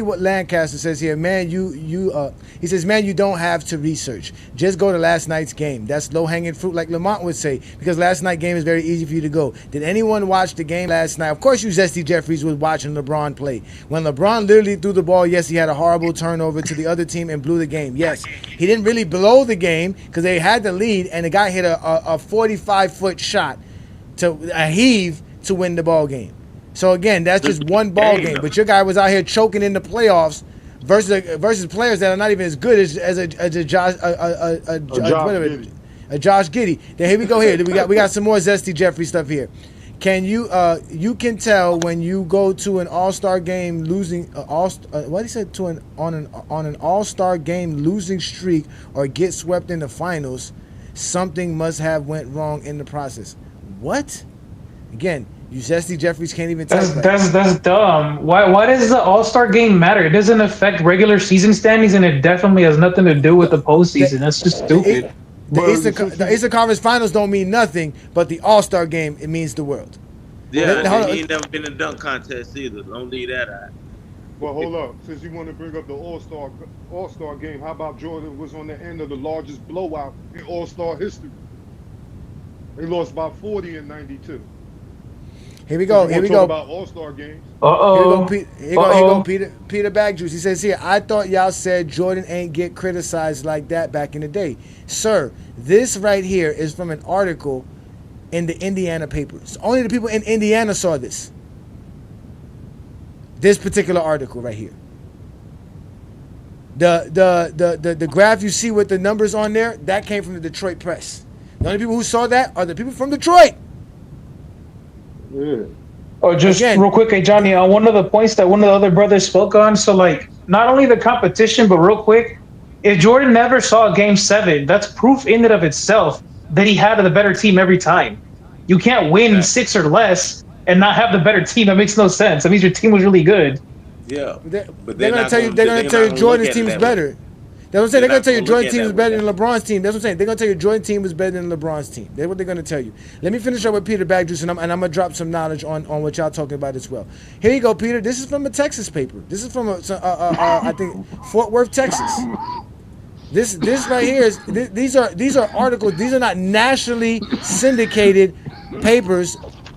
Speaker 9: Lancaster says here, man, he says, man, you don't have to research. Just go to last night's game. That's low-hanging fruit, like Lamont would say, because last night's game is very easy for you to go. Did anyone watch the game last night? Of course you Zesty Jeffreys was watching LeBron play. When LeBron literally threw the ball, yes, he had a horrible turnover to the other team and blew the game. Yes, he didn't really blow the game because they had the lead, and the guy hit a 45-foot shot to a heave to win the ball game. So again, that's just one ball game. But your guy was out here choking in the playoffs versus players that are not even as good as a Josh Giddey. Then here we go. Here we got some more Zesty Jeffrey stuff here. Can you can tell when you go to an All-Star game losing what he said to on an All-Star game losing streak or get swept in the finals, something must have went wrong in the process. What? Again, you Zesty Jeffreys can't even tell.
Speaker 21: That's dumb. Why does the All-Star game matter? It doesn't affect regular season standings, and it definitely has nothing to do with the postseason. That's just stupid.
Speaker 9: The Eastern Conference Finals don't mean nothing, but the All-Star game, it means the world.
Speaker 19: Yeah, he ain't never been in a dunk contest either. Don't leave that out.
Speaker 20: Well, hold up. Since you want to bring up the All-Star game, how about Jordan was on the end of the largest blowout in All-Star history? They lost by 40 in '92.
Speaker 9: Here we go. Here we go.
Speaker 20: About All-Star games.
Speaker 9: Here we go. Peter Bagjuice. He says here, I thought y'all said Jordan ain't get criticized like that back in the day. Sir, this right here is from an article in the Indiana papers. Only the people in Indiana saw this. This particular article right here. The graph you see with the numbers on there, that came from the Detroit Press. The only people who saw that are the people from Detroit.
Speaker 20: Yeah.
Speaker 21: Oh, just real quick, hey Johnny, on one of the points that one of the other brothers spoke on, so like not only the competition, but real quick, if Jordan never saw Game 7, that's proof in and of itself that he had the better team every time. You can't win 6 or less and not have the better team. That makes no sense. That means your team was really good.
Speaker 19: Yeah,
Speaker 9: but they're gonna tell you Jordan's team is better. That's what I'm saying. They're going to tell you Jordan's team is better than LeBron's team. That's what I'm saying. They're going to tell you Jordan's team was better than LeBron's team. That's what they're going to tell you. Let me finish up with Peter Bagjuice, and I'm going to drop some knowledge on what y'all talking about as well. Here you go, Peter. This is from a Texas paper. This is from, I think, Fort Worth, Texas. This right here is, these are articles. These are not nationally syndicated papers,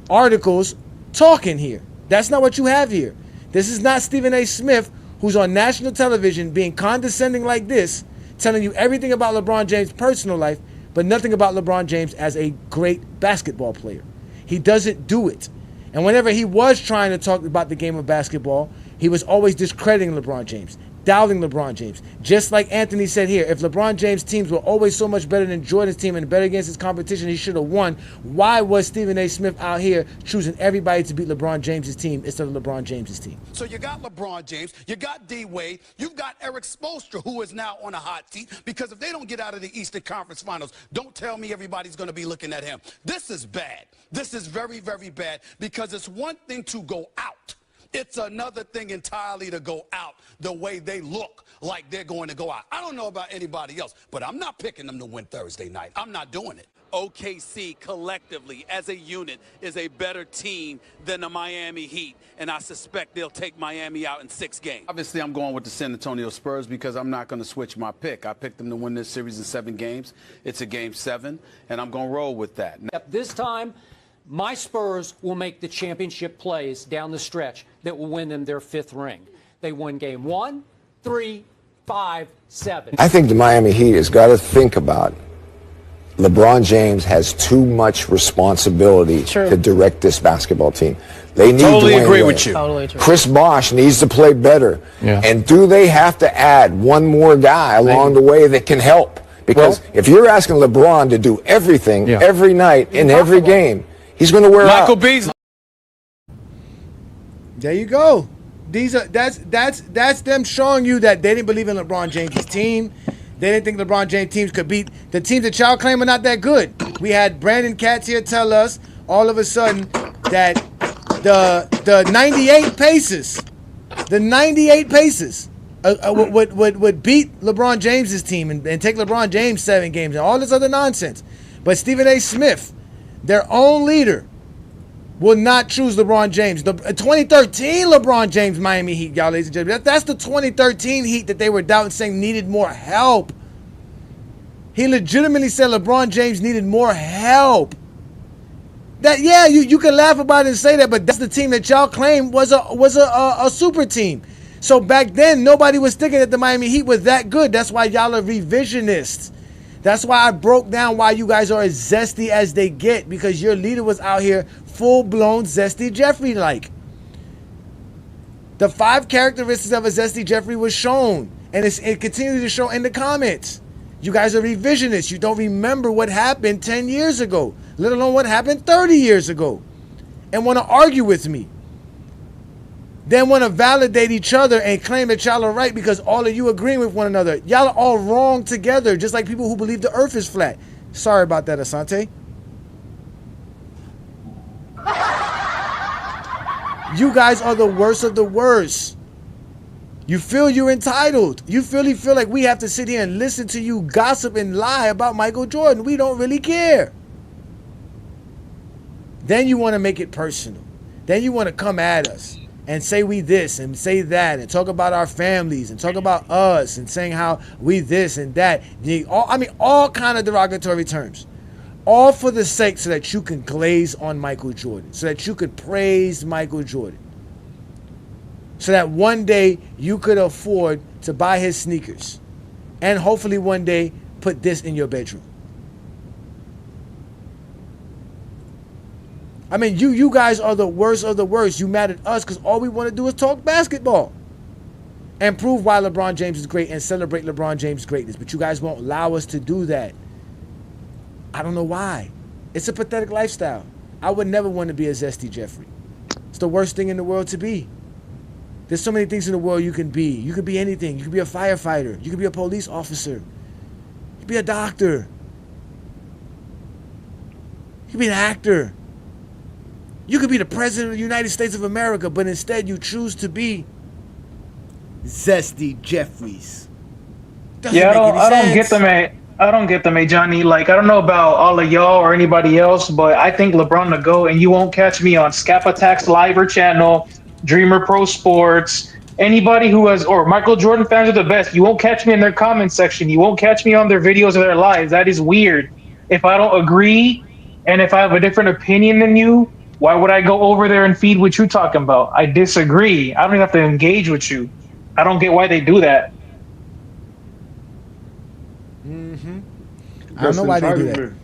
Speaker 9: articles talking here. That's not what you have here. This is not Stephen A. Smith, who's on national television being condescending like this, telling you everything about LeBron James' personal life, but nothing about LeBron James as a great basketball player. He doesn't do it. And whenever he was trying to talk about the game of basketball, he was always discrediting LeBron James, doubting LeBron James. Just like Anthony said here, if LeBron James' teams were always so much better than Jordan's team and better against his competition, he should have won. Why was Stephen A. Smith out here choosing everybody to beat LeBron James' team instead of LeBron James' team?
Speaker 4: So you got LeBron James, you got D-Wade, you've got Eric Spoelstra, who is now on a hot seat, because if they don't get out of the Eastern Conference Finals, don't tell me everybody's going to be looking at him. This is bad. This is very, very bad, because it's one thing to go out. It's another thing entirely to go out the way they look like they're going to go out. I don't know about anybody else, but I'm not picking them to win Thursday night. I'm not doing it.
Speaker 5: OKC collectively as a unit is a better team than the Miami Heat, and I suspect they'll take Miami out in 6 games.
Speaker 12: Obviously, I'm going with the San Antonio Spurs because I'm not going to switch my pick. I picked them to win this series in 7 games. It's a game 7, and I'm going to roll with that.
Speaker 13: This time, my Spurs will make the championship plays down the stretch that will win them their 5th ring. They won game 1, 3, 5, 7.
Speaker 14: I think the Miami Heat has got to think about LeBron James has too much responsibility to direct this basketball team. They need
Speaker 12: Totally
Speaker 14: Dwayne
Speaker 12: agree
Speaker 14: Wade.
Speaker 12: with you.
Speaker 21: Totally true.
Speaker 14: Chris Bosh needs to play better.
Speaker 6: Yeah.
Speaker 14: And do they have to add one more guy along the way that can help? Because if you're asking LeBron to do everything every night in every game, he's going to wear out.
Speaker 12: Michael Beasley.
Speaker 9: There you go. That's them showing you that they didn't believe in LeBron James' team. They didn't think LeBron James teams could beat the teams that y'all claim are not that good. We had Brandon Katz here tell us all of a sudden that the 98 Pacers would beat LeBron James' team and take LeBron James 7 games and all this other nonsense. But Stephen A. Smith, their own leader, will not choose LeBron James. The 2013 LeBron James Miami Heat, y'all, ladies and gentlemen. That's the 2013 Heat that they were doubting, saying needed more help. He legitimately said LeBron James needed more help. That you can laugh about it and say that, but that's the team that y'all claim was a super team. So back then, nobody was thinking that the Miami Heat was that good. That's why y'all are revisionists. That's why I broke down why you guys are as zesty as they get, because your leader was out here full-blown Zesty Jeffrey-like. The 5 characteristics of a Zesty Jeffrey was shown, and it continues to show in the comments. You guys are revisionists. You don't remember what happened 10 years ago, let alone what happened 30 years ago, and want to argue with me. Then want to validate each other and claim that y'all are right because all of you agreeing with one another. Y'all are all wrong together, just like people who believe the earth is flat. Sorry about that, Asante. You guys are the worst of the worst. You feel you're entitled. You really feel like we have to sit here and listen to you gossip and lie about Michael Jordan. We don't really care. Then you want to make it personal. Then you want to come at us and say we this and say that and talk about our families and talk about us and saying how we this and that. All kind of derogatory terms. All for the sake so that you can glaze on Michael Jordan, so that you could praise Michael Jordan, so that one day you could afford to buy his sneakers and hopefully one day put this in your bedroom. I mean, you guys are the worst of the worst. You mad at us because all we want to do is talk basketball and prove why LeBron James is great and celebrate LeBron James' greatness. But you guys won't allow us to do that. I don't know why. It's a pathetic lifestyle. I would never want to be a Zesty Jeffrey. It's the worst thing in the world to be. There's so many things in the world you can be. You can be anything. You can be a firefighter. You can be a police officer. You can be a doctor. You can be an actor. You could be the president of the United States of America, but instead you choose to be Zesty Jeffreys.
Speaker 21: I don't get them, Johnny. Like, I don't know about all of y'all or anybody else, but I think LeBron the GOAT, and you won't catch me on Scap Attack's Live channel, Dreamer Pro Sports, anybody who has, or Michael Jordan fans are the best. You won't catch me in their comment section. You won't catch me on their videos or their lives. That is weird. If I don't agree and if I have a different opinion than you, why would I go over there and feed what you're talking about? I disagree. I don't even have to engage with you. I don't get why they do that.
Speaker 9: I don't know why they do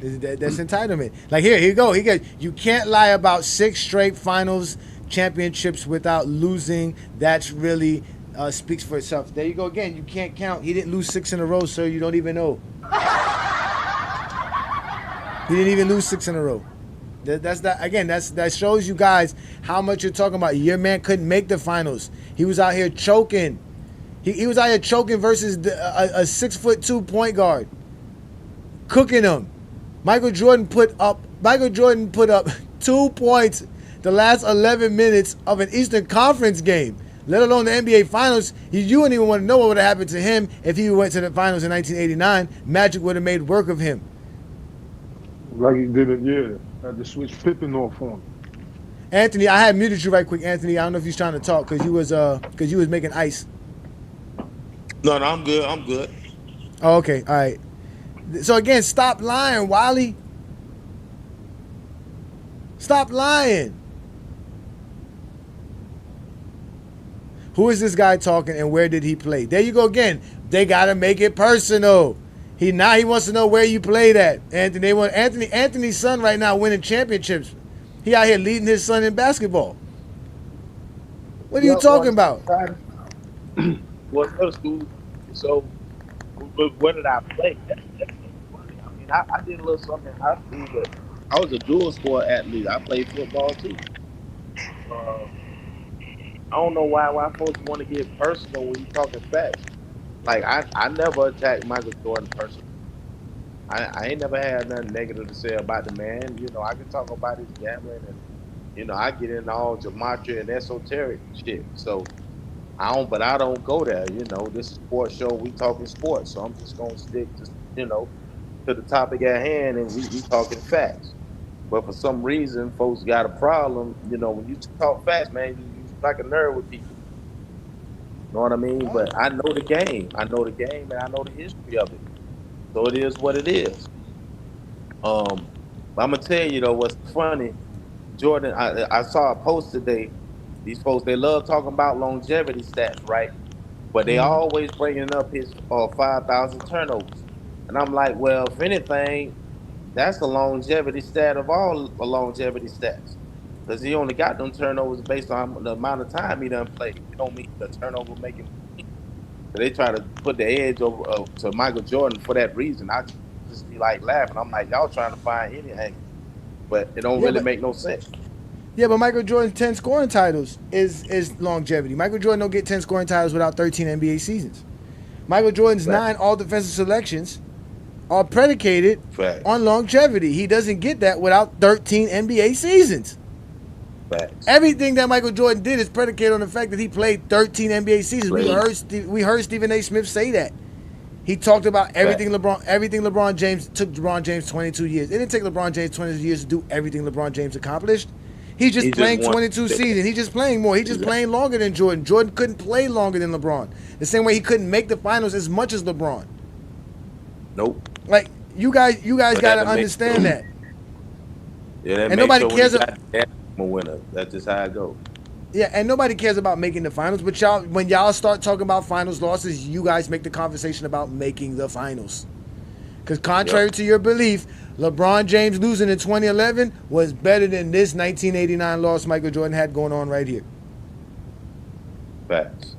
Speaker 9: that. That's entitlement. Like here you go. You can't lie about 6 straight finals championships without losing. That's really speaks for itself. There you go again. You can't count. He didn't lose 6 in a row, sir. You don't even know. He didn't even lose 6 in a row. That shows you guys how much you're talking about. Your man couldn't make the finals. He was out here choking. He was out here choking versus a 6'2" point guard, cooking him. Michael Jordan put up 2 points the last 11 minutes of an Eastern Conference game, let alone the NBA Finals. You wouldn't even want to know what would have happened to him if he went to the Finals in 1989. Magic would have made work of him.
Speaker 20: Like he did it, yeah. Had to switch Pippen off on him.
Speaker 9: Anthony, I had muted you right quick, Anthony. I don't know if he's trying to talk because you was making ice.
Speaker 19: No, I'm good. I'm good.
Speaker 9: Oh, okay, all right. So again, stop lying, Wiley. Stop lying. Who is this guy talking and where did he play? There you go again. They gotta make it personal. He wants to know where you played at. Anthony, Anthony's son right now winning championships. He out here leading his son in basketball. What are you talking about?
Speaker 7: Well, middle school. So, where did I play? That's so funny. I mean, I did a little something in high school, but I was a dual sport athlete. I played football too. I don't know why folks want to get personal when you talking facts. Like I never attacked Michael Jordan personally. I ain't never had nothing negative to say about the man. You know, I can talk about his gambling and, you know, I get into all gematria and esoteric shit. So I don't go there. You know, this is a sports show. We talking sports. So I'm just going to stick to, you know, to the topic at hand and we talking facts. But for some reason, folks got a problem. You know, when you talk facts, man, you like a nerd with people. You know what I mean? But I know the game. I know the game and I know the history of it. So it is what it is. I'm gonna tell you though what's funny, Jordan. I saw a post today. These folks, they love talking about longevity stats, right? But they always bringing up his 5,000 turnovers, and I'm like, well, if anything, that's a longevity stat of all the longevity stats, because he only got them turnovers based on the amount of time he done played. It don't mean the turnover making. They try to put the edge over to Michael Jordan for that reason. I just be like laughing. I'm like, y'all trying to find any angle, but it don't really make no sense.
Speaker 9: Yeah, but Michael Jordan's 10 scoring titles is longevity. Michael Jordan don't get 10 scoring titles without 13 NBA seasons. Michael Jordan's 9 all-defensive selections are predicated on longevity. He doesn't get that without 13 NBA seasons.
Speaker 19: Facts.
Speaker 9: Everything that Michael Jordan did is predicated on the fact that he played 13 NBA seasons. We heard Stephen A. Smith say that. He talked about everything LeBron James took LeBron James 22 years. It didn't take LeBron James 22 years to do everything LeBron James accomplished. He's just playing 22 seasons. He's just playing more. He's just playing longer than Jordan. Jordan couldn't play longer than LeBron. The same way he couldn't make the finals as much as LeBron.
Speaker 19: Nope.
Speaker 9: Like you guys gotta understand that.
Speaker 19: Yeah, that
Speaker 9: and nobody cares.
Speaker 19: A winner. That's just how it goes.
Speaker 9: Yeah, and nobody cares about making the finals. But y'all, when y'all start talking about finals losses, you guys make the conversation about making the finals. Because contrary to your belief, LeBron James losing in 2011 was better than this 1989 loss Michael Jordan had going on right here.
Speaker 19: Facts.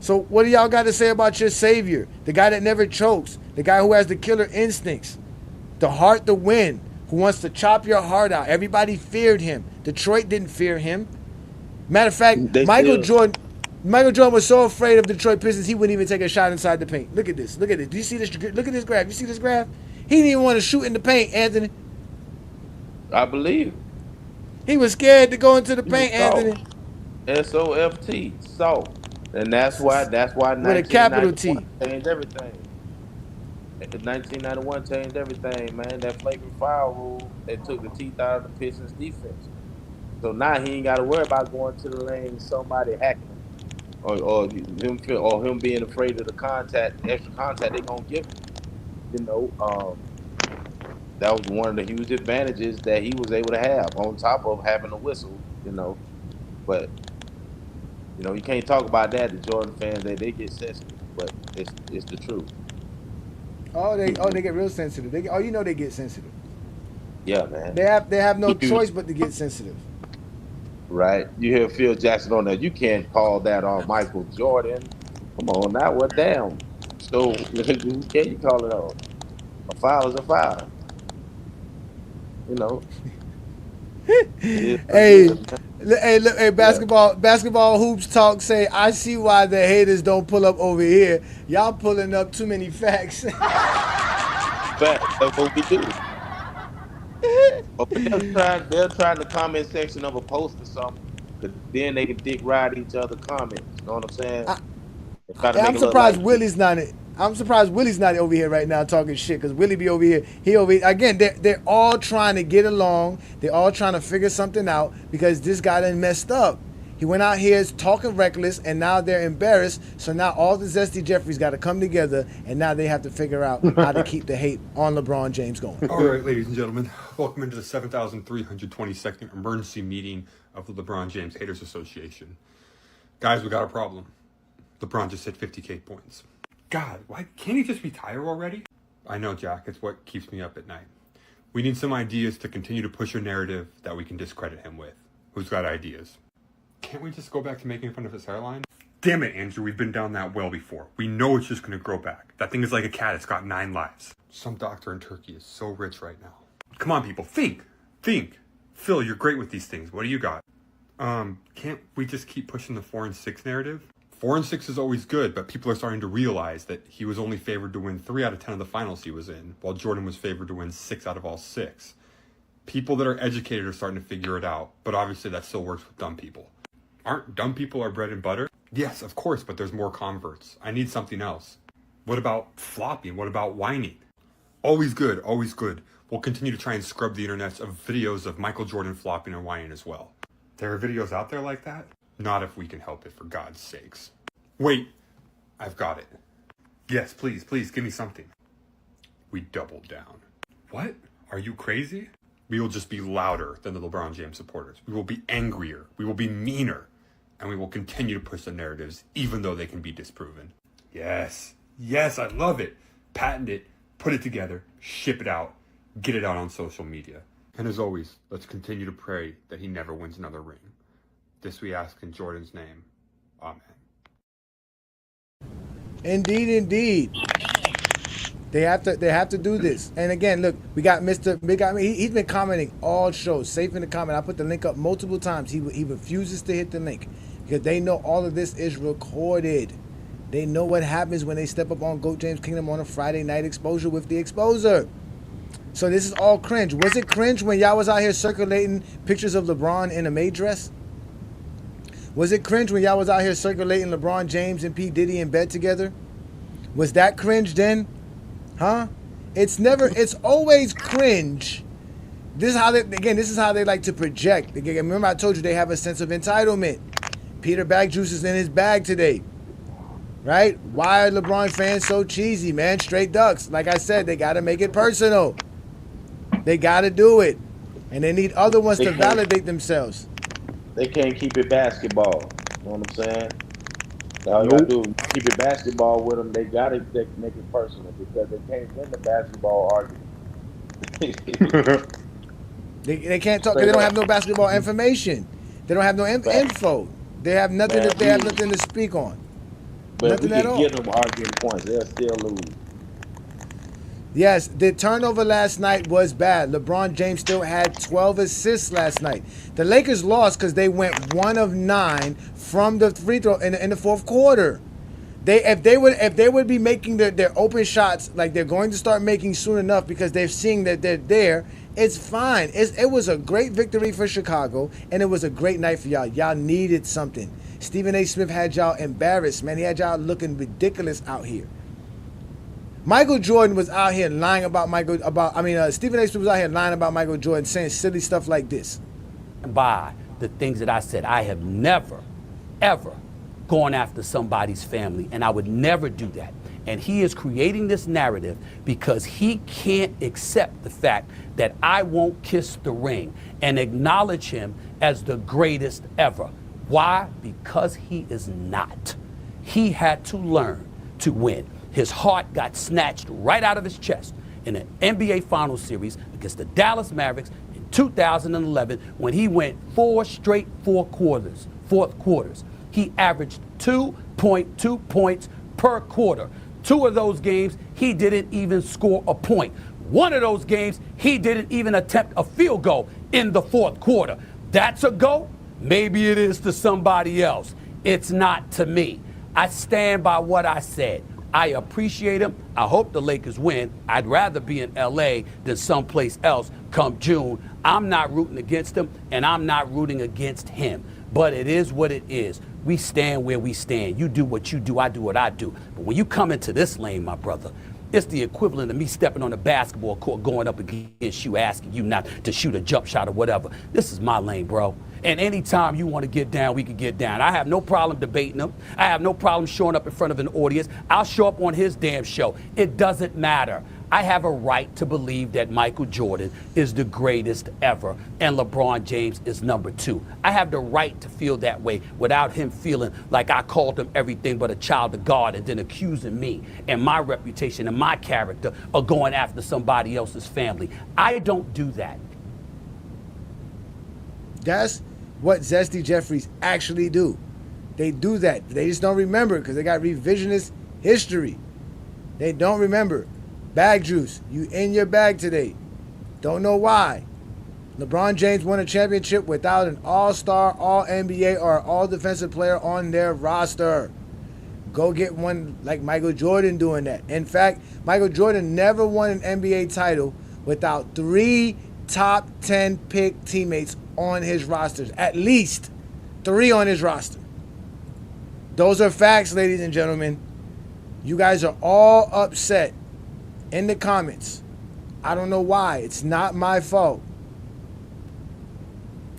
Speaker 9: So what do y'all got to say about your savior? The guy that never chokes. The guy who has the killer instincts. The heart to win. Who wants to chop your heart out. Everybody feared him. Detroit didn't fear him. Matter of fact, Michael Jordan was so afraid of Detroit Pistons, he wouldn't even take a shot inside the paint. Look at this. Look at this. Do you see this? Look at this graph. You see this graph? He didn't even want to shoot in the paint, Anthony.
Speaker 19: I believe.
Speaker 9: He was scared to go into the paint, Anthony.
Speaker 19: SOFT. So, and that's why
Speaker 9: with a capital T
Speaker 19: changed everything. 1991 changed everything, man. That flagrant foul rule that took the teeth out of the Pistons defense. So now he ain't got to worry about going to the lane and somebody hacking him, or him being afraid of the extra contact they gonna give him. You know, that was one of the huge advantages that he was able to have on top of having a whistle. You know, but you know you can't talk about that. The Jordan fans they get sensitive, but it's the truth.
Speaker 9: They get real sensitive. They get sensitive.
Speaker 19: Yeah, man.
Speaker 9: They have no choice but to get sensitive.
Speaker 19: Right. You hear Phil Jackson on there. You can't call that on Michael Jordan. Come on now, what damn? So who can you call it on? A foul is a foul. You know.
Speaker 9: Hey, basketball hoops talk say, I see why the haters don't pull up over here. Y'all pulling up too many facts.
Speaker 19: Facts, that's what we do. They'll try in the comment section of a post or something, because then they can dick ride each other comments. You know what I'm saying?
Speaker 9: I'm surprised Willie's not it. I'm surprised Willie's not over here right now talking shit, because Willie be over here. He over here. Again, they're all trying to get along. They're all trying to figure something out because this guy done messed up. He went out here talking reckless, and now they're embarrassed. So now all the Zesty Jeffreys got to come together, and now they have to figure out how to keep the hate on LeBron James going.
Speaker 3: All right, ladies and gentlemen, welcome into the 7,322nd emergency meeting of the LeBron James Haters Association. Guys, we got a problem. LeBron just hit 50K points. God, why can't he just retire already? I know, Jack, it's what keeps me up at night. We need some ideas to continue to push a narrative that we can discredit him with. Who's got ideas? Can't we just go back to making fun of his hairline? Damn it, Andrew, we've been down that well before. We know it's just going to grow back. That thing is like a cat, it's got 9 lives. Some doctor in Turkey is so rich right now. Come on, people, think. Phil, you're great with these things. What do you got? Can't we just keep pushing the 4 and 6 narrative? 4 and 6 is always good, but people are starting to realize that he was only favored to win 3 out of 10 of the finals he was in, while Jordan was favored to win 6 out of all 6. People that are educated are starting to figure it out, but obviously that still works with dumb people. Aren't dumb people our bread and butter? Yes, of course, but there's more converts. I need something else. What about flopping? What about whining? Always good, always good. We'll continue to try and scrub the internets of videos of Michael Jordan flopping and whining as well. There are videos out there like that? Not if we can help it, for God's sakes. Wait, I've got it. Yes, please, give me something. We doubled down. What? Are you crazy? We will just be louder than the LeBron James supporters. We will be angrier. We will be meaner. And we will continue to push the narratives, even though they can be disproven. Yes, I love it. Patent it, put it together, ship it out, get it out on social media. And as always, let's continue to pray that he never wins another ring. This we ask in Jordan's name. Amen.
Speaker 9: Indeed. They have to do this. And again, look, we got Mr. Big Guy. He's been commenting all shows. Safe in the comment. I put the link up multiple times. He refuses to hit the link because they know all of this is recorded. They know what happens when they step up on GOAT James Kingdom on a Friday night exposure with the exposer. So this is all cringe. Was it cringe when y'all was out here circulating pictures of LeBron in a maid dress? Was it cringe when y'all was out here circulating LeBron James and P. Diddy in bed together? Was that cringe then? Huh? It's always cringe. This is how they like to project. Again, remember I told you they have a sense of entitlement. Peter Bagjuice is in his bag today. Right? Why are LeBron fans so cheesy, man? Straight ducks. Like I said, they got to make it personal. They got to do it. And they need other ones to validate themselves.
Speaker 19: They can't keep it basketball. You know what I'm saying? All you gotta do is keep it basketball with them. They gotta make it personal because they can't win the basketball argument.
Speaker 9: they can't talk. They don't have no basketball information. They don't have no info. They have nothing. They have nothing to speak on.
Speaker 19: But
Speaker 9: nothing
Speaker 19: we
Speaker 9: at
Speaker 19: can
Speaker 9: all.
Speaker 19: get them arguing points. They'll still lose.
Speaker 9: Yes, the turnover last night was bad. LeBron James still had 12 assists last night. The Lakers lost because they went 1 of 9 from the free throw in the fourth quarter. If they would be making their open shots like they're going to start making soon enough because they're seeing that they're there, it's fine. It was a great victory for Chicago, and it was a great night for y'all. Y'all needed something. Stephen A. Smith had y'all embarrassed, man. He had y'all looking ridiculous out here. Michael Jordan was out here lying about Stephen A. Smith was out here lying about Michael Jordan, saying silly stuff like this.
Speaker 12: By the things that I said, I have never, ever gone after somebody's family, and I would never do that. And he is creating this narrative because he can't accept the fact that I won't kiss the ring and acknowledge him as the greatest ever. Why? Because he is not. He had to learn to win. His heart got snatched right out of his chest in an NBA Finals series against the Dallas Mavericks in 2011 when he went 4 straight fourth quarters. He averaged 2.2 points per quarter. 2 of those games, he didn't even score a point. 1 of those games, he didn't even attempt a field goal in the fourth quarter. That's a go? Maybe it is to somebody else. It's not to me. I stand by what I said. I appreciate him. I hope the Lakers win. I'd rather be in LA than someplace else come June. I'm not rooting against him, and I'm not rooting against him. But it is what it is. We stand where we stand. You do what you do, I do what I do. But when you come into this lane, my brother, it's the equivalent of me stepping on a basketball court, going up against you, asking you not to shoot a jump shot or whatever. This is my lane, bro. And anytime you want to get down, we can get down. I have no problem debating him. I have no problem showing up in front of an audience. I'll show up on his damn show. It doesn't matter. I have a right to believe that Michael Jordan is the greatest ever and LeBron James is number 2. I have the right to feel that way without him feeling like I called him everything but a child of God and then accusing me and my reputation and my character of going after somebody else's family. I don't do that.
Speaker 9: That's what Zesty Jeffreys actually do. They do that. They just don't remember because they got revisionist history. They don't remember. Bag juice, you in your bag today. Don't know why. LeBron James won a championship without an all-star, all-NBA, or all-defensive player on their roster. Go get one like Michael Jordan doing that. In fact, Michael Jordan never won an NBA title without 3 top 10 pick teammates on his rosters. At least 3 on his roster. Those are facts, ladies and gentlemen. You guys are all upset in the comments. I don't know why. It's not my fault.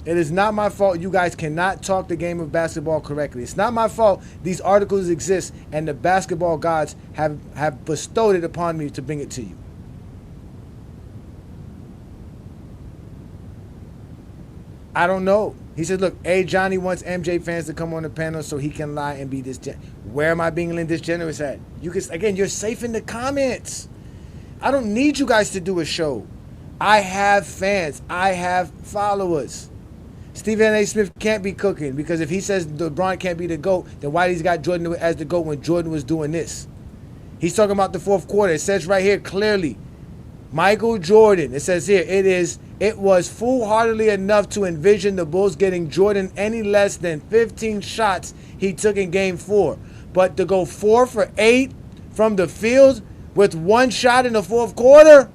Speaker 9: It is not my fault you guys cannot talk the game of basketball correctly. It's not my fault these articles exist and the basketball gods have bestowed it upon me to bring it to you. I don't know. He said, look, Johnny wants MJ fans to come on the panel so he can lie and be disgenerous. Where am I being disgenerous at? You can, again, you're safe in the comments. I don't need you guys to do a show. I have fans. I have followers. Stephen A. Smith can't be cooking because if he says LeBron can't be the GOAT, then why he's got Jordan as the GOAT when Jordan was doing this? He's talking about the fourth quarter. It says right here clearly, Michael Jordan, it says here, it was foolhardily enough to envision the Bulls getting Jordan any less than 15 shots he took in game 4. But to go 4 for 8 from the field with 1 shot in the fourth quarter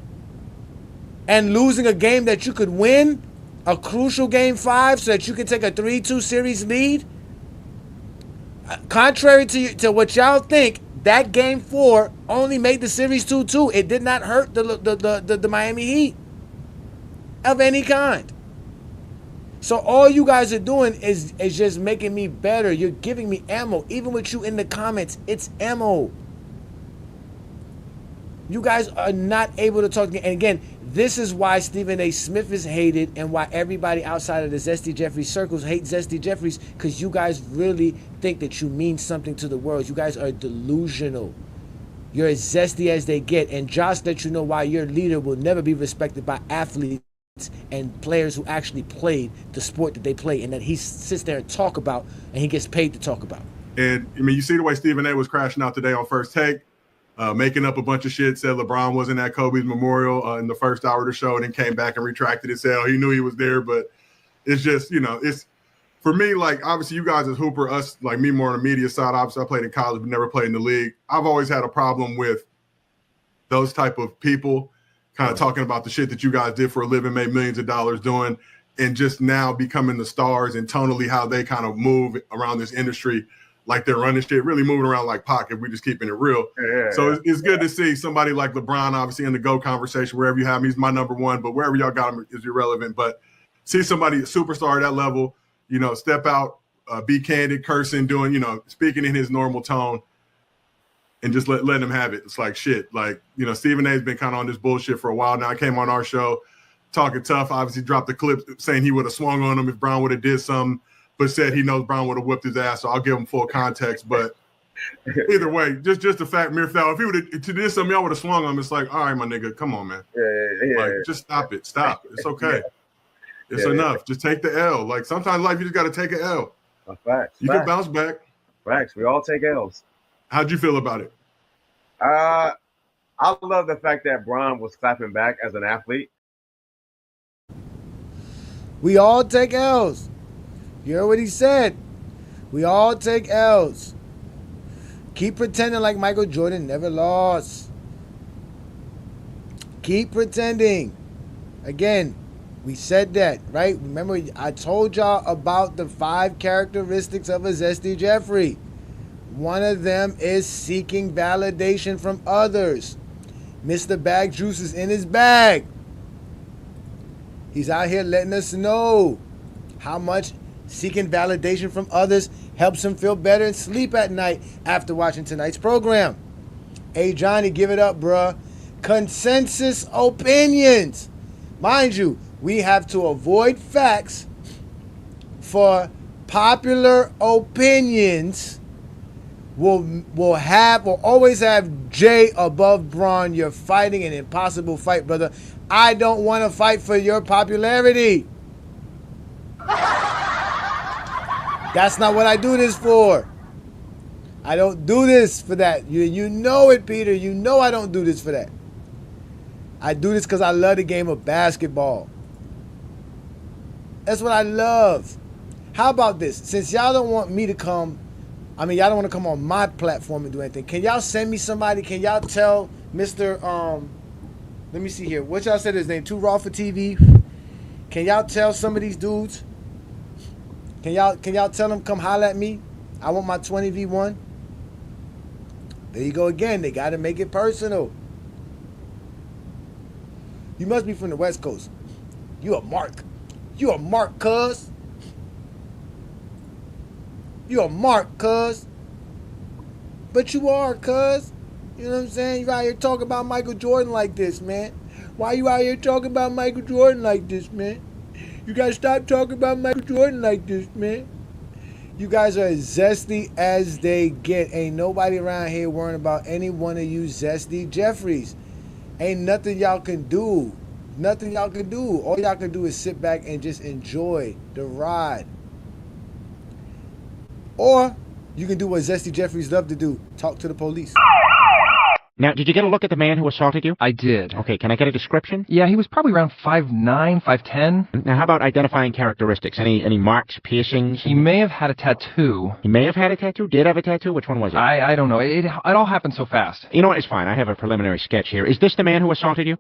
Speaker 9: and losing a game that you could win, a crucial game 5 so that you can take a 3-2 series lead. Contrary to what y'all think, that game 4 only made the series 2-2. It did not hurt the Miami Heat of any kind. So all you guys are doing is just making me better. You're giving me ammo. Even with you in the comments, it's ammo. You guys are not able to talk. And again, this is why Stephen A. Smith is hated and why everybody outside of the Zesty Jeffrey circles hate Zesty Jeffreys, because you guys really think that you mean something to the world. You guys are delusional. You're as zesty as they get. And Josh let you know why your leader will never be respected by athletes and players who actually played the sport that they play and that he sits there and talk about and he gets paid to talk about.
Speaker 10: And, I mean, you see the way Stephen A. was crashing out today on First Take. Making up a bunch of shit, said LeBron wasn't at Kobe's memorial in the first hour of the show, and then came back and retracted it, said, oh, he knew he was there. But it's just, you know, it's for me, like, obviously you guys as Hooper, us, like me more on the media side, obviously I played in college but never played in the league. I've always had a problem with those type of people kind of talking about the shit that you guys did for a living, made millions of dollars doing, and just now becoming the stars and tonally how they kind of move around this industry. Like they're running shit, really moving around like Pocket. We're just keeping it real. So it's good to see somebody like LeBron, obviously in the GOAT conversation, wherever you have him, he's my number 1, but wherever y'all got him is irrelevant. But see somebody, a superstar at that level, you know, step out, be candid, cursing, doing, you know, speaking in his normal tone and just let him have it. It's like shit. Like, you know, Stephen A.'s been kind of on this bullshit for a while now. I came on our show talking tough, obviously dropped the clip saying he would have swung on him if Brown would have did something, but said he knows Brown would have whipped his ass, so I'll give him full context. But either way, just the fact, mere fact, if he would have to do something, y'all would have swung on him. It's like, all right, my nigga, come on, man. Like, just stop it. Stop. It's okay. It's enough. Just take the L. Like, sometimes in life, you just got to take an L.
Speaker 11: Facts.
Speaker 10: You can bounce back.
Speaker 11: Facts. We all take L's.
Speaker 10: How'd you feel about it?
Speaker 11: I love the fact that Brown was clapping back as an athlete.
Speaker 9: We all take L's. You heard what he said. We all take L's. Keep pretending like Michael Jordan never lost. Keep pretending. Again, We said that, right? Remember, I told y'all about the 5 characteristics of a Zesty Jeffrey. One of them is seeking validation from others. Mr. Bag Juice is in his bag. He's out here letting us know how much seeking validation from others helps him feel better and sleep at night after watching tonight's program. Hey, Johnny, give it up, bruh. Consensus opinions. Mind you, we have to avoid facts for popular opinions. We'll always have Jay above Braun. You're fighting an impossible fight, brother. I don't want to fight for your popularity. That's not what I do this for. I don't do this for that. You know it, Peter. You know I don't do this for that. I do this because I love the game of basketball. That's what I love. How about this? Since y'all don't want me to come, y'all don't want to come on my platform and do anything. Can y'all send me somebody? Can y'all tell Mr. Let me see here. What y'all said his name? Too Raw for TV. Can y'all tell some of these dudes? Can y'all tell them come holler at me? I want my 20v1. There you go again. They got to make it personal. You must be from the West Coast. You a mark. You a mark, cuz. You a mark, cuz. But you are, cuz. You know what I'm saying? You out here talking about Michael Jordan like this, man. Why you out here talking about Michael Jordan like this, man? You gotta stop talking about Michael Jordan like this, man. You guys are as zesty as they get. Ain't nobody around here worrying about any one of you Zesty Jeffreys. Ain't nothing y'all can do. Nothing y'all can do. All y'all can do is sit back and just enjoy the ride. Or you can do what Zesty Jeffreys love to do. Talk to the police.
Speaker 8: Now, did you get a look at the man who assaulted you?
Speaker 6: I did.
Speaker 8: Okay, can I get a description?
Speaker 6: Yeah, he was probably around 5'9", 5'10".
Speaker 8: Now, how about identifying characteristics? Any marks, piercings?
Speaker 6: He may have had a tattoo.
Speaker 8: He may have had a tattoo? Did have a tattoo? Which one was it?
Speaker 6: I don't know. It all happened so fast.
Speaker 8: You know what? It's fine. I have a preliminary sketch here. Is this the man who assaulted you?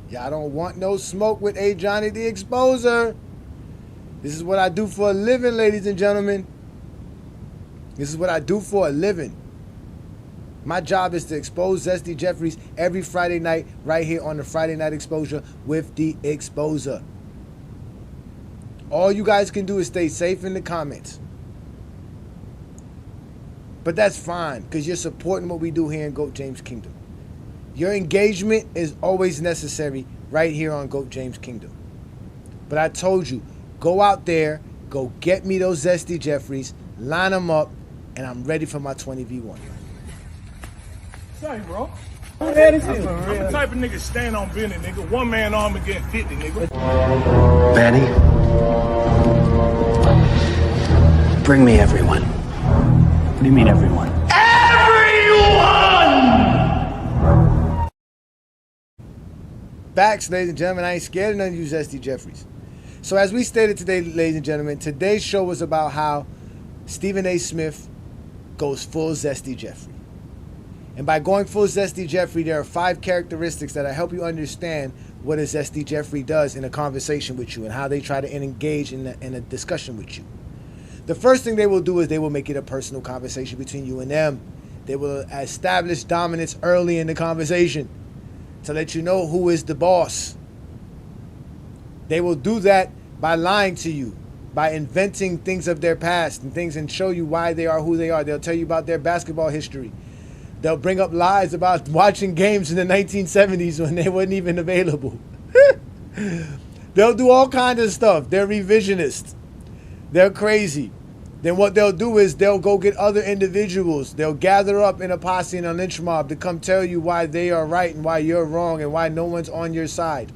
Speaker 9: Y'all don't want no smoke with A. Johnny the Exposer. This is what I do for a living, ladies and gentlemen. This is what I do for a living. My job is to expose Zesty Jeffreys every Friday night right here on the Friday Night Exposure with the Exposer. All you guys can do is stay safe in the comments. But that's fine because you're supporting what we do here in GOAT James Kingdom. Your engagement is always necessary right here on GOAT James Kingdom. But I told you, go out there, go get me those Zesty Jeffreys, line them up, and I'm ready for my 20v1.
Speaker 16: Say, bro. Who that is I'm the type of nigga stand on business, nigga. One man arm against 50, nigga.
Speaker 22: Vanny, bring me everyone. What do you mean everyone?
Speaker 9: Facts, ladies and gentlemen. I ain't scared of none of you Zesty Jeffreys. So as we stated today, ladies and gentlemen, today's show was about how Stephen A. Smith goes full Zesty Jeffrey. And by going full Zesty Jeffrey, there are 5 characteristics that help you understand what a Zesty Jeffrey does in a conversation with you and how they try to engage in a discussion with you. The first thing they will do is they will make it a personal conversation between you and them. They will establish dominance early in the conversation to let you know who is the boss. They will do that by lying to you, by inventing things of their past and things and show you why they are who they are. They'll tell you about their basketball history. They'll bring up lies about watching games in the 1970s when they weren't even available. They'll do all kinds of stuff. They're revisionists. They're crazy. Then what they'll do is they'll go get other individuals. They'll gather up in a posse and a lynch mob to come tell you why they are right and why you're wrong and why no one's on your side,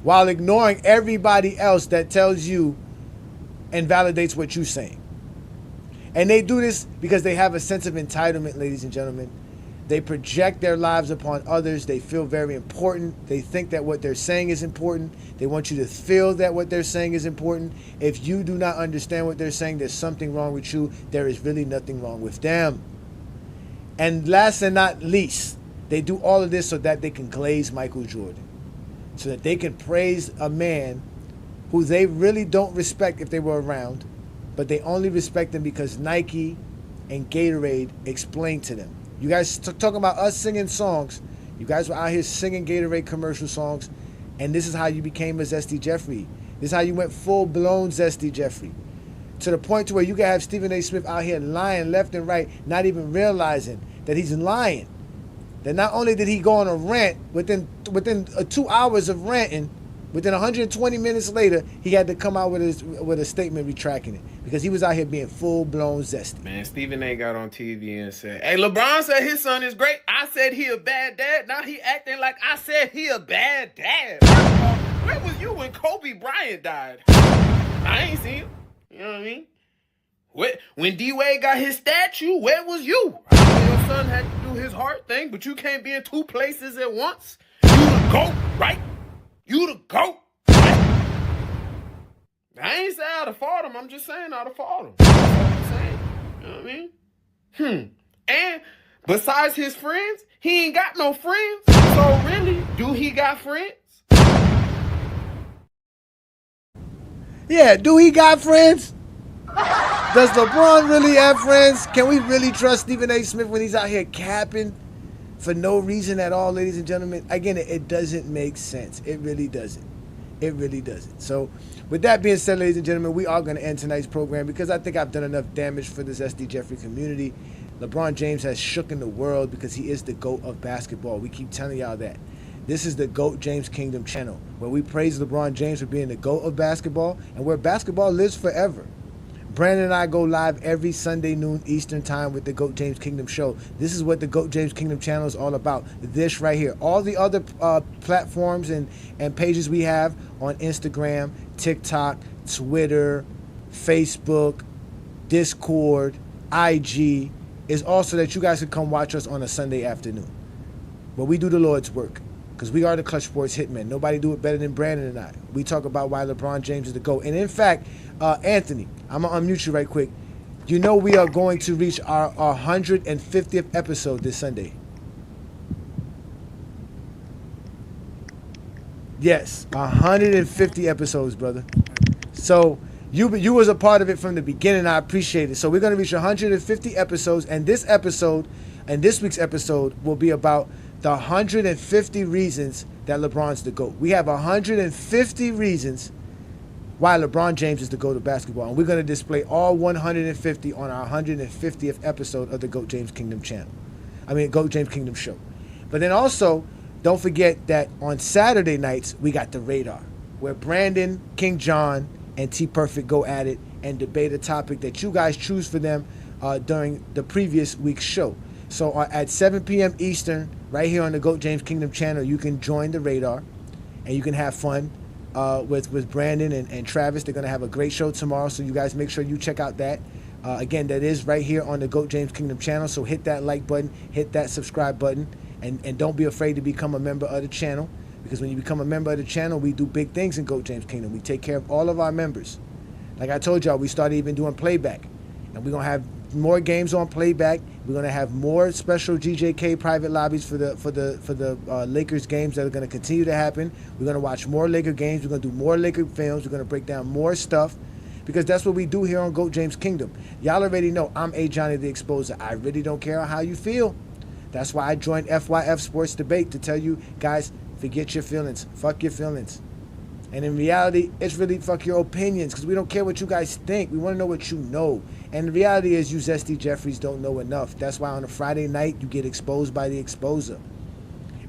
Speaker 9: while ignoring everybody else that tells you and validates what you're saying. And they do this because they have a sense of entitlement, ladies and gentlemen. They project their lives upon others. They feel very important. They think that what they're saying is important. They want you to feel that what they're saying is important. If you do not understand what they're saying, there's something wrong with you. There is really nothing wrong with them. And last and not least, They do all of this so that they can glaze Michael Jordan, so that they can praise a man who they really don't respect if they were around, but they only respect him because Nike and Gatorade explained to them. You guys talking about us singing songs. You guys were out here singing Gatorade commercial songs, and this is how you became a Zesty Jeffrey. This is how you went full-blown Zesty Jeffrey. To the point to where you can have Stephen A. Smith out here lying left and right, not even realizing that he's lying. That not only did he go on a rant, within 2 hours of ranting, within 120 minutes later, he had to come out with a statement retracting it because he was out here being full-blown zesty.
Speaker 15: Man, Stephen A. got on TV and said, hey, LeBron said his son is great. I said he a bad dad. Now he acting like I said he a bad dad. Where was you when Kobe Bryant died? I ain't seen him. You know what I mean? When D-Wade got his statue, where was you? I know your son had to do his heart thing, but you can't be in two places at once. You the GOAT, right? You the GOAT, right? I ain't saying I'd have fought him. I'm just saying I'd have fought him. That's all I'm saying. You know what I mean? And besides his friends, he ain't got no friends. So really, do he got friends?
Speaker 9: Yeah, do he got friends? Does LeBron really have friends? Can we really trust Stephen A. Smith when he's out here capping for no reason at all, ladies and gentlemen? Again, it doesn't make sense. It really doesn't. It really doesn't. So with that being said, ladies and gentlemen, we are going to end tonight's program because I think I've done enough damage for the Zesty Jeffrey community. LeBron James has shooken the world because he is the GOAT of basketball. We keep telling y'all that. This is the GOAT James Kingdom channel, where we praise LeBron James for being the GOAT of basketball and where basketball lives forever. Brandon and I go live every Sunday noon Eastern time with the GOAT James Kingdom show. This is what the GOAT James Kingdom channel is all about. This right here. All the other platforms and pages we have on Instagram, TikTok, Twitter, Facebook, Discord, IG is also that you guys can come watch us on a Sunday afternoon. But we do the Lord's work because we are the Clutch Sports Hitmen. Nobody do it better than Brandon and I. We talk about why LeBron James is the GOAT. And in fact, Anthony, I'm going to unmute you right quick. You know we are going to reach our 150th episode this Sunday. Yes, 150 episodes, brother. So you was a part of it from the beginning. I appreciate it. So we're going to reach 150 episodes, and this week's episode will be about the 150 reasons that LeBron's the GOAT. We have 150 reasons why LeBron James is the GOAT of basketball. And we're going to display all 150 on our 150th episode of the GOAT James Kingdom channel. GOAT James Kingdom show. But then also, don't forget that on Saturday nights, we got the Radar, where Brandon, King John, and T Perfect go at it and debate a topic that you guys choose for them during the previous week's show. So at 7 p.m. Eastern, right here on the GOAT James Kingdom channel, you can join the Radar and you can have fun with Brandon and Travis. They're going to have a great show tomorrow, so you guys make sure you check out that. Again, that is right here on the GOAT James Kingdom channel, so hit that like button, hit that subscribe button, and don't be afraid to become a member of the channel, because when you become a member of the channel, we do big things in GOAT James Kingdom. We take care of all of our members. Like I told y'all, we started even doing playback, and we're going to have more games on playback. We're going to have more special GJK private lobbies for the Lakers games that are going to continue to happen. We're going to watch more Laker games. We're going to do more Laker films. We're going to break down more stuff, because that's what we do here on GOAT James Kingdom. Y'all already know I'm A. Johnny the Exposer. I really don't care how you feel. That's why I joined FYF Sports Debate, to tell you guys, forget your feelings. Fuck your feelings. And in reality, it's really fuck your opinions, because we don't care what you guys think. We want to know what you know. And the reality is, you Zesty Jeffreys don't know enough. That's why on a Friday night, you get exposed by the exposer.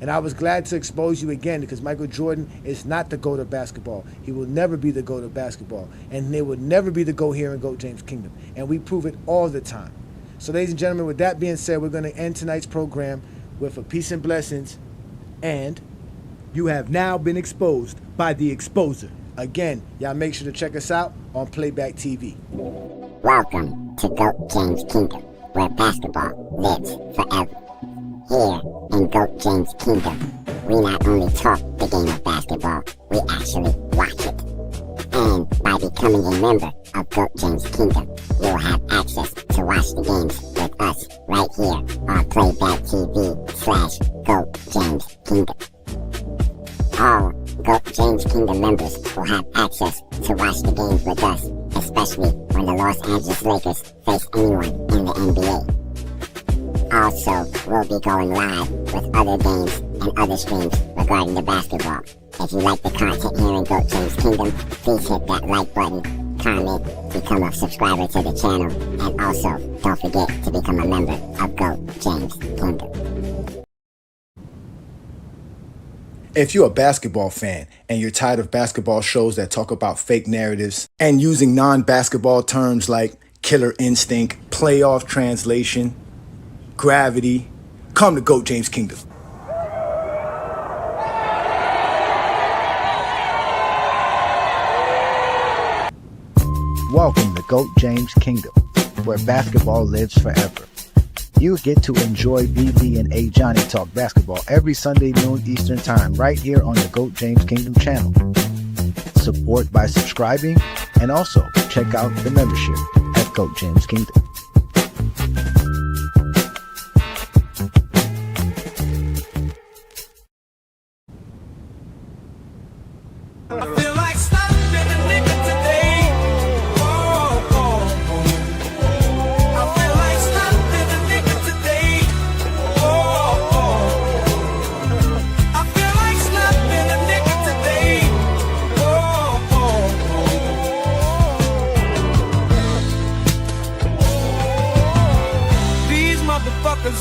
Speaker 9: And I was glad to expose you again, because Michael Jordan is not the GOAT of basketball. He will never be the GOAT of basketball. And they will never be the GOAT here in GOAT James Kingdom. And we prove it all the time. So ladies and gentlemen, with that being said, we're going to end tonight's program with a peace and blessings. And you have now been exposed by the exposer. Again, y'all make sure to check us out on Playback TV.
Speaker 17: Welcome to GOAT James Kingdom, where basketball lives forever. Here in GOAT James Kingdom, we not only talk the game of basketball, we actually watch it. And by becoming a member of GOAT James Kingdom, you'll have access to watch the games with us right here on Playback TV/GOAT Kingdom members will have access to watch the games with us, especially when the Los Angeles Lakers face anyone in the NBA. Also, we'll be going live with other games and other streams regarding the basketball. If you like the content here in GOAT James Kingdom, please hit that like button, comment, become a subscriber to the channel, and also don't forget to become a member of GOAT James Kingdom.
Speaker 9: If you're a basketball fan and you're tired of basketball shows that talk about fake narratives and using non-basketball terms like killer instinct, playoff translation, gravity, come to GOAT James Kingdom.
Speaker 1: Welcome to GOAT James Kingdom, where basketball lives forever. You get to enjoy BB and A Johnny talk basketball every Sunday noon Eastern time right here on the GOAT James Kingdom channel. Support by subscribing and also check out the membership at GOAT James Kingdom.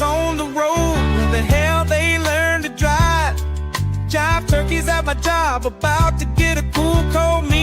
Speaker 2: On the road, where the hell they learn to drive. Jive turkeys at my job, about to get a cool cold meal.